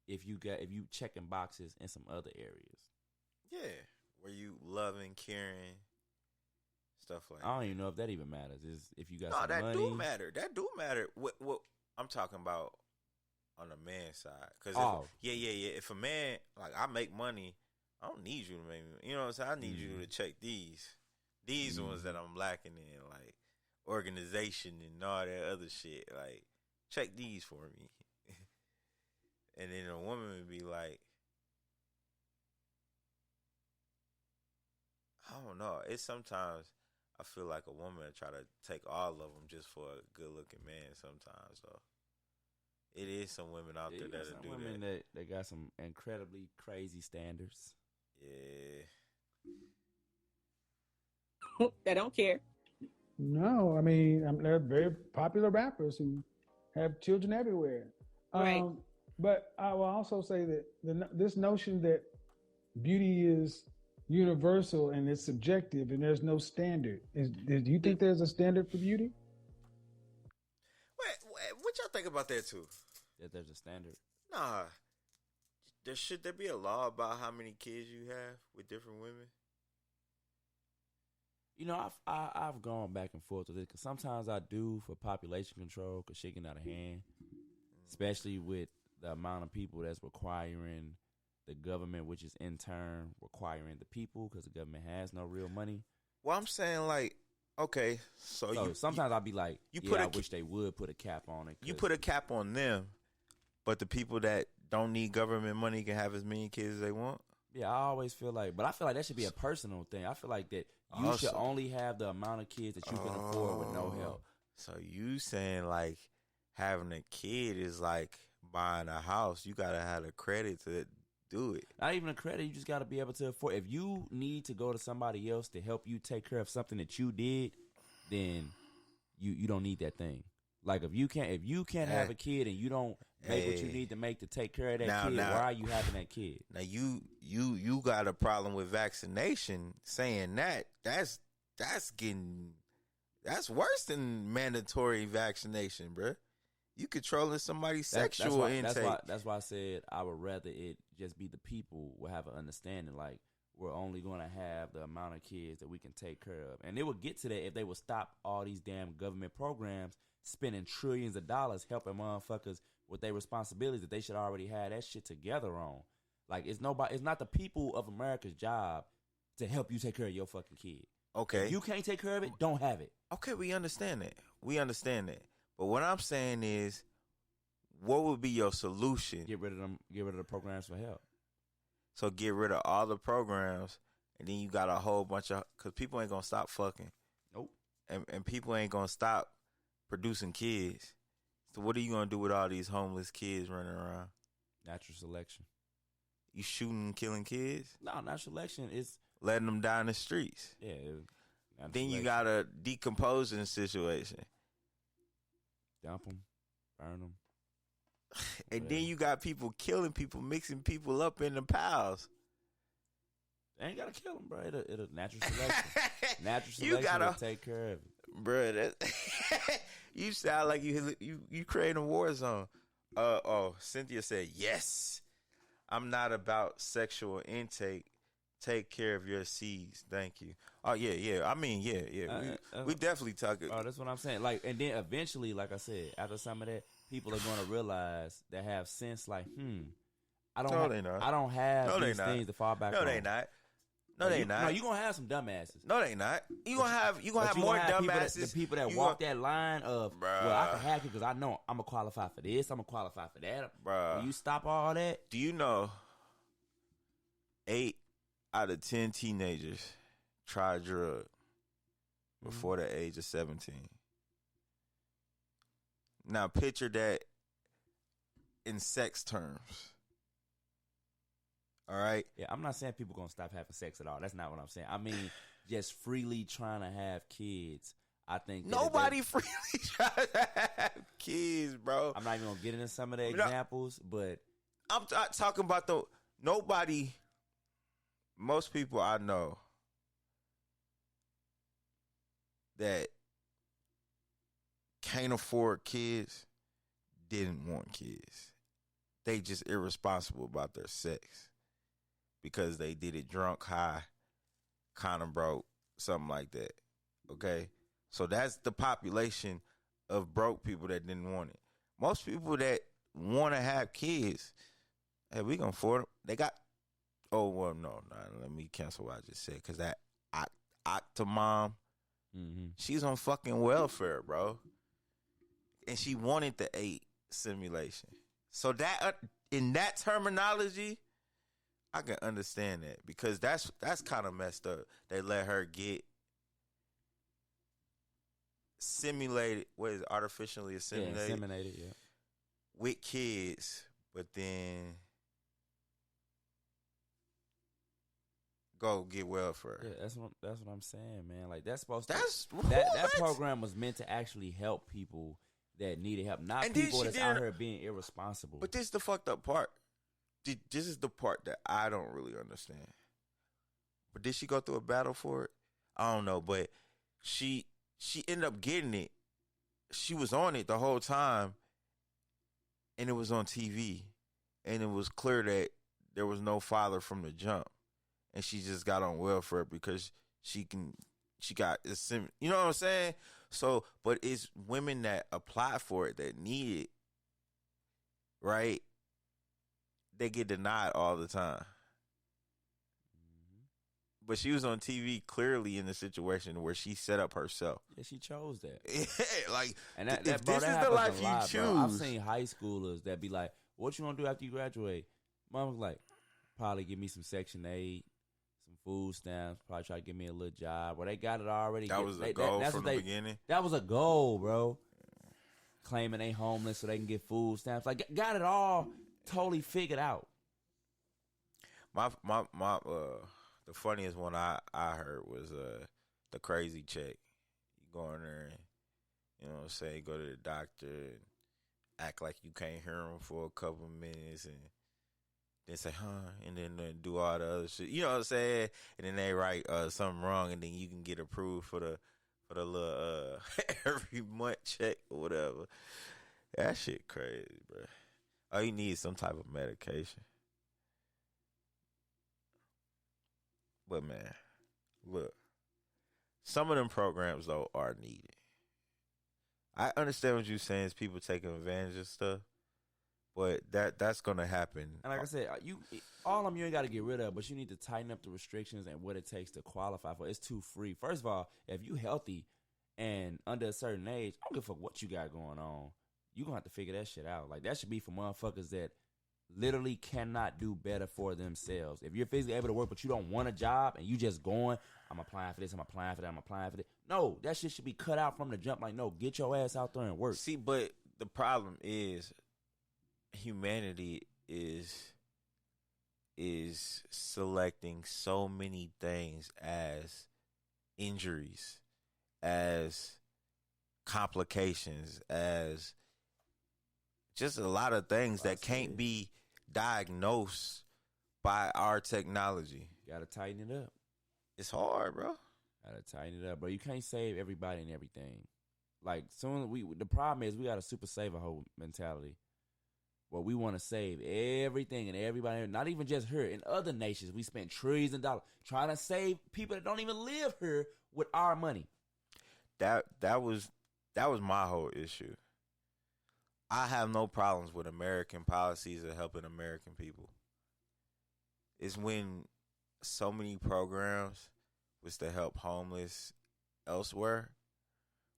if you checking boxes in some other areas. Yeah, where you loving, caring, stuff like that. I don't even know if that even matters. Is if you got no, some that money. do matter. That do matter. What I'm talking about on the man's side, because yeah. If a man, like, I make money, I don't need you to make me. You know what I'm saying? I need you to check these ones that I'm lacking in, like organization and all that other shit. Like, check these for me. And then a woman would be like, I don't know. It's sometimes I feel like a woman try to take all of them just for a good looking man. Sometimes though, it is some women out there that do women that. that got some incredibly crazy standards. Yeah. They don't care. No, I mean, they're very popular rappers who have children everywhere. Right. But I will also say that this notion that beauty is universal and it's subjective and there's no standard. Do you think there's a standard for beauty? What y'all think about that too? That there's a standard. Nah. Should there be a law about how many kids you have with different women? You know, I've gone back and forth with it because sometimes I do for population control because shit getting out of hand, especially with the amount of people that's requiring the government, which is in turn requiring the people because the government has no real money. Well, I'm saying, like, okay, so sometimes I'll be like, I wish they would put a cap on it. You put a cap on them, but the people that don't need government money can have as many kids as they want? Yeah, I always feel like, but I feel like that should be a personal thing. I feel like that you should only have the amount of kids that you can afford with no help. So you saying, like, having a kid is like buying a house. You got to have the credit to do it. Not even a credit. You just got to be able to afford. If you need to go to somebody else to help you take care of something that you did, then you don't need that thing. Like, if you can't have a kid and you don't make what you need to make to take care of that kid, why are you having that kid? Now you got a problem with vaccination, saying that's worse than mandatory vaccination, bruh. You controlling somebody's sexual intake. That's why I said I would rather it just be the people will have an understanding. Like, we're only going to have the amount of kids that we can take care of. And they would get to that if they would stop all these damn government programs spending trillions of dollars helping motherfuckers with their responsibilities that they should already have that shit together on. Like, it's not the people of America's job to help you take care of your fucking kid. Okay. If you can't take care of it, don't have it. Okay, we understand that. But what I'm saying is, what would be your solution? Get rid of them. Get rid of the programs for help. So get rid of all the programs, and then you got a whole bunch of, because people ain't gonna stop fucking. Nope. And people ain't gonna stop producing kids. So what are you gonna do with all these homeless kids running around? Natural selection. You shooting and killing kids? No, natural selection is letting them die in the streets. Yeah. Then you got a decomposing situation. Dump them, burn them. And then you got people killing people, mixing people up in the piles. They ain't gotta kill them, bro. It'll natural selection. Natural selection will take care of it, bro. You sound like you creating a war zone. Cynthia said yes. I'm not about sexual intake. take care of your seeds. Thank you. Oh yeah. I mean, yeah. We definitely talk. Oh, that's what I'm saying. Like, and then eventually, like I said, after some of that, people are going to realize that have sense. Like, I don't. No, they not. I don't have No, they these not. things to fall back on. No, they not. No, they not. No, you gonna have some dumbasses. No, they not. You gonna have more dumbasses. The people that walk that line of, well, I can hack it because I know I'm gonna qualify for this. I'm gonna qualify for that. Bruh. When you stop all that. Do you know 8 out of 10 teenagers try drugs before the age of 17? Now picture that in sex terms. All right? Yeah, I'm not saying people gonna stop having sex at all. That's not what I'm saying. I mean, just freely trying to have kids. I think nobody freely tries to have kids, bro. I'm not even gonna get into some of the examples, but I'm talking about nobody. Most people I know that can't afford kids didn't want kids. They just irresponsible about their sex because they did it drunk, high, kind of broke, something like that. Okay? So that's the population of broke people that didn't want it. Most people that want to have kids, hey, we gonna afford them. They got, oh, well, no, let me cancel what I just said because that Octomom, she's on fucking welfare, bro. And she wanted the 8 simulation. So that, in that terminology, I can understand that because that's kind of messed up. They let her get simulated, what is it, artificially assimilated? Yeah, inseminated, yeah. With kids, but then go get welfare. Yeah, that's what I'm saying, man. Like that's supposed to that program was meant to actually help people that needed help, not and people that's out here being irresponsible. But this is the fucked up part. This is the part that I don't really understand. But did she go through a battle for it? I don't know, but she ended up getting it. She was on it the whole time, and it was on TV, and it was clear that there was no father from the jump, and she just got on welfare because she got this, you know what I'm saying? So, but it's women that apply for it that need it, right? They get denied all the time. But she was on TV clearly in a situation where she set up herself. Yeah, she chose that. Yeah, like, and that, if bro, this that is the life a you lot, choose. Bro. I've seen high schoolers that be like, what you gonna do after you graduate? Mama's like, probably give me some Section 8, some food stamps, probably try to give me a little job. Well, they got it already. That was a goal from the beginning? That was a goal, bro. Claiming they homeless so they can get food stamps. Like, got it all totally figured out. The funniest one I heard was the crazy chick. You go in there and, you know what I'm saying, go to the doctor and act like you can't hear him for a couple minutes and then say, and then do all the other shit. You know what I'm saying? And then they write something wrong and then you can get approved for the little every month check or whatever. That shit crazy, bro. Oh, you need some type of medication. But man, look, some of them programs though are needed. I understand what you're saying is people taking advantage of stuff, but that's gonna happen. And like I said, all of them you ain't got to get rid of, but you need to tighten up the restrictions and what it takes to qualify for. It's too free. First of all, if you healthy and under a certain age, I don't give a fuck what you got going on. You gonna have to figure that shit out. Like that should be for motherfuckers that literally cannot do better for themselves. If you're physically able to work, but you don't want a job and you just going, I'm applying for this, I'm applying for that, I'm applying for that. No, that shit should be cut out from the jump. Like, no, get your ass out there and work. See, but the problem is humanity is selecting so many things as injuries, as complications, as just a lot of things that can't be diagnosed by our technology. Gotta tighten it up. It's hard, bro. Gotta tighten it up, bro. You can't save everybody and everything. Like the problem is we got a super saver whole mentality. Well, we want to save everything and everybody, not even just her. In other nations, we spend trillions of dollars trying to save people that don't even live here with our money. That was my whole issue. I have no problems with American policies of helping American people. It's when so many programs was to help homeless elsewhere,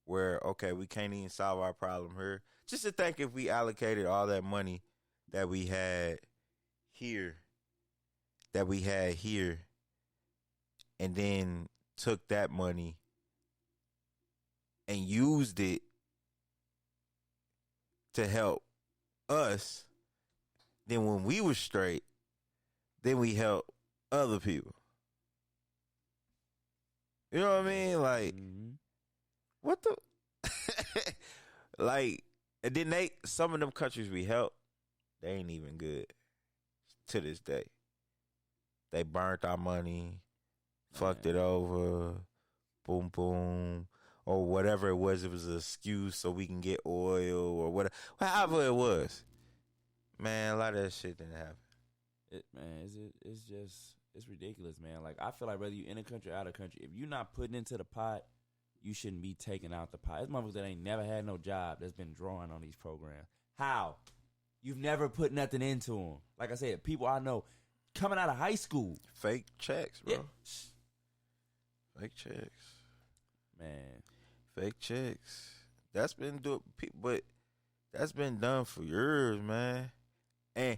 where, okay, we can't even solve our problem here. Just to think if we allocated all that money that we had here, and then took that money and used it to help us, then when we were straight, then we help other people. You know what I mean? Like, what the? Like, and then some of them countries we help, they ain't even good to this day. They burnt our money, fucked it over, boom, boom, or whatever it was. It was an excuse so we can get oil or whatever. However it was. Man, a lot of that shit didn't happen. It's ridiculous, man. Like, I feel like whether you in a country or out of country, if you're not putting into the pot, you shouldn't be taking out the pot. There's motherfuckers that ain't never had no job that's been drawing on these programs. How? You've never put nothing into them. Like I said, people I know coming out of high school. Fake checks, bro. Yeah. Fake checks. Man. Fake checks. That's been done for years, man. And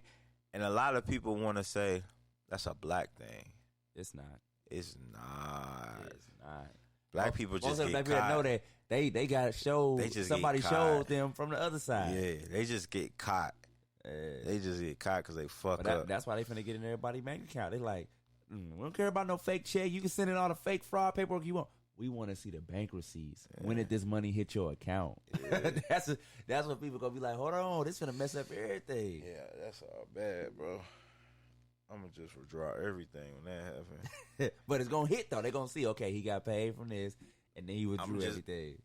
a lot of people want to say that's a black thing. It's not. It's not. It's not. Black people just get black caught. People know that they got showed. Somebody showed them from the other side. Yeah, they just get caught. They just get caught because they fuck up. That's why they finna get in everybody's bank account. They like, we don't care about no fake check. You can send in all the fake fraud paperwork you want. We want to see the bank receipts. Yeah. When did this money hit your account? Yeah. that's what people gonna be like. Hold on, this finna mess up everything. Yeah, that's all bad, bro. I'm gonna just withdraw everything when that happens. But it's gonna hit though. They gonna see, okay, he got paid from this, and then he withdrew everything.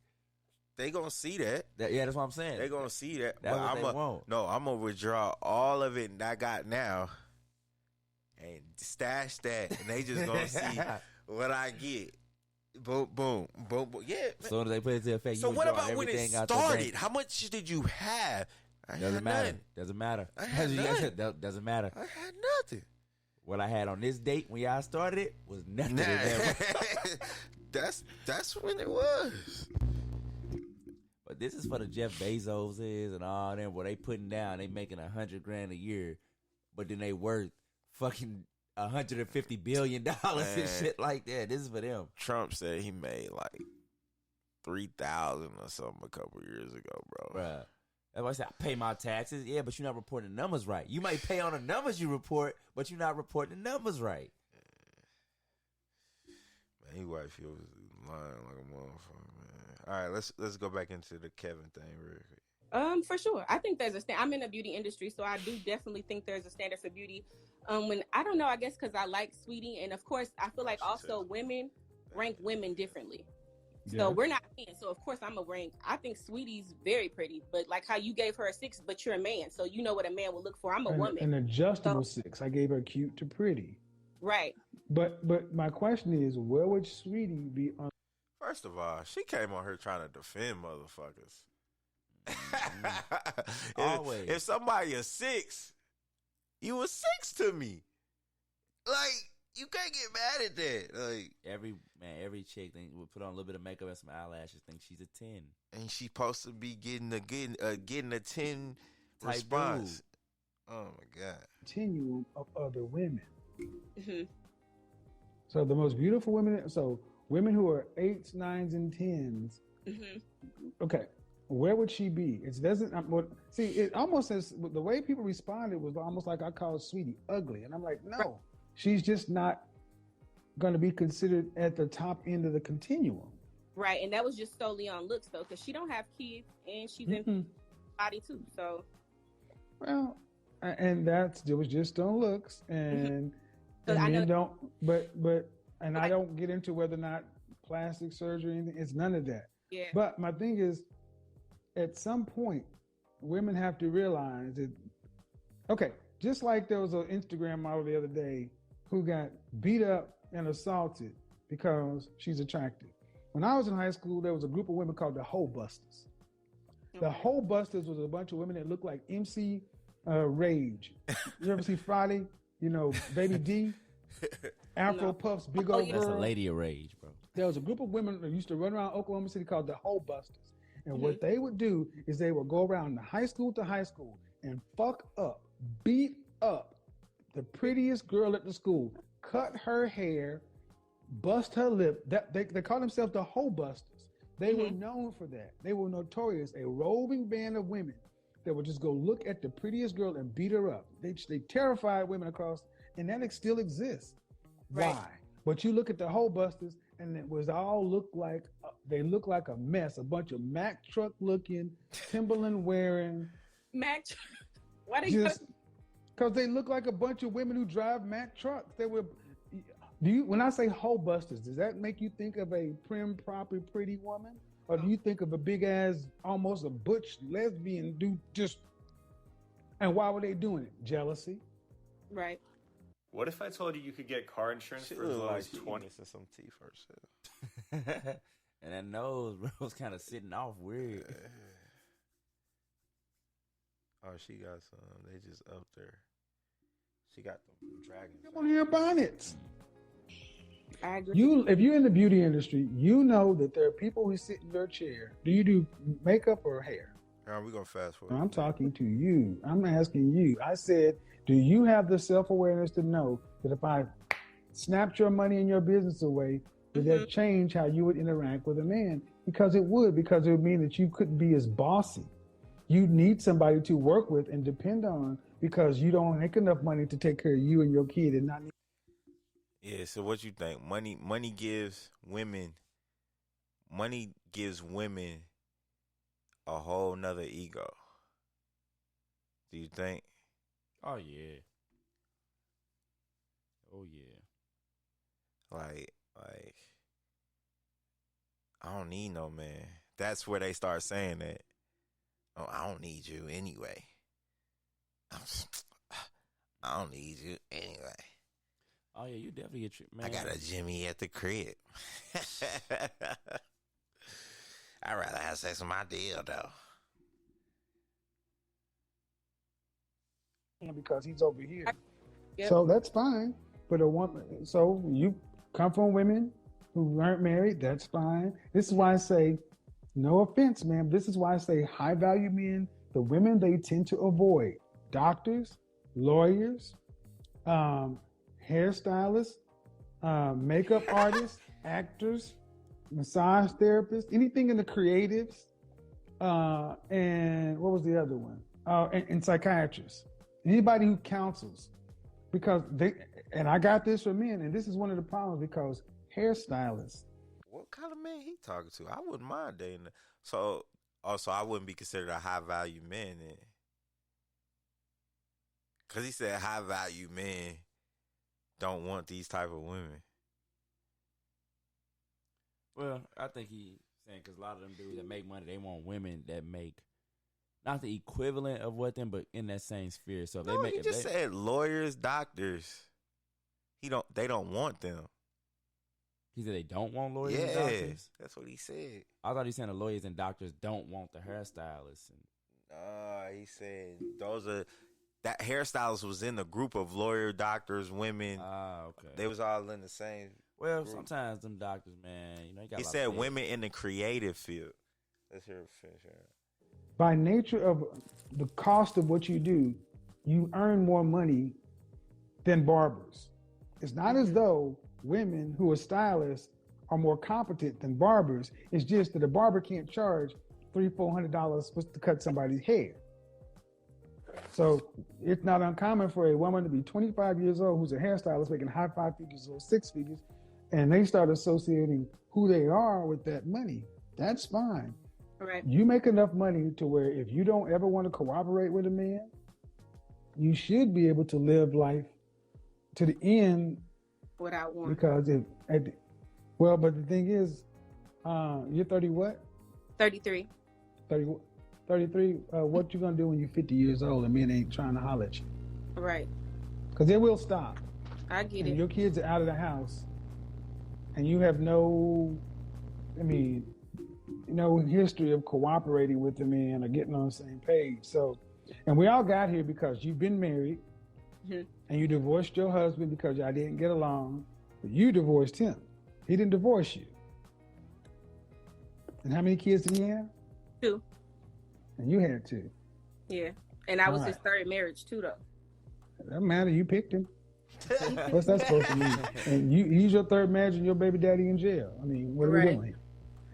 They gonna see that. Yeah, that's what I'm saying. They gonna see that. That's what they want. No, I'm gonna withdraw all of it that I got now, and stash that, and they just gonna see what I get. Boom, boom, boom, boom. Yeah. As soon as they put it to effect, so what about when it started? How much did you have? Doesn't matter. Doesn't matter. I had nothing. Doesn't matter. I had nothing. What I had on this date when y'all started it was nothing. That's when it was. But this is for the Jeff Bezoses and all them where they putting down, they making $100,000 a year, but then they worth fucking $150 billion and shit like that. This is for them. Trump said he made like 3,000 or something a couple years ago, bro. Bruh. That's why I said I pay my taxes. Yeah, but you're not reporting the numbers right. You might pay on the numbers you report, but you're not reporting the numbers right. Man, he white feels lying like a motherfucker, man. All right, let's go back into the Kevin thing real quick. For sure. I think there's I'm in the beauty industry, so I do definitely think there's a standard for beauty. When I don't know, I guess because I like Sweetie, and of course I feel like also women rank women differently. So we're not men, so of course I'm a rank. I think Sweetie's very pretty, but like how you gave her a 6, but you're a man, so you know what a man would look for. I'm a woman. An adjustable 6. I gave her cute to pretty. Right. But my question is, where would Sweetie be on? First of all, she came on here trying to defend motherfuckers. Always. If somebody is 6, you was 6 to me. Like, you can't get mad at that. Like, every chick would put on a little bit of makeup and some eyelashes, think she's a 10. And she supposed to be getting a 10 type response. dude. Oh my God. Continuum of other women. Mm-hmm. So the most beautiful women, so women who are 8s, 9s, and 10s. Mm-hmm. Okay, where would she be? It doesn't. See, it almost says the way people responded was almost like I called Sweetie ugly, and I'm like, no, she's just not going to be considered at the top end of the continuum. Right, and that was just solely on looks though, because she don't have kids and she's in body too. So, well, and it was just on looks, and men don't. But I don't get into whether or not plastic surgery or anything. It's none of that. Yeah. But my thing is, at some point, women have to realize that Okay, just like there was an Instagram model the other day who got beat up and assaulted because she's attractive. When I was in high school, there was a group of women called the Hoe Busters. The Hoe Busters was a bunch of women that looked like MC Rage. You ever see Friday? You know, Baby D, Afro Puffs, Big Old That's a Girl. lady of rage, bro. There was a group of women that used to run around Oklahoma City called the Hoe Busters. And what they would do is they would go around the high school to high school and fuck up, beat up the prettiest girl at the school, cut her hair, bust her lip. They call themselves the Hoe Busters. They were known for that. They were notorious, a roving band of women that would just go look at the prettiest girl and beat her up. They terrified women across, and that still exists. Right. Why? But you look at the Hoe Busters, and it was all they look like a mess. A bunch of Mack truck looking, Timberland wearing. Mac, why do Just because they look like a bunch of women who drive Mack trucks. They were. When I say Hoe Busters, does that make you think of a prim, proper, pretty woman, or do you think of a big ass, almost a butch lesbian dude? And why were they doing it? Jealousy. Right. What if I told you could get car insurance for as low as 20? And some teeth or shit. And that nose, bro, was kind of sitting off weird. Oh, she got some. They just up there. She got them dragons. Come on here, bonnets. I agree. If you're in the beauty industry, you know that there are people who sit in your chair. Do you do makeup or hair? We're going to fast forward. I'm talking to you. I'm asking you. I said, do you have the self-awareness to know that if I snapped your money and your business away, would that change how you would interact with a man? Because it would mean that you couldn't be as bossy. You need somebody to work with and depend on because you don't make enough money to take care of you and your kid and not need. Yeah, so what you think? Money gives women a whole nother ego. Do you think? Oh yeah. Oh yeah. Like I don't need no man. That's where they start saying that. Oh, I don't need you anyway. I don't need you anyway. Oh yeah, you definitely get your man. I got a Jimmy at the crib. I'd rather have sex with my dildo. Because he's over here. Yep. So that's fine. But a woman, so you come from women who aren't married, that's fine. This is why I say, no offense, ma'am. This is why I say high value men, the women they tend to avoid: doctors, lawyers, hairstylists, makeup artists, actors, massage therapists, anything in the creatives, and what was the other one? And psychiatrists. Anybody who counsels, because and I got this from men, and this is one of the problems because hairstylists. What kind of man he talking to? I wouldn't mind dating. So also, I wouldn't be considered a high value man then, because he said high value men don't want these type of women. Well, I think he's saying because a lot of them dudes that make money, they want women that make not the equivalent of what them, but in that same sphere. So if No, they make. he just said lawyers, doctors. They don't want them. He said they don't want lawyers Yeah, and doctors. that's what he said. I thought he said the lawyers and doctors don't want the hairstylists. And He said that hairstylist was in the group of lawyer, doctors, women. okay. They was all in the same. Well, group. Sometimes them doctors, man, they got. He said women in the creative field. Let's hear it finish. By nature of the cost of what you do, you earn more money than barbers. It's not as though women who are stylists are more competent than barbers. It's just that a barber can't charge $300-$400 to cut somebody's hair. So it's not uncommon for a woman to be 25 years old who's a hairstylist making high 5 figures or 6 figures, and they start associating who they are with that money. That's fine. Right. You make enough money to where if you don't ever want to cooperate with a man, you should be able to live life to the end Without one. because but the thing is, you're 30 what? 33. 30. 33, what you gonna do when you're 50 years old and men ain't trying to holler at you? Right. Because it will stop. I get And it. your kids are out of the house, and you have no, history of cooperating with the man or getting on the same page. So, and we all got here because you've been married, and you divorced your husband because y'all didn't get along, but you divorced him. He didn't divorce you. And how many kids did he have? 2. And you had 2. Yeah. And I was All his third marriage too, though. It doesn't matter. You picked him. What's that supposed to mean? And he's your third marriage and your baby daddy in jail. I mean, what are we doing here?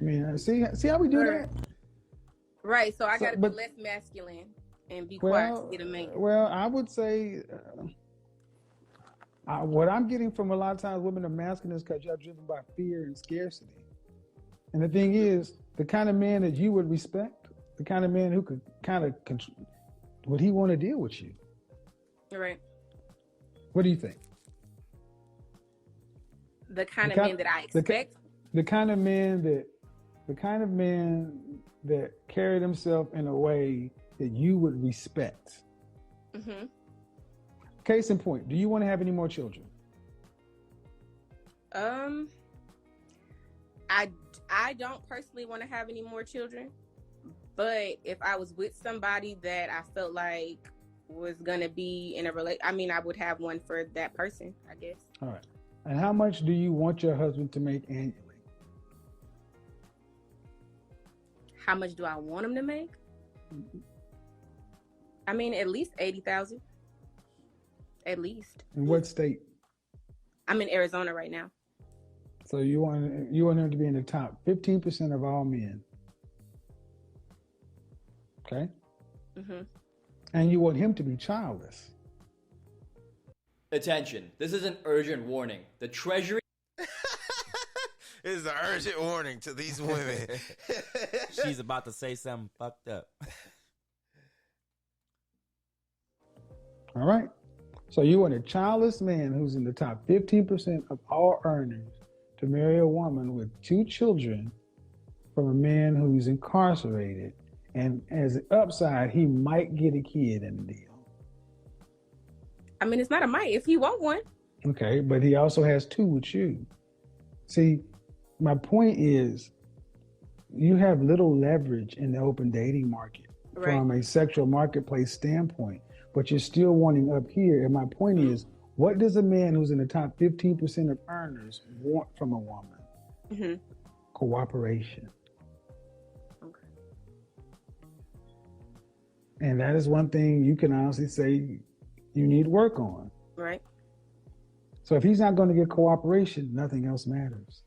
I mean, see how we do that? Right. So I got to be less masculine and be quiet to get a man. Well, I would say what I'm getting from a lot of times women are masculine is because y'all driven by fear and scarcity. And the thing is, the kind of man that you would respect, the kind of man who could kind of control, would he want to deal with you? Right. What do you think? The kind of man that I expect. The kind of man that carried himself in a way that you would respect. Mm-hmm. Case in point, do you want to have any more children? I don't personally want to have any more children, but if I was with somebody that I felt like was gonna be in a I would have one for that person, I guess. All right. And how much do you want your husband to make annually? How much do I want him to make? Mm-hmm. I mean, at least 80,000. At least. In what state? I'm in Arizona right now. So you want him to be in the top 15% of all men. Okay? Mm-hmm. And you want him to be childless. Attention. This is an urgent warning. The Treasury... This is an urgent warning to these women. She's about to say something fucked up. All right? So you want a childless man who's in the top 15% of all earners to marry a woman with 2 children from a man who's incarcerated, and as an upside, he might get a kid in the deal. I mean, it's not a might if he want one. Okay, but he also has 2 with you. See, my point is, you have little leverage in the open dating market from a sexual marketplace standpoint, but you're still wanting up here. And my point is, what does a man who's in the top 15% of earners want from a woman? Mm-hmm. Cooperation. Okay. And that is one thing you can honestly say you need work on. Right. So if he's not going to get cooperation, nothing else matters.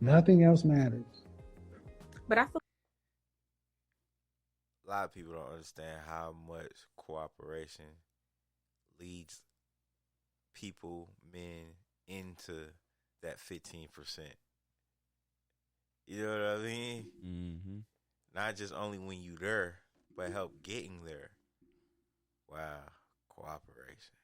Nothing else matters. But I feel a lot of people don't understand how much cooperation leads people, men, into that 15%. You know what I mean? Mm-hmm. Not just only when you there, but help getting there. Wow, cooperation.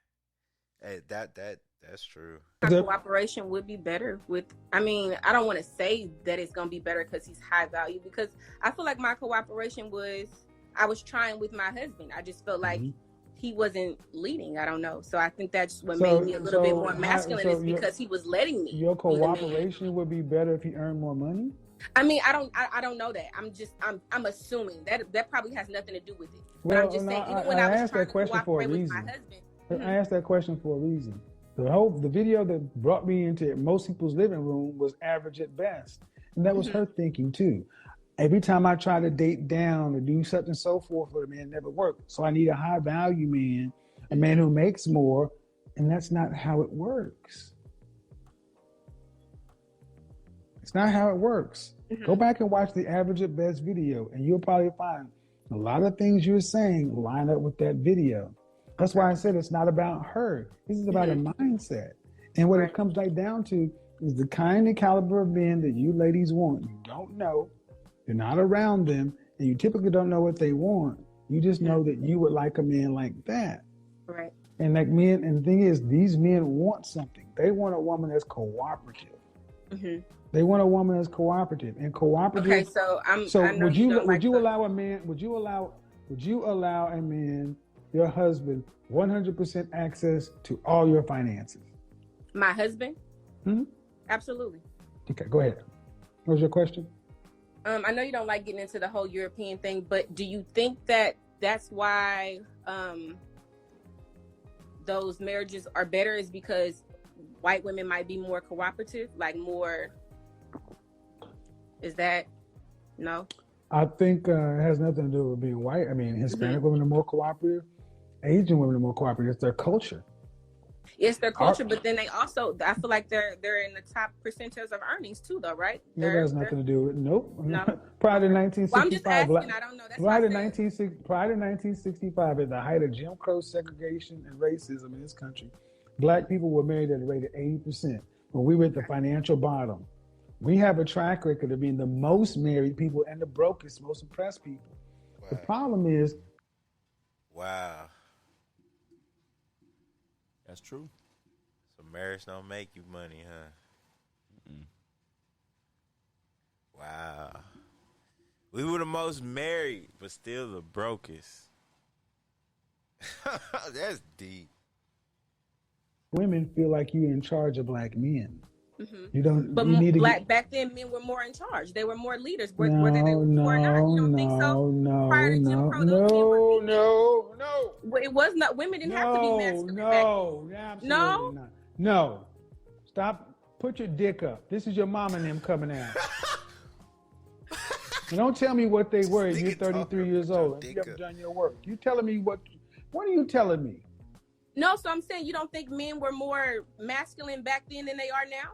Hey, that's true. Cooperation would be better with, I don't want to say that it's going to be better because he's high value, because I feel like my cooperation I was trying with my husband. I just felt like he wasn't leading. I don't know. So I think that's what made me a little bit more masculine, is because he was letting me. Your cooperation would be better if he earned more money? I don't know that. I'm assuming that probably has nothing to do with it. But I'm just saying, even when I was trying to cooperate with my husband. I asked that question for a reason. The video that brought me into most people's living room was average at best. And that was her thinking too. Every time I try to date down or do such and so forth for a man, it never worked. So I need a high value man, a man who makes more. And that's not how it works. It's not how it works. Go back and watch the average at best video, and you'll probably find a lot of things you're saying line up with that video. That's why I said it's not about her. This is about a mindset. And what it comes right down to is the kind and caliber of men that you ladies want. You don't know. You're not around them, and you typically don't know what they want. You just know that you would like a man like that. Right. And like men, and the thing is, these men want something. They want a woman that's cooperative. They want a woman that's cooperative and cooperative. Okay, so So I know you don't like would you the, allow a man? Would you allow a man, your husband, 100% access to all your finances? my husband? Hmm? Absolutely. Okay, go ahead. What was your question? I know you don't like getting into the whole European thing, but do you think that that's why those marriages are better is because white women might be more cooperative, like more? Is that no? I think it has nothing to do with being white. I mean, Hispanic women are more cooperative. Asian women are more cooperative. It's their culture. It's their culture, but then they also, I feel like they're in the top percentages of earnings too, though, right? That has nothing to do with nope. No. Prior to 1965, Well, I'm just asking. I don't know. That's prior to why I said. prior to 1965, at the height of Jim Crow segregation and racism in this country, black people were married at a rate of 80%. When we were at the financial bottom, we have a track record of being the most married people and the brokest, most oppressed people. Wow. The problem is, Wow. That's true. So marriage don't make you money, huh? Mm-mm. Wow. We were the most married, but still the brokest. That's deep. women feel like you're in charge of black men. Mm-hmm. You don't. But you need to back then, men were more in charge. They were more leaders, whether no, they were no, or not. You don't think so? no, Prior to Jim no, Crow, those men were being, no. Well, it was not. Women didn't have to be masculine back then. Absolutely No? not. No, stop. Put your dick up. This is your mom and them coming out. And don't tell me what they were. You're 33 years old and you haven't done your work. You telling me what? What are you telling me? No, so I'm saying you don't think men were more masculine back then than they are now?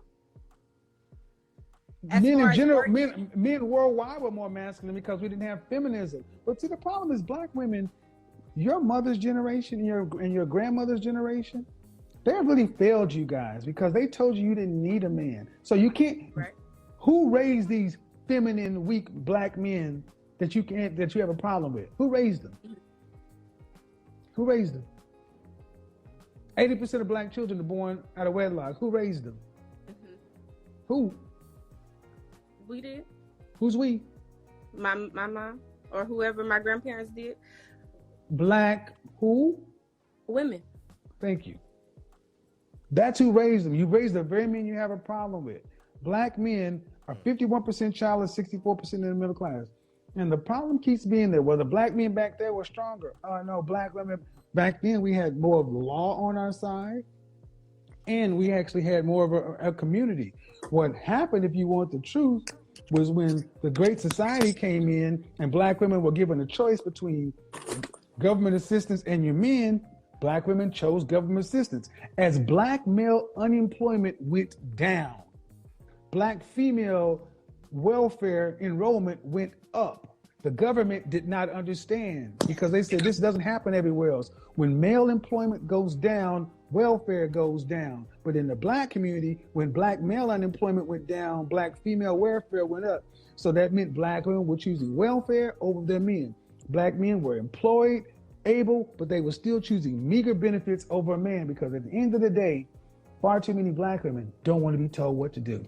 Men in general, men worldwide were more masculine because we didn't have feminism. But see, the problem is black women, your mother's generation and your grandmother's generation, they really failed you guys because they told you didn't need a man. So you can't. Right. Who raised these feminine, weak black men that you have a problem with? Who raised them? Who raised them? 80% of black children are born out of wedlock. Who raised them? Mm-hmm. Who? We did. Who's we? My mom or whoever my grandparents did. Black who? Women. Thank you. That's who raised them. You raised the very men you have a problem with. Black men are 51% childless, 64% in the middle class. And the problem keeps being there. Well, the black men back there were stronger. No, black women, back then we had more of the law on our side. And we actually had more of a community. What happened, if you want the truth, was when the Great Society came in and black women were given a choice between government assistance and your men, black women chose government assistance. As black male unemployment went down, black female welfare enrollment went up. The government did not understand because they said this doesn't happen everywhere else. When male employment goes down, welfare goes down. But in the black community, when black male unemployment went down, black female welfare went up. So that meant black women were choosing welfare over their men. Black men were employed, able, but they were still choosing meager benefits over a man because at the end of the day, far too many black women don't want to be told what to do.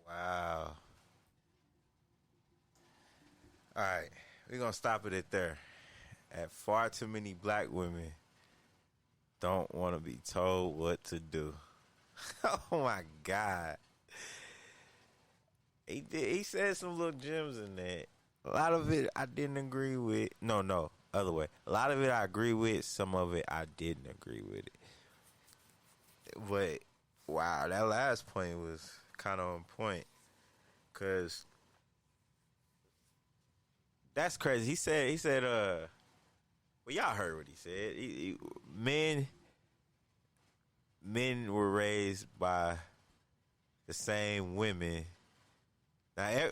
Wow. All right. We're going to stop it at there. At far too many black women don't want to be told what to do. Oh, my God. He said some little gems in there. A lot of it I didn't agree with. No, other way. A lot of it I agree with. Some of it I didn't agree with it. But, wow, that last point was kind of on point. Because that's crazy. He said, well, y'all heard what he said. Men were raised by the same women. Now,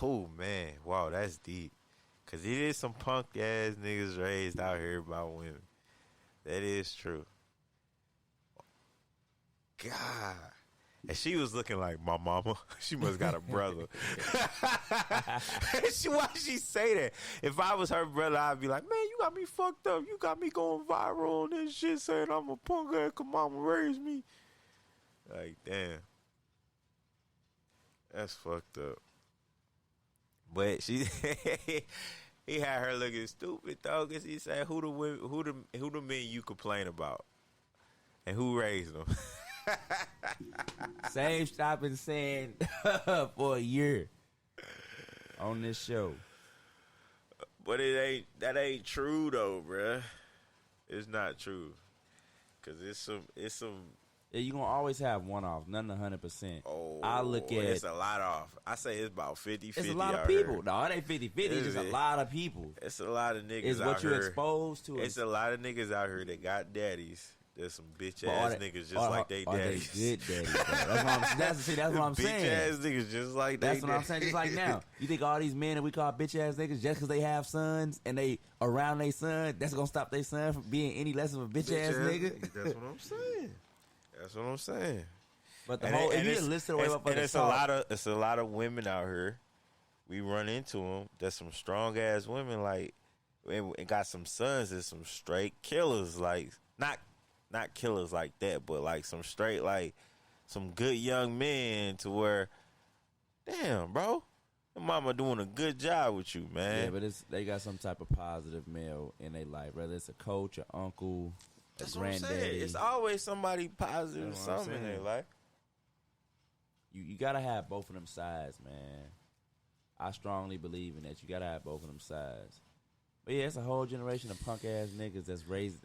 oh, man. Wow, that's deep. Because it is some punk-ass niggas raised out here by women. That is true. God. And she was looking like my mama. She must got a brother. Why she say that? If I was her brother, I'd be like, man, you got me fucked up. You got me going viral on this shit saying I'm a punk ass cause mama raised me. Like, damn. That's fucked up. But she he had her looking stupid though, cause he said who the men you complain about? And who raised them? Same shit I've been saying for a year on this show. But that ain't true though, bruh. It's not true. Cause it's some Yeah, you gonna always have one off, nothing 100%. Oh, I look at it's a lot off. I say it's about 50-50. It's a lot of out people. here. No, it ain't 50-50. It's just a lot of people. It's a lot of niggas It's out what here. you exposed to. It's a lot of niggas out here that got daddies. There's some bitch ass niggas just like they daddies. They good daddies, bro. That's what I'm saying. Bitch ass niggas just like That's what I'm saying. Just like now, you think all these men that we call bitch ass niggas just because they have sons and they around their son, that's gonna stop their son from being any less of a bitch ass nigga? That's what I'm saying. That's what I'm saying. But the whole, if you just listen to the way it's a lot of women out here. We run into them. There's some strong ass women like, and got some sons and some straight killers. Like not killers like that, but like some straight like some good young men to where, damn, bro, your mama doing a good job with you, man. Yeah, but they got some type of positive male in their life, whether it's a coach, an uncle, a That's what I'm granddaddy. saying. It's always somebody positive, something in their life. You gotta have both of them sides, man. I strongly believe in that. You gotta have both of them sides. But yeah, it's a whole generation of punk ass niggas that's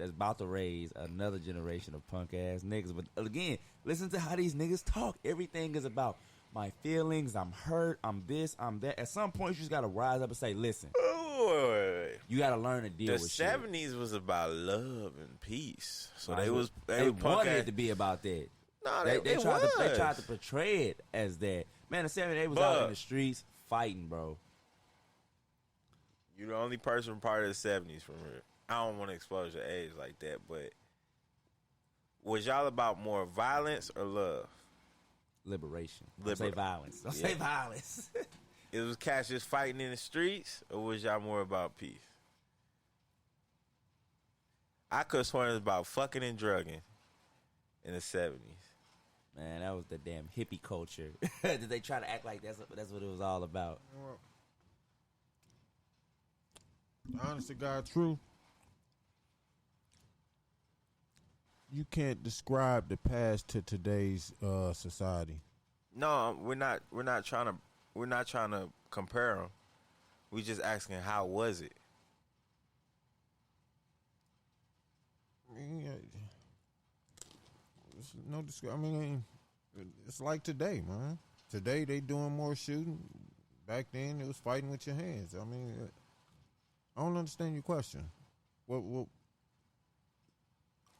about to raise another generation of punk ass niggas. But again, listen to how these niggas talk. Everything is about my feelings. I'm hurt. I'm this. I'm that. At some point, you just gotta rise up and say, "Listen, you gotta learn to deal with shit." The 70s was about love and peace, so they wanted it to be about that. No, they tried to portray it as that. Man, the 70s they was out in the streets fighting, bro. You're the only person part of the 70s from here. I don't want to expose your age like that, but was y'all about more violence or love? Liberation. Don't say violence. Don't say violence. It was cats just fighting in the streets, or was y'all more about peace? I could have sworn it was about fucking and drugging in the 70s. Man, that was the damn hippie culture. Did they try to act like that's what it was all about? Honest to God, true. You can't describe the past to today's society. No, we're not trying to compare them. We just asking how was it. It's like today, man. Today they doing more shooting. Back then it was fighting with your hands. I mean, I don't understand your question. What?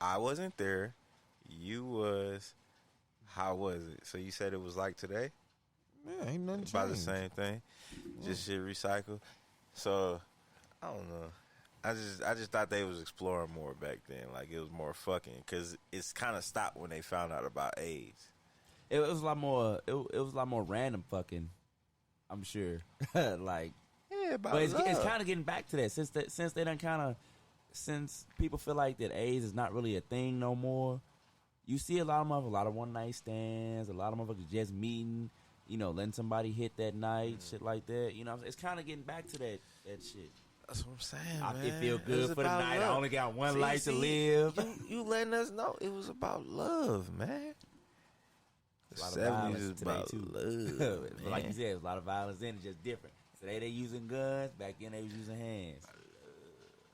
I wasn't there. You was. How was it? So you said it was like today? Yeah, ain't nothing about changed. the same thing. Just shit recycled. So I don't know. I just thought they was exploring more back then. Like it was more fucking because it's kind of stopped when they found out about AIDS. It was a lot more. It was a lot more random fucking. I'm sure. Like. Yeah, about but it's love. kind of getting back to that since they done kind of since people feel like that AIDS is not really a thing no more. You see a lot of one night stands, a lot of motherfuckers just meeting, letting somebody hit that night, shit like that. It's kind of getting back to that shit. That's what I'm saying, man. It feel good for the night. Love. I only got one life to live. You letting us know it was about love, man. The 70s is about love. But like you said, it was a lot of violence then. It's just different. Today they using guns. Back then they was using hands.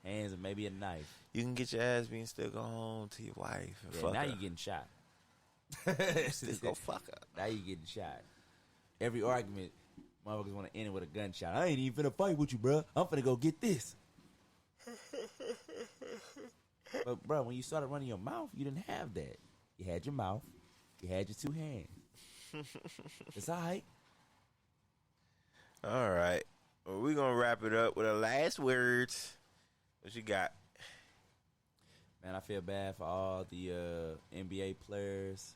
Hands and maybe a knife. You can get your ass beat and still go home to your wife and fuck now her. you getting shot. Still go fuck her. Now you getting shot. Every argument, motherfuckers want to end it with a gunshot. I ain't even finna fight with you, bro. I'm finna go get this. But, bro, when you started running your mouth, you didn't have that. You had your mouth. You had your two hands. It's all right. All right. Well, we're going to wrap it up with the last words. What you got? Man, I feel bad for all the NBA players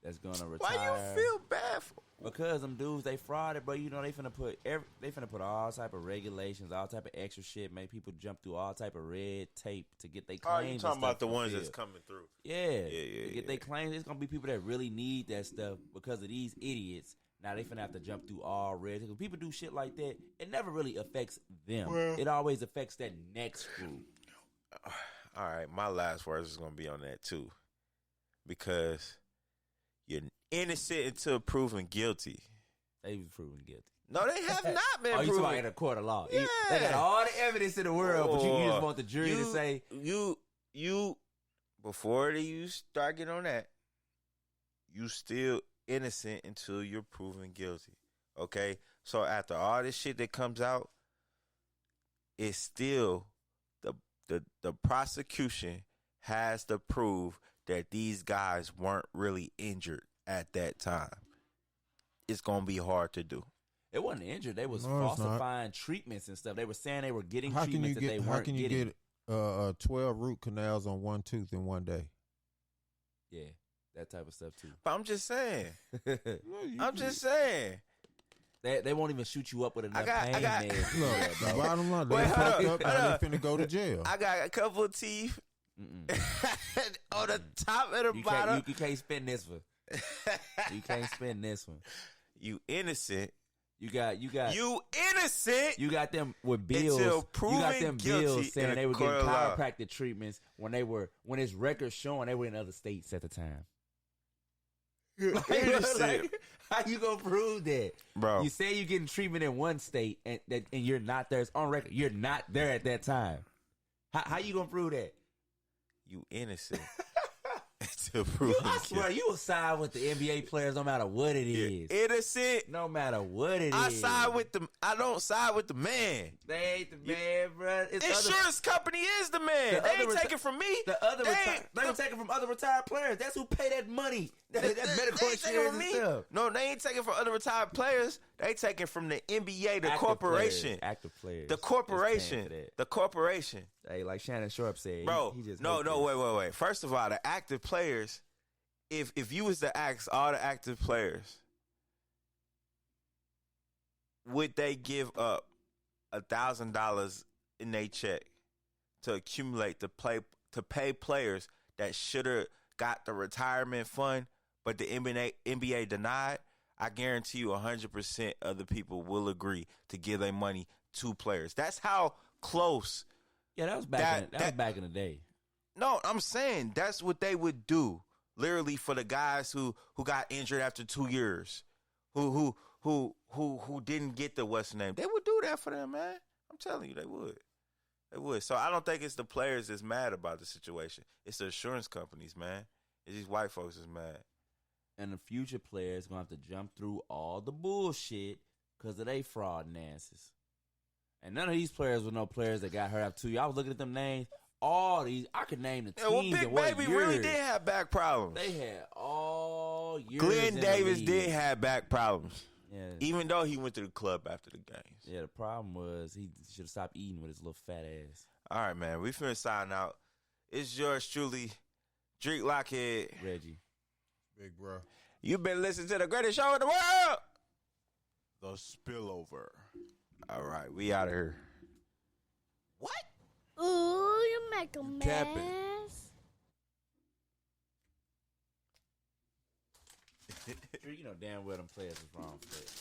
that's gonna retire. Why you feel bad for? Because them dudes, they frauded, bro. You know, they finna put all type of regulations, all type of extra shit, make people jump through all type of red tape to get their claims. Oh, you talking about the ones fulfilled. that's coming through? Yeah. To get their claims, it's gonna be people that really need that stuff because of these idiots. Now they finna have to jump through all red. When people do shit like that, it never really affects them. Well, it always affects that next group. All right, my last words is gonna be on that too, because you're innocent until proven guilty. They was proven guilty. No, they have not been you proven. talking about in a court of law? Yeah. They got all the evidence in the world, but you just want the jury to say you before you start getting on that, you still innocent until you're proven guilty. Okay, so after all this shit that comes out, it's still the prosecution has to prove that these guys weren't really injured at that time. It's gonna be hard to do. It wasn't injured. They was falsifying treatments and stuff. They were saying they were getting How can you treatments that they get? How weren't can you getting. get 12 root canals on one tooth in one day? Yeah, that type of stuff too. But I'm just saying. I'm just saying. They won't even shoot you up with enough pain meds. Look, the bottom line, they Wait, hold fucked up, up and they finna go to jail. I got a couple of teeth on the top and the bottom. You can't spend this one. You can't spend this one. You innocent. You got you innocent. You got them with bills. Until proven you got them bills saying they were getting chiropractic treatments when his records showing they were in other states at the time. Like, how you gonna prove that, bro? You say you're getting treatment in one state and you're not there. It's on record. You're not there at that time. How you gonna prove that? You innocent. To prove I swear you will side with the NBA players no matter what it is. Innocent. No matter what it is. I side with them. I don't side with the man. They ain't the man, bro. Insurance company is the man. They ain't taking from me. They ain't taking from other retired players. That's who pay that money. That medical insurance and stuff. No, they ain't taking from other retired players. They taking from the NBA, the corporation. Active players. The corporation. The corporation. Hey, like Shannon Sharp said. Bro, he just wait. First of all, the active players, if you was to ask all the active players, would they give up $1,000 in their check to accumulate to pay players that should have got the retirement fund, but the NBA denied? I guarantee you 100% of the people will agree to give their money to players. That's how close. Yeah, that was back in the day. No, I'm saying that's what they would do, literally, for the guys who got injured after 2 years, who didn't get the what's the name. They would do that for them, man. I'm telling you, they would. They would. So I don't think it's the players that's mad about the situation. It's the insurance companies, man. It's these white folks that's mad. And the future players gonna have to jump through all the bullshit because of they fraud and asses. And none of these players were no players that got hurt after 2 years. I was looking at them names. All these, I could name the teams. Well, Big Baby really did have back problems. They had all years. Glenn Davis did have back problems. Yeah. Even though he went to the club after the games. Yeah, the problem was he should have stopped eating with his little fat ass. All right, man. We finna sign out. It's yours truly, Drake Lockhead. Reggie. Big bro. You've been listening to the greatest show in the world, The S.P.I.L.L Over. All right, we out of here. What? Ooh, you make a mess. Tapping. You know damn well them players was wrong for it.